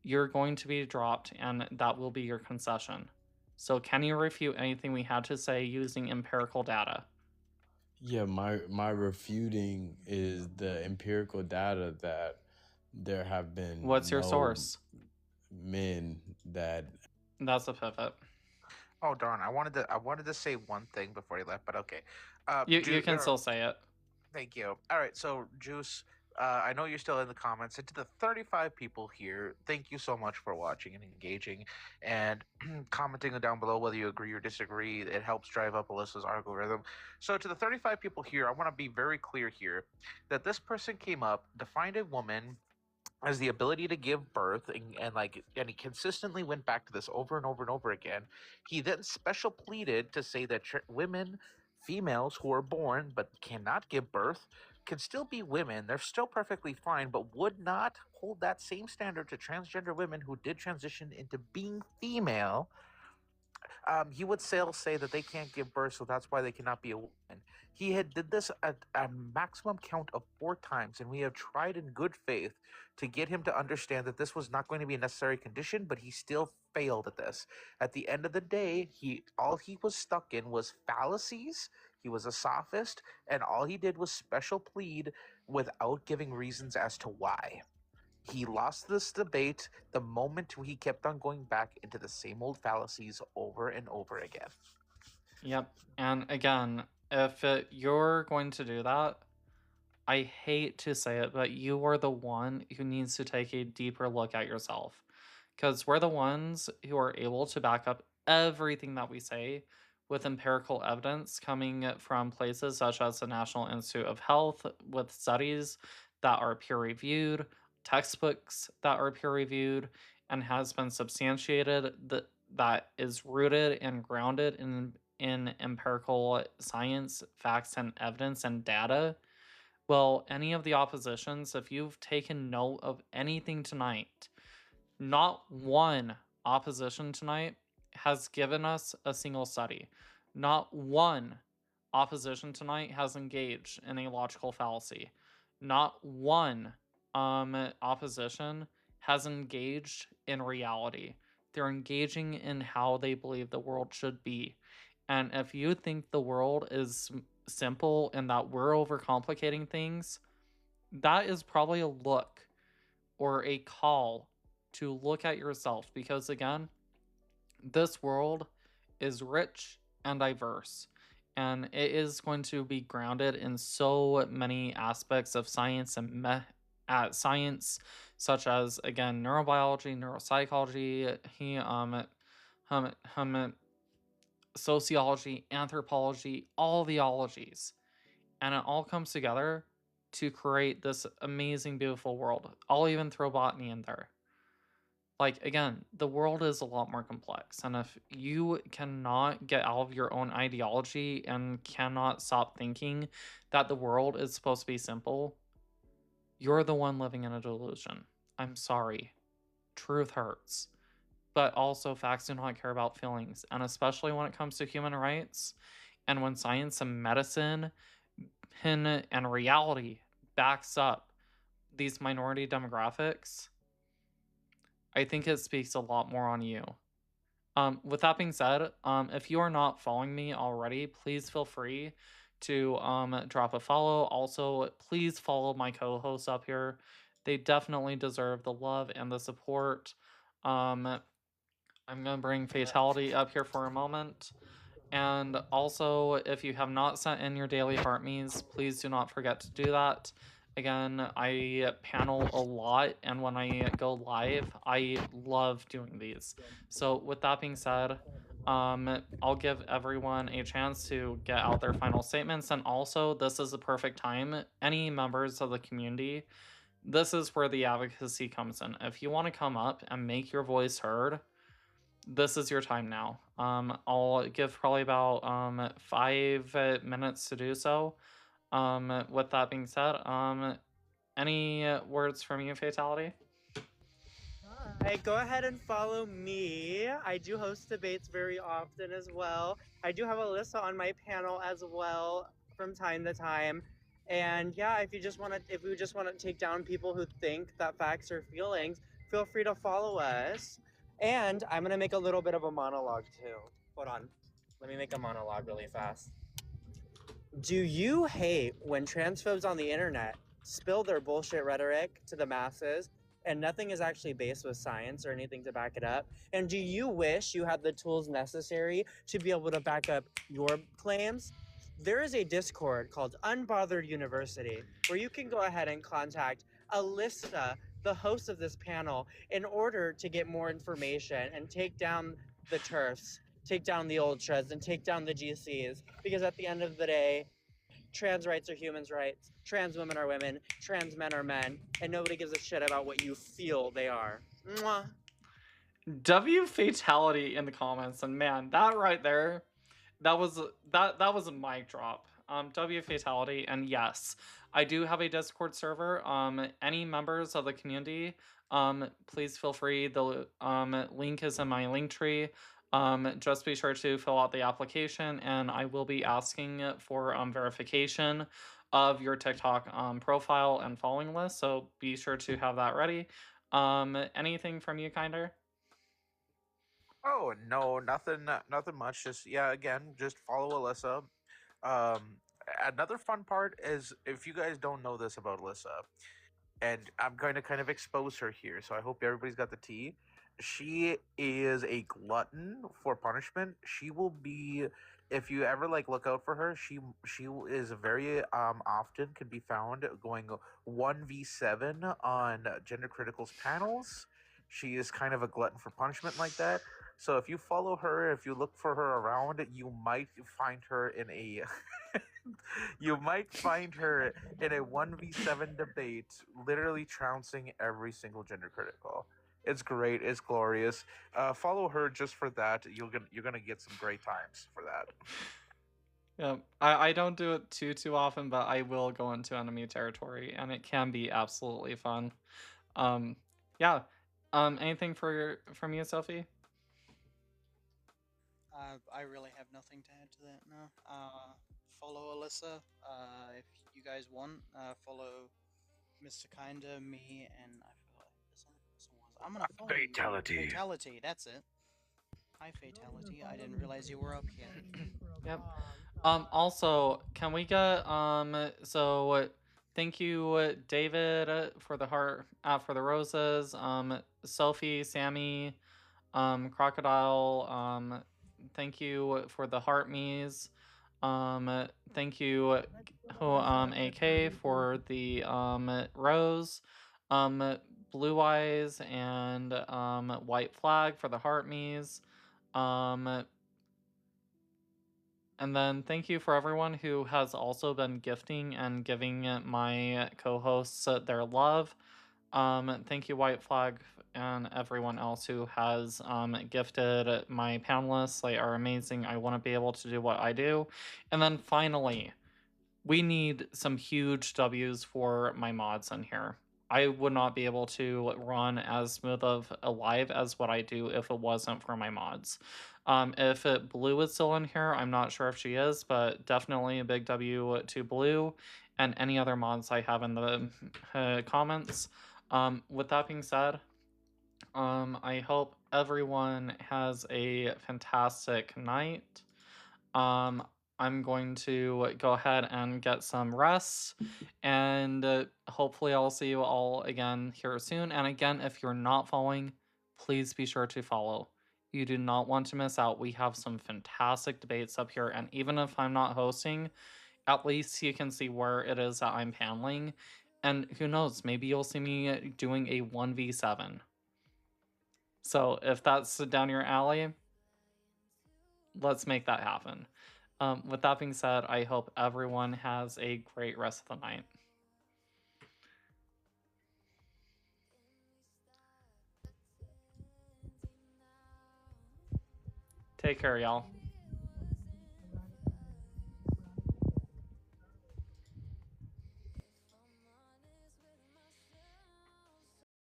you're going to be dropped, and that will be your concession. So can you refute anything we had to say using empirical data? Yeah, my refuting is the empirical data that there have been What's your no source? men that That's a pivot. Oh darn! I wanted to say one thing before he left, but okay. You can still say it. Thank you. All right, so Juice, I know you're still in the comments, and to the 35 people here, thank you so much for watching and engaging and commenting down below whether you agree or disagree. It helps drive up Alyssa's algorithm. So to the 35 people here, I want to be very clear here that this person came up, defined a woman as the ability to give birth, and he consistently went back to this over and over and over again. He then special pleaded to say that women, females who are born but cannot give birth, can still be women. They're still perfectly fine, but would not hold that same standard to transgender women who did transition into being female. He would say that they can't give birth, so that's why they cannot be a woman. He had did this at a maximum count of 4 times, and we have tried in good faith to get him to understand that this was not going to be a necessary condition, but he still failed at this. At the end of the day, all he was stuck in was fallacies. He was a sophist, and all he did was special plead without giving reasons as to why. He lost this debate the moment he kept on going back into the same old fallacies over and over again. Yep. And again, if you're going to do that, I hate to say it, but you are the one who needs to take a deeper look at yourself. Because we're the ones who are able to back up everything that we say with empirical evidence coming from places such as the National Institute of Health, with studies that are peer-reviewed, textbooks that are peer-reviewed, and has been substantiated, that is rooted and grounded in empirical science, facts, and evidence and data. Well, any of the oppositions, if you've taken note of anything tonight, not one opposition tonight has given us a single study. Not one opposition tonight has engaged in a logical fallacy. Not one opposition has engaged in reality. They're engaging in how they believe the world should be. And if you think the world is simple and that we're overcomplicating things, that is probably a look or a call to look at yourself, because again, this world is rich and diverse, and it is going to be grounded in so many aspects of science and science, such as again neurobiology, neuropsychology, sociology, anthropology, all the ologies, and it all comes together to create this amazing, beautiful world. I'll even throw botany in there. Like, again, the world is a lot more complex, and if you cannot get out of your own ideology and cannot stop thinking that the world is supposed to be simple, you're the one living in a delusion. I'm sorry. Truth hurts. But also, facts do not care about feelings, and especially when it comes to human rights, and when science and medicine and reality backs up these minority demographics, I think it speaks a lot more on you. With that being said, if you are not following me already, please feel free to drop a follow. Also, please follow my co-hosts up here. They definitely deserve the love and the support. I'm going to bring Fatality up here for a moment. And also, if you have not sent in your daily heart me's, please do not forget to do that. Again, I panel a lot, and when I go live, I love doing these. So with that being said, I'll give everyone a chance to get out their final statements, and also this is the perfect time. Any members of the community, this is where the advocacy comes in. If you want to come up and make your voice heard, this is your time now. I'll give probably about 5 minutes to do so. With that being said, any words from you, Fatality? Hey, go ahead and follow me. I do host debates very often as well. I do have Alyssa on my panel as well from time to time. And yeah, if we just want to take down people who think that facts are feelings, feel free to follow us. And I'm gonna make a little bit of a monologue too. Hold on, let me make a monologue really fast. Do you hate when transphobes on the internet spill their bullshit rhetoric to the masses and nothing is actually based with science or anything to back it up? And do you wish you had the tools necessary to be able to back up your claims? There is a Discord called Unbothered University where you can go ahead and contact Alyssa, the host of this panel, in order to get more information and take down the TERFs, take down the ultras, and take down the GCs. Because at the end of the day, trans rights are human rights, trans women are women, trans men are men, and nobody gives a shit about what you feel they are. Mwah. W Fatality in the comments, and man, that right there, that was a mic drop. W Fatality, and yes, I do have a Discord server. Any members of the community, please feel free. The link is in my link tree. Just be sure to fill out the application, and I will be asking for verification of your TikTok profile and following list. So be sure to have that ready. Anything from you, Kinder? Oh no, nothing much. Just again, just follow Alyssa. Another fun part is, if you guys don't know this about Alyssa, and I'm going to kind of expose her here, so I hope everybody's got the tea. She is a glutton for punishment. She will be, if you ever look out for her, she is very often can be found going 1v7 on Gender Critical's panels. She is kind of a glutton for punishment like that. So if you follow her, if you look for her around, you might find her in a you might find her in a 1v7 debate, literally trouncing every single Gender Critical. It's great. It's glorious. Follow her just for that. You're gonna get some great times for that. Yeah, I don't do it too often, but I will go into enemy territory, and it can be absolutely fun. Yeah. Anything from you, Sophie? I really have nothing to add to that now. Follow Alyssa if you guys want. Follow Mr. Kinda, me, and I feel like this one was. I'm gonna follow Fatality. You. Fatality, that's it. Hi, Fatality. I didn't realize you were up here. Yep. Also, can we get so thank you, David, for the heart, for the roses. Sophie, Sammy, Crocodile. Thank you for the heart me's. Thank you, AK, for the rose. Blue Eyes and White Flag for the heart me's. And then thank you for everyone who has also been gifting and giving my co-hosts their love. Thank you, White Flag, and everyone else who has gifted my panelists. They are amazing. I want to be able to do what I do. And then finally, we need some huge W's for my mods in here. I would not be able to run as smooth of a live as what I do if it wasn't for my mods. If Blue is still in here, I'm not sure if she is, but definitely a big W to Blue and any other mods I have in the comments. With that being said, I hope everyone has a fantastic night. I'm going to go ahead and get some rest, and hopefully I'll see you all again here soon. And again, if you're not following, please be sure to follow. You do not want to miss out. We have some fantastic debates up here, and even if I'm not hosting, at least you can see where it is that I'm paneling. And who knows, maybe you'll see me doing a 1v7. So if that's down your alley, let's make that happen. With that being said, I hope everyone has a great rest of the night. Take care, y'all.